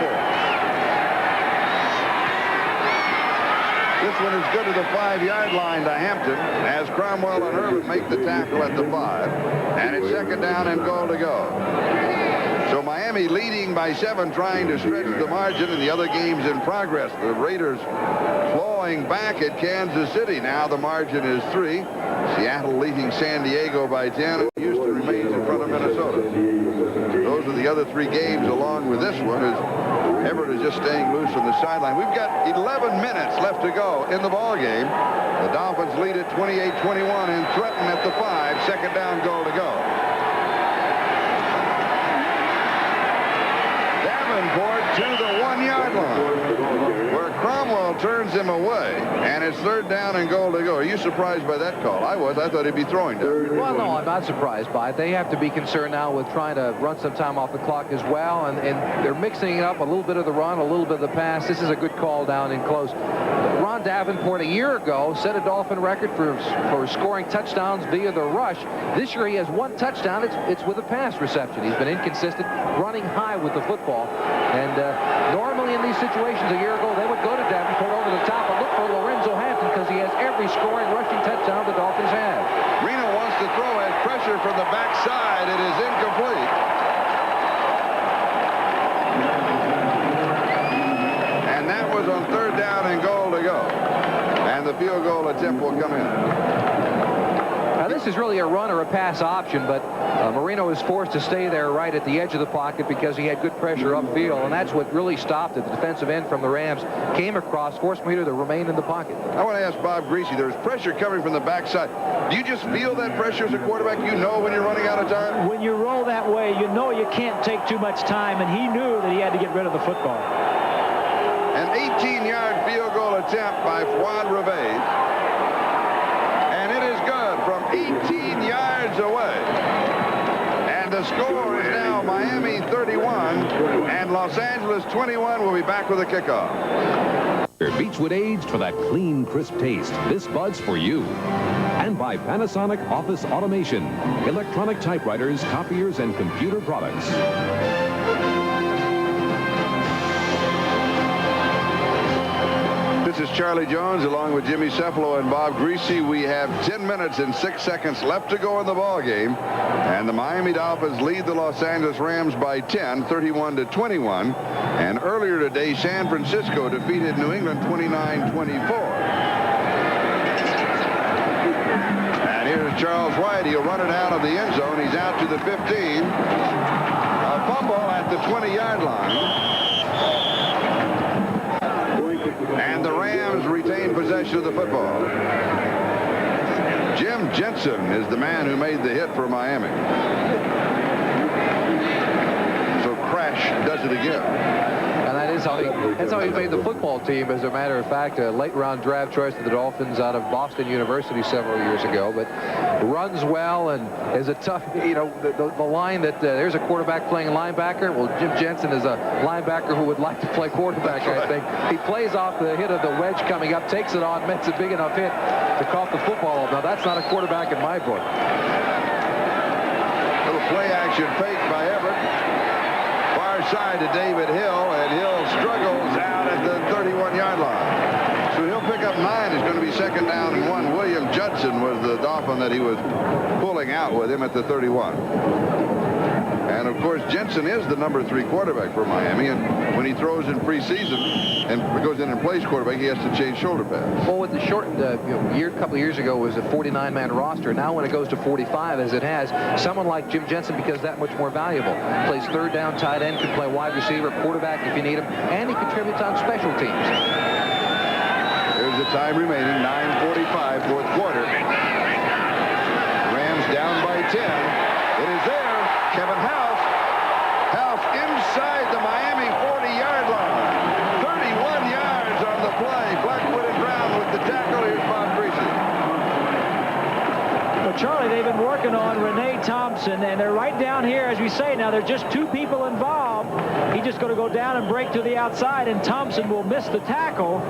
This one is good to the 5-yard line to Hampton as Cromwell and Irvin make the tackle at the 5. And it's second down and goal to go. So Miami leading by 7, trying to stretch the margin, and the other games in progress. The Raiders clawing back at Kansas City. Now the margin is 3. Seattle leading San Diego by 10. And Houston remains in front of Minnesota. Those are the other 3 games along with this one, as Everett is just staying loose on the sideline. We've got 11 minutes left to go in the ball game. The Dolphins lead at 28-21 and threaten at the 5. Second down, goal to go. Davenport to the 1-yard line, where Cromwell turns him away, and it's 3rd down and goal to go. Are you surprised by that call? I was. I thought he'd be throwing down. Well, no, I'm not surprised by it. They have to be concerned now with trying to run some time off the clock as well, and they're mixing it up, a little bit of the run, a little bit of the pass. This is a good call down in close. Ron Davenport a year ago set a Dolphin record for scoring touchdowns via the rush. This year he has 1 touchdown. It's with a pass reception. He's been inconsistent, running high with the football. And normally in these situations a year ago, they would go to Davenport over the top and look for Lorenzo Hampton because he has every scoring rushing touchdown the Dolphins have. Marino wants to throw, has pressure from the backside. It is incomplete. And that was on 3rd down and goal to go. And the field goal attempt will come in. Now, this is really a run or a pass option, but Marino is forced to stay there right at the edge of the pocket because he had good pressure upfield, and that's what really stopped it. The defensive end from the Rams came across, forced Marino to remain in the pocket. I want to ask Bob Greasy, there's pressure coming from the backside. Do you just feel that pressure as a quarterback? You know when you're running out of time? When you roll that way, you know you can't take too much time, and he knew that he had to get rid of the football. An 18-yard field goal attempt by Fuad Reveiz. And it is good from 18 yards away. And the score is now Miami 31 and Los Angeles 21. We'll be back with a kickoff. Beechwood aged for that clean, crisp taste. This Bud's for you. And by Panasonic Office Automation, electronic typewriters, copiers, and computer products. This is Charlie Jones along with Jimmy Cefalo and Bob Greasy. We have 10 minutes and 6 seconds left to go in the ball game, and the Miami Dolphins lead the Los Angeles Rams by 10, 31-21. And earlier today, San Francisco defeated New England 29-24. And here's Charles White. He'll run it out of the end zone. He's out to the 15. A fumble at the 20-yard line. And the Rams retain possession of the football. Jim Jensen is the man who made the hit for Miami. So Crash does it again. And that's how he made the football team, as a matter of fact. A late-round draft choice to the Dolphins out of Boston University several years ago. But runs well and is a tough, the line that there's a quarterback playing linebacker. Well, Jim Jensen is a linebacker who would like to play quarterback, I think. He plays off the hit of the wedge coming up, takes it on, makes a big enough hit to cough the football up. Now, that's not a quarterback in my book. Little play-action fake by Everett. Far side to David Hill, and Hill struggles out at the 31-yard line. So he'll pick up 9. It's going to be 2nd down and 1. William Judson was the Dolphin that he was pulling out with him at the 31. And, of course, Jensen is the number 3 quarterback for Miami. And when he throws in preseason and goes in and plays quarterback, he has to change shoulder pads. Well, with the shortened couple of years ago, it was a 49-man roster. Now when it goes to 45, as it has, someone like Jim Jensen becomes that much more valuable. Plays 3rd down, tight end, can play wide receiver, quarterback if you need him, and he contributes on special teams. There's the time remaining, 9:45, 4th quarter. Rams down by 10. It is there. Kevin House inside the Miami 40-yard line. 31 yards on the play. Blackwood and Brown with the tackle. Here's Bob Greasy. Well, Charlie, they've been working on Renee Thompson, and they're right down here, as we say. Now, there's just 2 people involved. He's just going to go down and break to the outside, and Thompson will miss the tackle.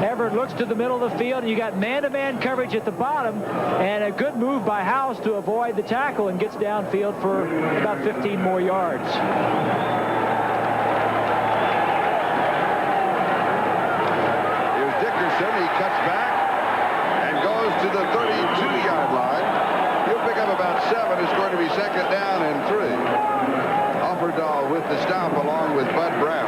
Everett looks to the middle of the field, and you got man-to-man coverage at the bottom, and a good move by House to avoid the tackle and gets downfield for about 15 more yards. Here's Dickerson. He cuts back and goes to the 32-yard line. He'll pick up about 7. It's going to be 2nd down and 3. Offerdahl with the stop along with Bud Brown.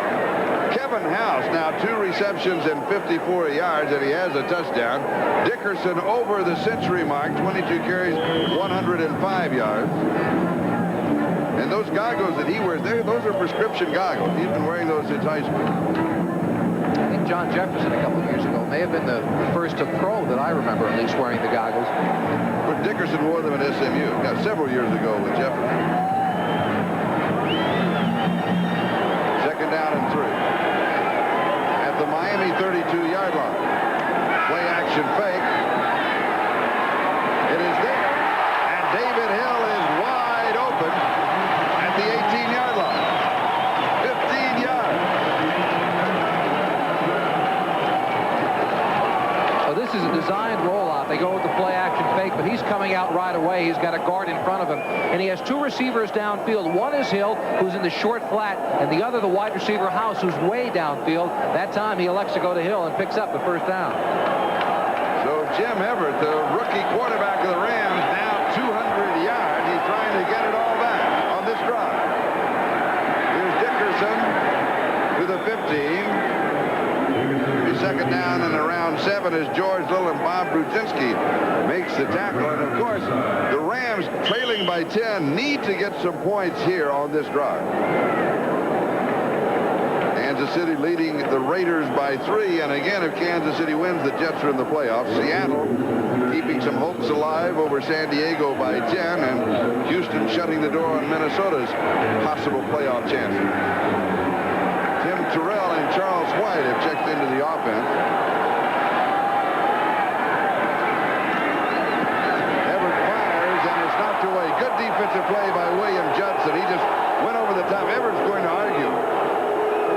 Kevin House now 2 receptions and 54 yards, and he has a touchdown. Dickerson over the century mark, 22 carries, 105 yards. And those goggles that he wears, those are prescription goggles. He's been wearing those since high school. I think John Jefferson a couple of years ago may have been the first pro that I remember at least wearing the goggles. But Dickerson wore them at SMU. Got several years ago with Jefferson. 2nd down and 3. At the Miami 32 action fake. It is there. And David Hill is wide open at the 18-yard line. 15 yards. So this is a designed rollout. They go with the play action fake, but he's coming out right away. He's got a guard in front of him, and he has two receivers downfield. One is Hill, who's in the short flat, and the other, the wide receiver House, who's way downfield. That time he elects to go to Hill and picks up the first down. So Jim Everett, the rookie quarterback of the Rams, now 200 yards. He's trying to get it all back on this drive. Here's Dickerson to the 15. Second down and around 7 as George Little and Bob Brudzinski makes the tackle. And of course, the Rams, trailing by 10, need to get some points here on this drive. Kansas City leading the Raiders by 3. And again, if Kansas City wins, the Jets are in the playoffs. Seattle keeping some hopes alive over San Diego by 10. And Houston shutting the door on Minnesota's possible playoff chances. Tim Terrell and Charles White have checked into the offense. Everett fires, and it's knocked away. Good defensive play by William Judson. He just went over the top. Everett's going to argue.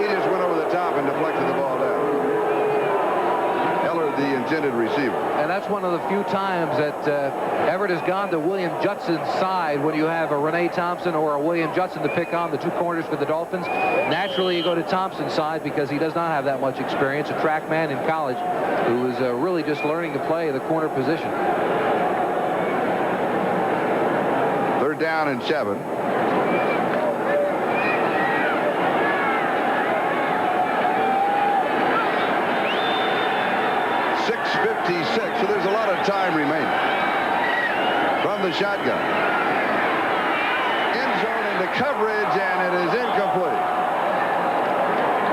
He just went over the top and deflected the ball down. Heller, the intended receiver. And that's one of the few times that Everett has gone to William Judson's side when you have a Renee Thompson or a William Judson to pick on, the two corners for the Dolphins. Naturally, you go to Thompson's side because he does not have that much experience, a track man in college who is really just learning to play the corner position. Third down and 7. So there's a lot of time remaining. From the shotgun. End zone into coverage, and it is incomplete.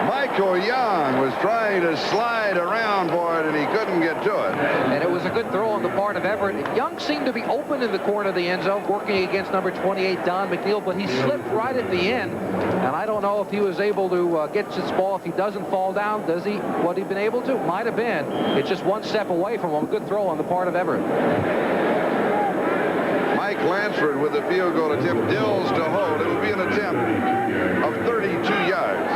Michael Young was trying to slide around for it, and he couldn't get to it. And it was a good throw on the part of Everett. Young seemed to be open in the corner of the end zone, working against number 28, Don McNeil, but he slipped right at the end. And I don't know if he was able to get this ball. If he doesn't fall down, does he? Would he been able to? Might have been. It's just one step away from him. Good throw on the part of Everett. Mike Lansford with the field goal attempt. Dills to hold. It will be an attempt of 32 yards.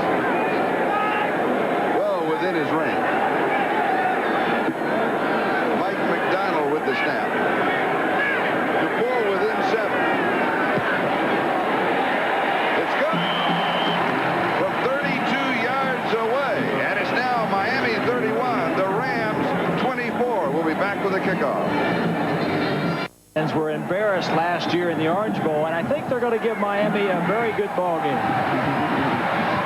Well within his range. Mike McDonald with the snap. The ball within 7. It's good. From 32 yards away. And it's now Miami 31. The Rams 24. We'll be back with a kickoff. Were embarrassed last year in the Orange Bowl, and I think they're going to give Miami a very good ball game.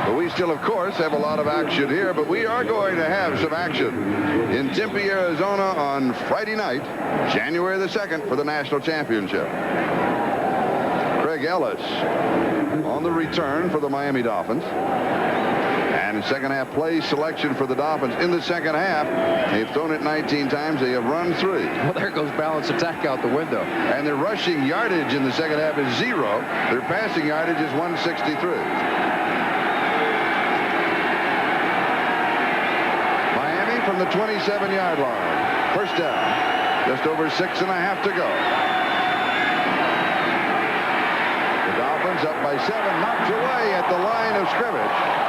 But we still, of course, have a lot of action here, but we are going to have some action in Tempe, Arizona on Friday night, January the 2nd, for the national championship. Craig Ellis on the return for the Miami Dolphins. And second half play selection for the Dolphins in the second half. They've thrown it 19 times. They have run 3. Well, there goes balance attack out the window. And their rushing yardage in the second half is 0. Their passing yardage is 163. Miami from the 27-yard line. First down. Just over 6.5 to go. The Dolphins up by 7. Knocked away at the line of scrimmage.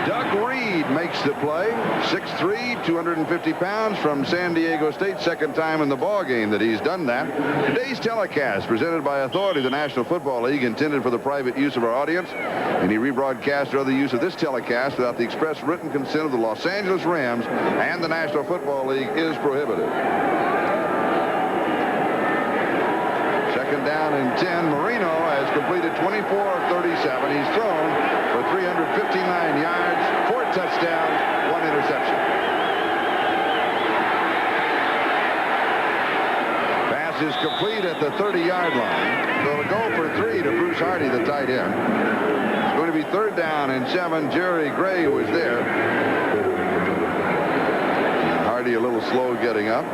Doug Reed makes the play. 6'3", 250 pounds from San Diego State. Second time in the ball game that he's done that. Today's telecast presented by Authority, the National Football League, intended for the private use of our audience. Any rebroadcast or other use of this telecast without the express written consent of the Los Angeles Rams and the National Football League is prohibited. Second down and 10. Marino has completed 24 of 37. He's thrown for 359 yards, 4 touchdowns, 1 interception. Pass is complete at the 30-yard line. So it'll go for 3 to Bruce Hardy, the tight end. It's going to be third down and 7. Jerry Gray was there. Hardy a little slow getting up.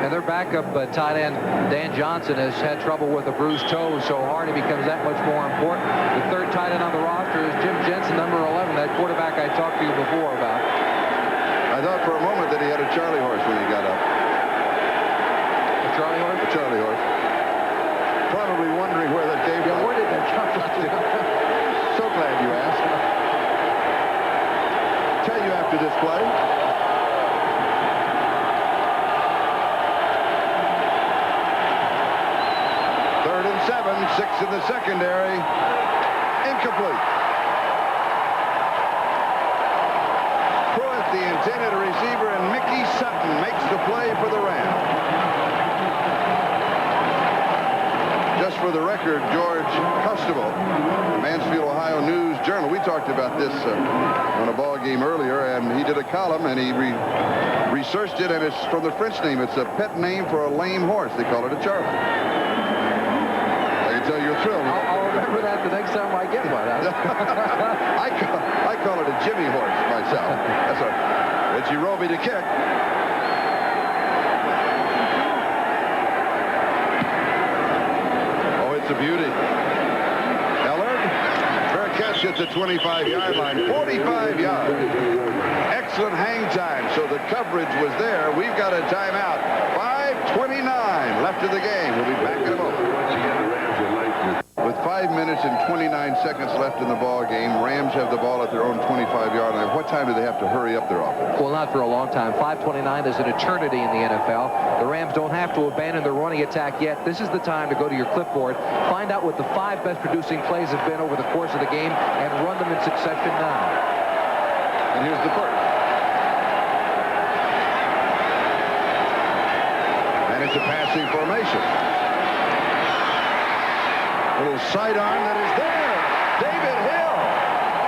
And their backup tight end, Dan Johnson, has had trouble with a bruised toe, so Hardy becomes that much more important. The third tight end on the roster is Jim Jensen, number 11. That quarterback I talked to you before about. I thought for a moment that he had a Charlie horse when he got up. A Charlie horse? A Charlie horse. Probably wondering where that came from. Where did that come from? So glad you asked. Tell you after this play. Third and 7, 6 in the secondary. Incomplete. Pruitt, the intended receiver, and Mickey Sutton makes the play for the Rams. Just for the record, George Custable, the Mansfield, Ohio News Journal. We talked about this on a ball game earlier, and he did a column, and he researched it, and it's from the French name. It's a pet name for a lame horse. They call it a Charlie. I can tell you're thrilled. I'll remember that the next time I get one. I call it a Jimmy horse myself. That's a Reggie Roby to kick. It's a beauty. Ellard, fair catch at the 25-yard line. 45 yards. Excellent hang time, so the coverage was there. We've got a timeout. 5:29 left of the game. We'll be back in a moment. With 5 minutes and 29 seconds left in the ball game, Rams have the ball at their own 25-yard line. What time do they have to hurry up their offense? Well, not for a long time. 5:29 is an eternity in the NFL. The Rams don't have to abandon their running attack yet. This is the time to go to your clipboard, find out what the 5 best producing plays have been over the course of the game, and run them in succession now. And here's the first. And it's a passing formation. Little sidearm that is there. David Hill.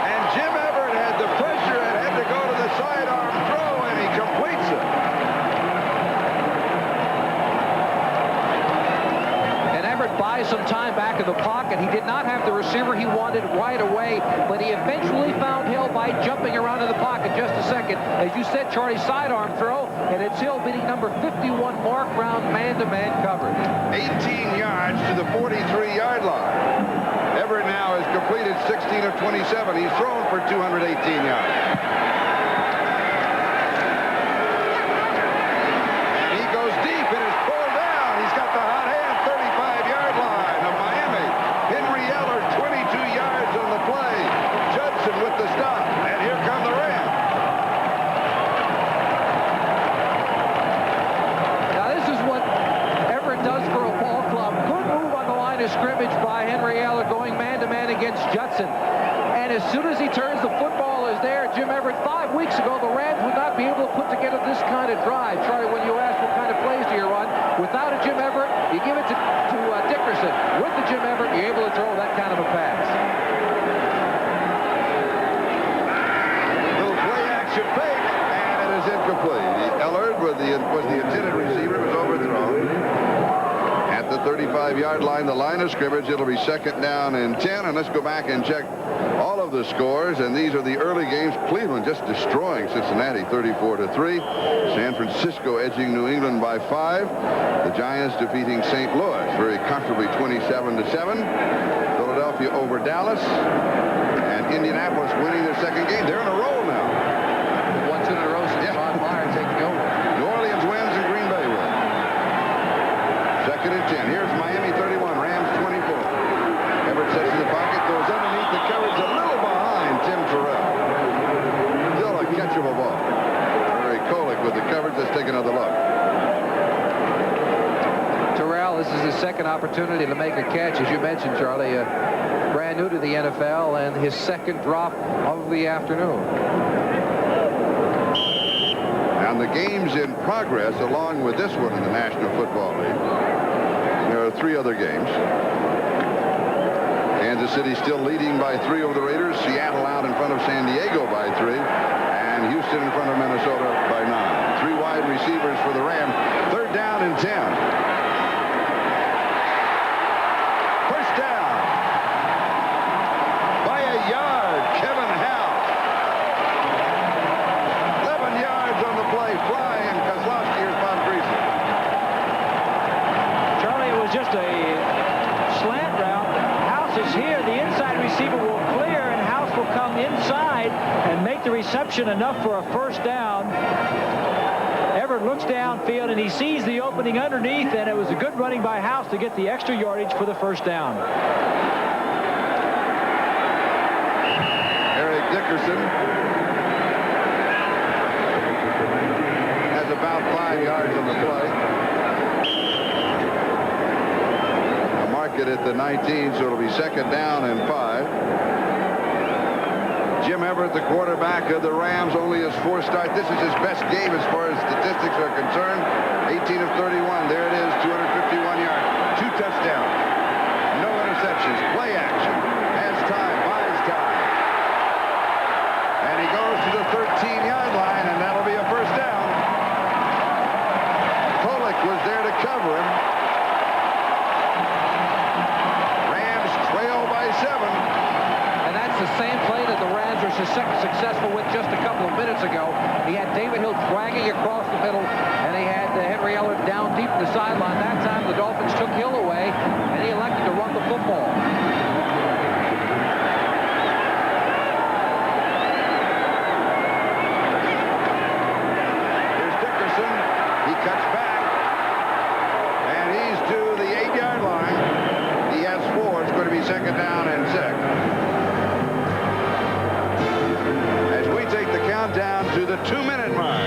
And Jim Everett had the pressure and had to go to the sidearm throw, and he completes it. And Everett buys some time back in the pocket. He did not have the receiver he wanted right away, but he eventually found Hill by jumping around in the pocket. Just a second. As you said, Charlie, sidearm throw, and it's Hill beating number 51 Mark Brown man-to-man coverage. 18 yards to the 43-yard line. Everett now has completed 16 of 27. He's thrown for 218 yards. He goes deep and is pulled down. He's got the hot hand, 35-yard line of Miami. Henry Ellard, 22 yards on the play. Judson with the stop. And here come the Rams. Now, this is what Everett does for a ball club. Good move on the line of scrimmage by Henry Ellard, going man-to-man against Judson. And as soon as he turns, the football is there. Jim Everett, 5 weeks ago, the Rams would not be able to put together this kind of drive. Charlie, when you ask what kind of plays do you run, without a Jim Everett, you give it to Dickerson. With the Jim Everett, you're able to throw that kind of a pass. Little play action fake, and it is incomplete. Ellard was the intended receiver, was overthrown. At the 35-yard line, the line of scrimmage, it'll be 2nd down and 10. And let's go back and check all of the scores. And these are the early games. Cleveland just destroying Cincinnati 34-3. San Francisco edging New England by 5. The Giants defeating St. Louis very comfortably 27-7. Philadelphia over Dallas. And Indianapolis winning their 2nd game. They're in a roll now. 1-2 in a row since Ron Meyer taking over. New Orleans wins and Green Bay wins. 2nd and 10. Here's Miami 31, Rams 24. Everett sets in the pocket, goes underneath the coverage, a little behind Tim Terrell. Still a catchable ball. Very Kolick with the coverage. Let's take another look. Terrell, this is his 2nd opportunity to make a catch, as you mentioned, Charlie. Brand new to the NFL, and his 2nd drop of the afternoon. And the games in progress, along with this one in the National Football League. There are 3 other games. Kansas City still leading by 3 over the Raiders. Seattle out in front of San Diego by 3. And Houston in front of Minnesota by 9. 3 wide receivers for the Rams. 3rd down and 10. First down. By a yard, Kevin Howe. 11 yards on the play. Fly and Kozlowski. Here's Bob Greasy. Charlie, it was just a slant route. House is here. The inside receiver will clear, and House will come inside. inside and make the reception enough for a first down. Everett looks downfield, and he sees the opening underneath, and it was a good running by House to get the extra yardage for the first down. Eric Dickerson has about 5 yards on the play. I'll mark it at the 19, so it'll be second down and 5. Jim Everett, the quarterback of the Rams, only his 4th start. This is his best game as far as statistics are concerned. 18 of 31. There it is, 251 yards, 2 touchdowns, no interceptions, play action, has time, buys time. And he goes to the 13-yard line, and that'll be a first down. Pollock was there to cover him. Rams trail by 7. And that's the same play that the Rams were successful with just a couple of minutes ago. He had David Hill dragging across the middle, and he had Henry Ellard down deep in the sideline. That time the Dolphins took Hill away, and he elected to run the football. Here's Dickerson. He cuts back, and he's to the 8-yard line. He has 4. It's going to be second down and 6. Take the countdown to the 2-minute mark.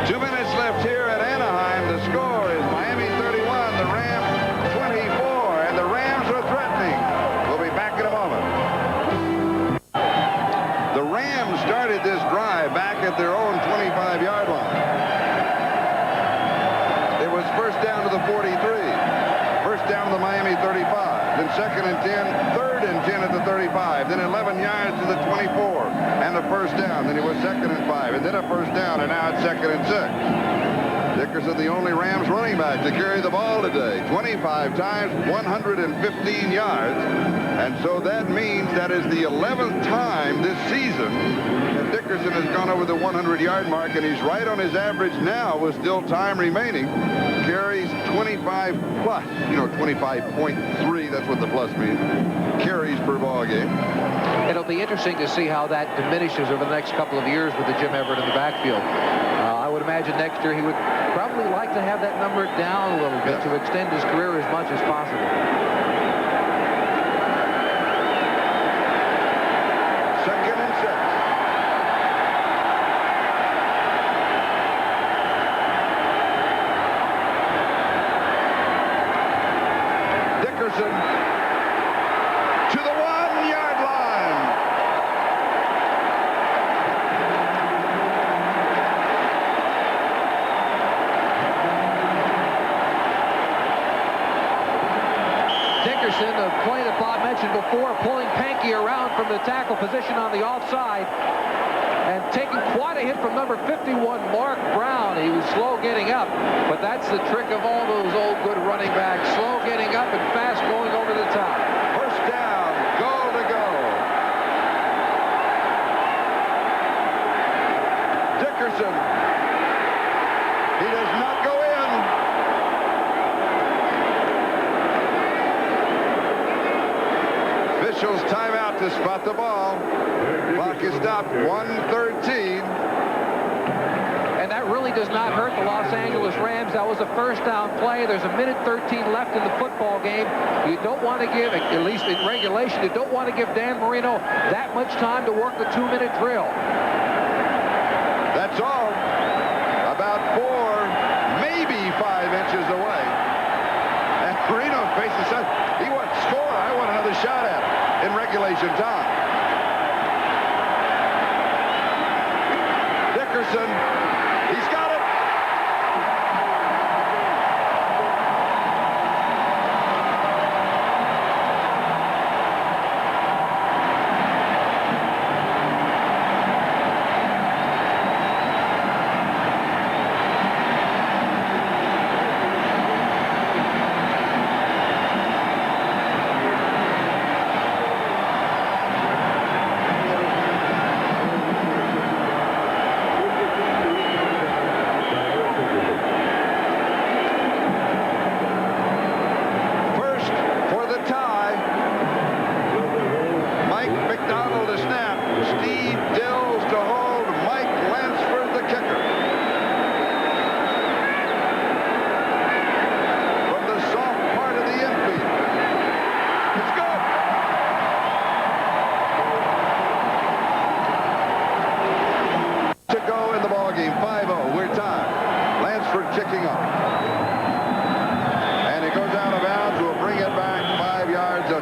2 minutes left here at Anaheim. The score is Miami 31, the Rams 24, and the Rams are threatening. We'll be back in a moment. The Rams started this drive back at their own 25-yard line. It was first down to the 43, first down to the Miami 35, then second and 10, third and 10 at the 35, then 11 yards to the 24, and a first down. Then it was second and 5, and then a first down, and now it's second and 6. Dickerson, the only Rams running back to carry the ball today, 25 times, 115 yards, and so that means that is the 11th time this season that Dickerson has gone over the 100-yard mark, and he's right on his average now with still time remaining. Carries 25 plus, 25.3, that's what the plus means, carries per ball game. It'll be interesting to see how that diminishes over the next couple of years with the Jim Everett in the backfield. I would imagine next year he would probably like to have that number down a little bit to extend his career as much as possible. Second and 6. Dickerson to the 1-yard line. Dickerson, the play that Bob mentioned before, pulling Pankey around from the tackle position on the offside and taking quite a hit from number 51, Mark Brown. He was slow getting up, but that's the trick of all those old good running backs. Slow getting up and fast going over the top. First down, goal to go. Dickerson. He does not go in. Officials timeout to spot the ball. Clock is stopped, 1:13. And that really does not hurt the Los Angeles Rams. That was a first down play. There's a minute 13 left in the football game. You don't want to give, at least in regulation, you don't want to give Dan Marino that much time to work the 2-minute drill. That's all. About 4, maybe 5 inches away. And Marino faces that. He wants to score. I want another shot at it in regulation time. Dickerson, he's got it.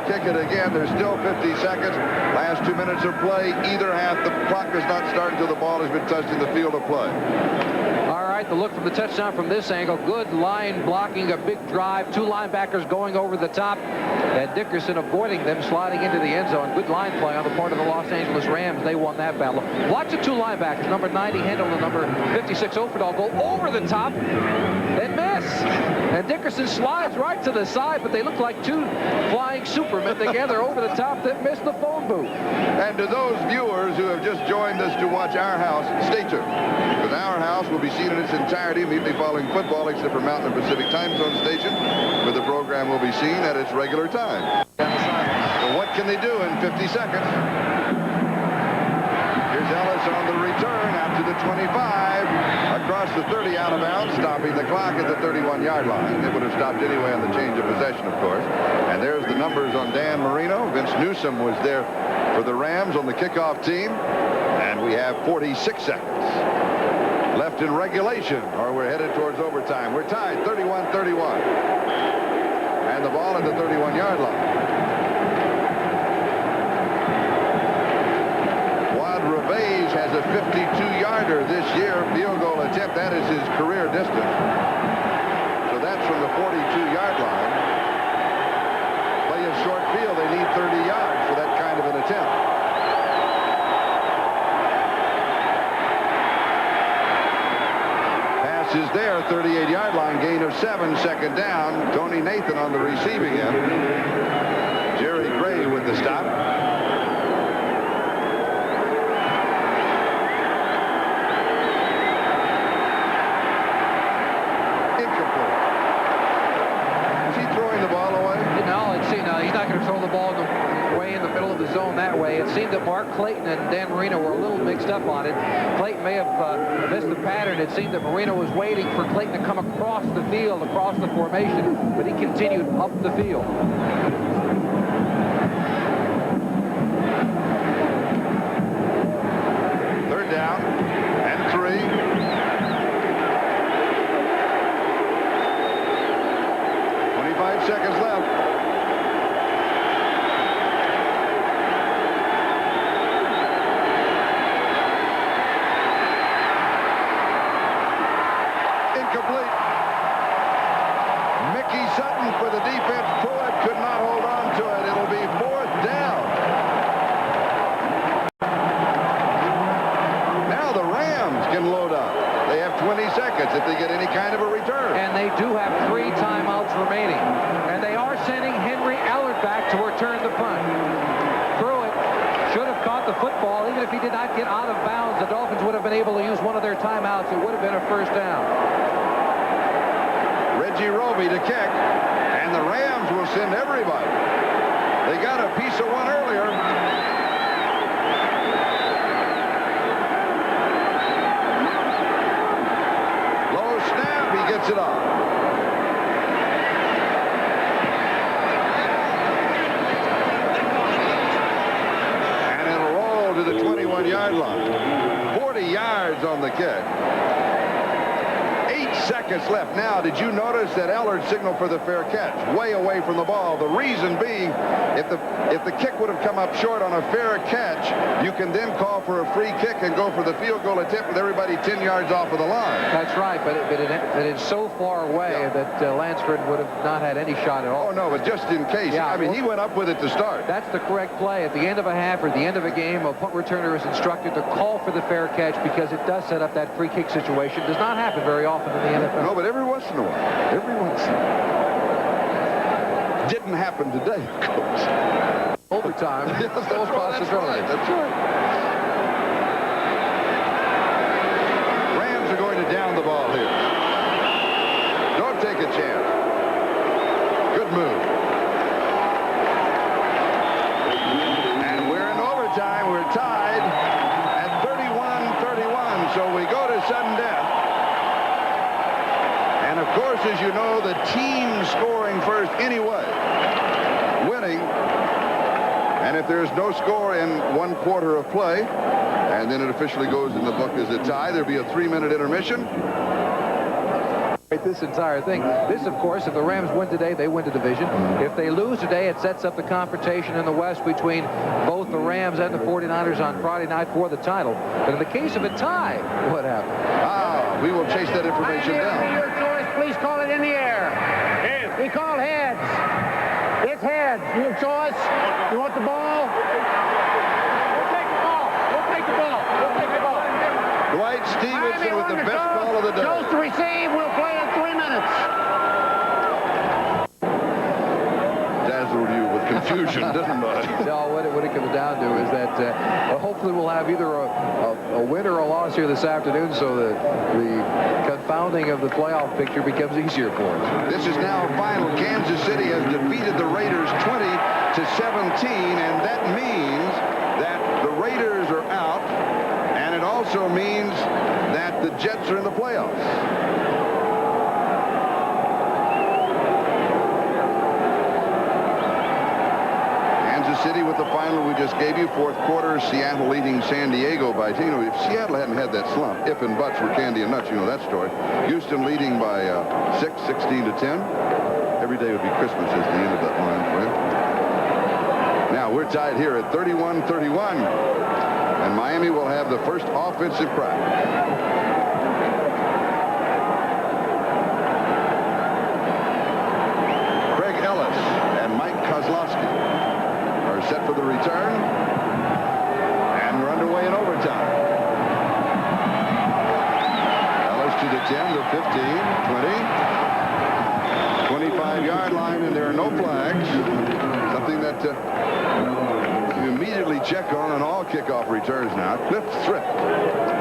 kick it again. There's still 50 seconds. Last 2 minutes of play. Either half. The clock does not start until the ball has been touched in the field of play. All right, the look from the touchdown from this angle. Good line blocking, a big drive. 2 linebackers going over the top. And Dickerson avoiding them, sliding into the end zone. Good line play on the part of the Los Angeles Rams. They won that battle. Watch the 2 linebackers. Number 90 Hendel and number 56 Oferdal go over the top and miss. And Dickerson slides right to the side, but they look like 2 flying supermen together over the top that missed the phone booth. And to those viewers who have just joined us to watch Our House, stay tuned, because Our House will be seen in its entirety immediately following football, except for Mountain and Pacific Time Zone station, where the program will be seen at its regular time. So what can they do in 50 seconds? Here's Ellis on the return out to the 25, across the 30 out of bounds, stopping the clock at the 31-yard line. It would have stopped anyway on the change of possession, of course. And there's the numbers on Dan Marino. Vince Newsom was there for the Rams on the kickoff team. And we have 46 seconds left in regulation, or we're headed towards overtime. We're tied 31-31. And the ball at the 31-yard line. Revage has a 52-yarder this year, field goal attempt. That is his career distance. So that's from the 42-yard line. Play a short field. They need 30 yards for that kind of an attempt. Pass is there, 38-yard line, gain of 7, second down. Tony Nathan on the receiving end. Jerry Gray with the stop. He's not going to throw the ball way in the middle of the zone that way. It seemed that Mark Clayton and Dan Marino were a little mixed up on it. Clayton may have missed the pattern. It seemed that Marino was waiting for Clayton to come across the field, across the formation, but he continued up the field. Third down and 3. Seconds left. Incomplete. Mickey Sutton for the defense. Pruitt could not hold on to it. It'll be 4th down. Now the Rams can load up. They have 20 seconds if they get any kind of a return. And they do have 3 timeouts remaining. And they are sending Henry Allard back to return the punt. Pruitt should have caught the football. Even if he did not get out of bounds, the Dolphins would have been able to use one of their timeouts. It would have been a 1st down. Reggie Roby to kick. And the Rams will send everybody. They got a piece of one earlier. Gets it off. And it'll roll to the 21-yard line. 40 yards on the kick. 8 seconds left. Now, did you notice that Allard signaled for the fair catch? Way away from the ball. The reason being, if the kick would have come up short on a fair catch, you can then call for a free kick and go for the field goal attempt with everybody 10 yards off of the line. That's right, but it is so far away that Lansford would have not had any shot at all. Oh, no, but just in case. Yeah, I mean, he went up with it to start. That's the correct play. At the end of a half or the end of a game, a punt returner is instructed to call for the fair catch because it does set up that free kick situation. It does not happen very often in the NFL. No, but every once in a while. Every once in a while. Didn't happen today, of course. Overtime. Yes, that's right. That's right. Rams are going to down the ball here. Don't take a chance. Good move. And we're in overtime. We're tied at 31-31. So we go to sudden death. And of course, as you know, the team scoring first anyway, winning. And if there's no score in 1 quarter of play, and then it officially goes in the book as a tie, there'll be a 3-minute intermission. This entire thing. This, of course, if the Rams win today, they win the division. If they lose today, it sets up the confrontation in the West between both the Rams and the 49ers on Friday night for the title. But in the case of a tie, what happens? We will chase that information down. Your choice, please call it in the air. Heads. We call heads. It's heads. Your choice. You want the ball? We'll take the ball. We'll take the ball. We'll take the ball. Dwight Stevenson with the best call of the day. Chose to receive. We'll play in 3 minutes. Dazzled you with confusion, didn't I? No, what it comes down to is that hopefully we'll have either a win or a loss here this afternoon, so that the confounding of the playoff picture becomes easier for us. This is now final. Kansas City has defeated the Raiders 20-17, and that means that the Raiders are out, and it also means that the Jets are in the playoffs. City with the final we just gave you. Fourth quarter, Seattle leading San Diego by 10. If Seattle hadn't had that slump, if and buts were candy and nuts, you know that story. Houston leading by 16-10. Every day would be Christmas as the end of that line for him. Now we're tied here at 31-31, and Miami will have the first offensive crack. Set for the return, and we're underway in overtime. Ellis to the 10, the 15, 20, 25-yard line, and there are no flags. Something that you immediately check on all kickoff returns now. Cliff Thrift,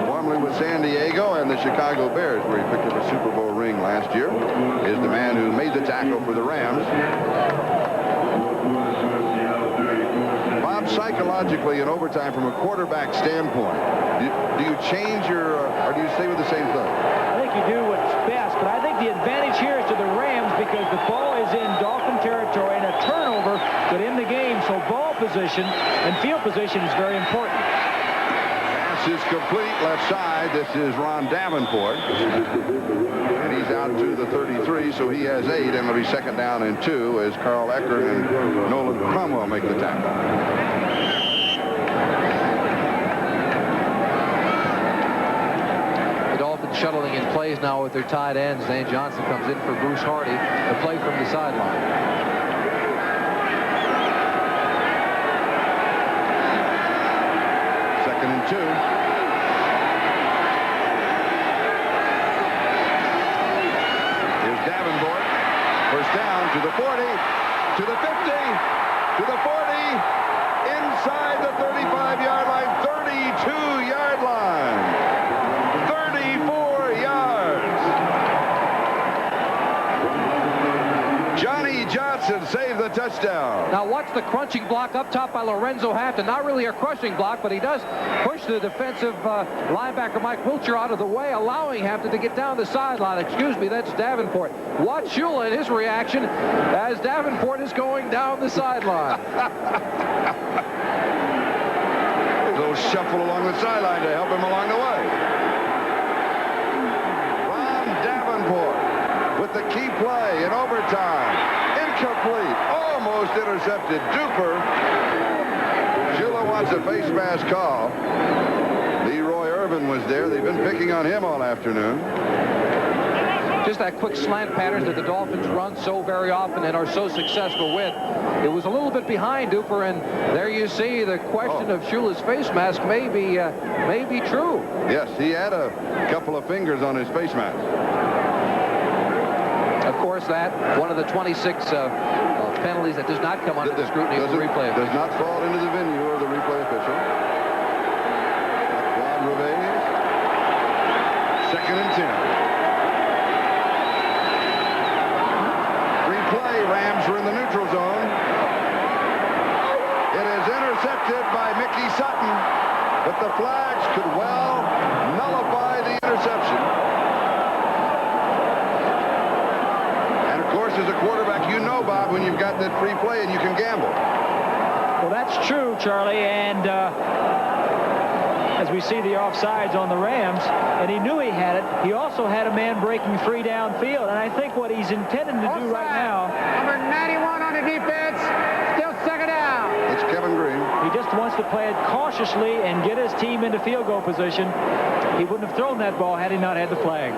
formerly with San Diego and the Chicago Bears, where he picked up a Super Bowl ring last year, is the man who made the tackle for the Rams. Bob, psychologically in overtime from a quarterback standpoint, do you change your, or do you stay with the same thing? I think you do what's best, but I think the advantage here is to the Rams because the ball is in Dolphin territory and a turnover could end the game, so ball position and field position is very important. Pass is complete, left side. This is Ron Davenport. And he's out to the 33, so he has 8, and it'll be second down and 2 as Carl Eckert and Nolan Cromwell make the tackle. The Dolphins shuttling in plays now with their tight ends. Zane Johnson comes in for Bruce Hardy. The play from the sideline. Second and 2. Davenport, first down to the 40, to the 50, to the 40, inside the 35-yard line, 32-yard line, 34 yards. Johnny Johnson saved the touchdown. Now watch the crunching block up top by Lorenzo Hampton. Not really a crushing block, but he does push the defensive linebacker Mike Wiltshire out of the way, allowing Hampton to get down the sideline. Excuse me, that's Davenport. Watch Shula and his reaction as Davenport is going down the sideline. A little shuffle along the sideline to help him along the way. Ron Davenport with the key play in overtime. Incomplete. Almost intercepted. Duper. Shula wants a face mask call. Leroy Irvin was there. They've been picking on him all afternoon. Just that quick slant pattern that the Dolphins run so very often and are so successful with. It was a little bit behind Duper, and there you see the question of Shula's face mask may be true. Yes, he had a couple of fingers on his face mask. Of course, that one of the 26 penalties that does not come under the scrutiny of the replay official. Does not fall into the venue of the replay official. Juan Revez. Second and 10. Replay. Rams are in the neutral zone. It is intercepted by Mickey Sutton, but the flags could well nullify the interception. As a quarterback, you know, Bob, when you've got that free play and you can gamble. Well, that's true, Charlie, and as we see the offsides on the Rams, and he knew he had it. He also had a man breaking free downfield, and I think what he's intending to do right now... Number 91 on the defense, still second down. It's Kevin Green. He just wants to play it cautiously and get his team into field goal position. He wouldn't have thrown that ball had he not had the flag.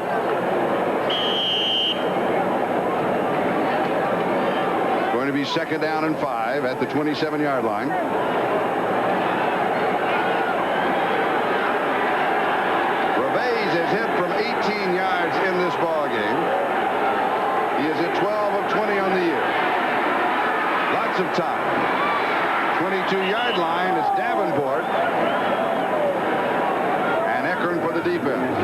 Going to be second down and 5 at the 27-yard line. Revays is hit from 18 yards in this ball game. He is at 12 of 20 on the year. Lots of time. 22-yard line is Davenport. And Eckern for the defense.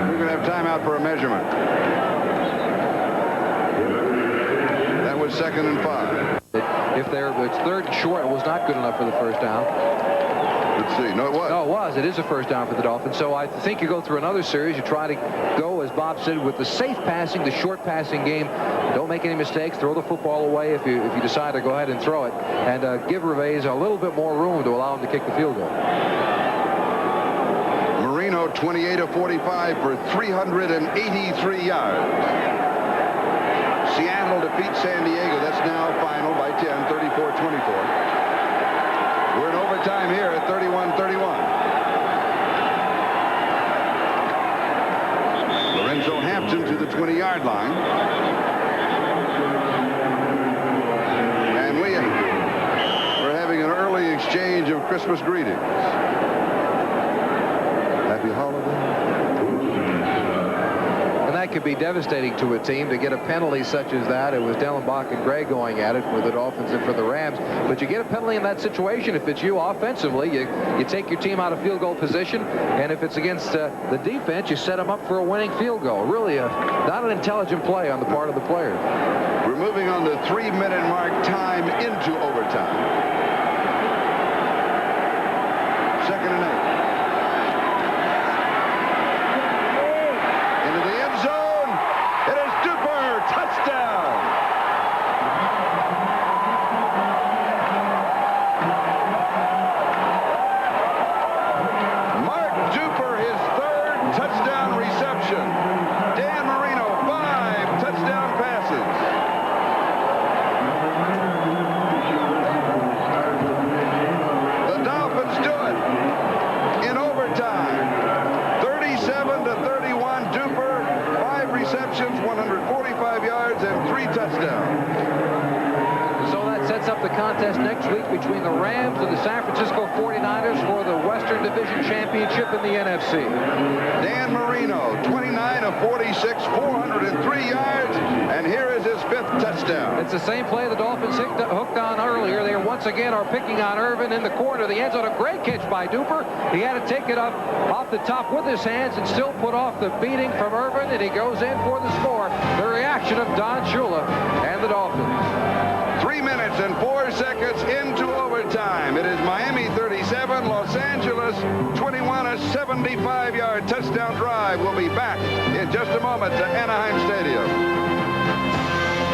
We're going to have timeout for a measurement. That was second and 5. If it's third and short, it was not good enough for the first down. Let's see. No, it was. No, it was. It is a first down for the Dolphins. So I think you go through another series. You try to go, as Bob said, with the safe passing, the short passing game. Don't make any mistakes. Throw the football away if you decide to go ahead and throw it. And give Revays a little bit more room to allow him to kick the field goal. Marino, 28 of 45 for 383 yards. Seattle defeats San Diego. That's now final by 10, 34-24. We're in overtime here at 31-31. Lorenzo Hampton to the 20-yard line. And we're having an early exchange of Christmas greetings. Happy holiday. That could be devastating to a team to get a penalty such as that. It was Dellenbach and Gray going at it for the Dolphins and for the Rams. But you get a penalty in that situation. If it's you offensively, you take your team out of field goal position. And if it's against the defense, you set them up for a winning field goal. Really not an intelligent play on the part of the players. We're moving on the 3-minute mark, time into overtime. Second and 8. Receptions, 145 yards, and 3 touchdowns. So that sets up the contest next week between the Rams and the San Francisco 49ers for the Western Division Championship in the NFC. Dan Marino, 29 of 46, 403 yards, and here is his 5th touchdown. It's the same play the Dolphins hooked on earlier. They once again are picking on Irvin in the corner of the end zone. A great catch by Duper. He had to take it up off the top with his hands and still put off the beating from Irvin, and he goes in for the score. The reaction of Don Shula and the Dolphins. 3 minutes and 4 seconds into overtime. It is Miami 37, Los Angeles 21. A 75-yard touchdown drive. We'll be back in just a moment to Anaheim Stadium.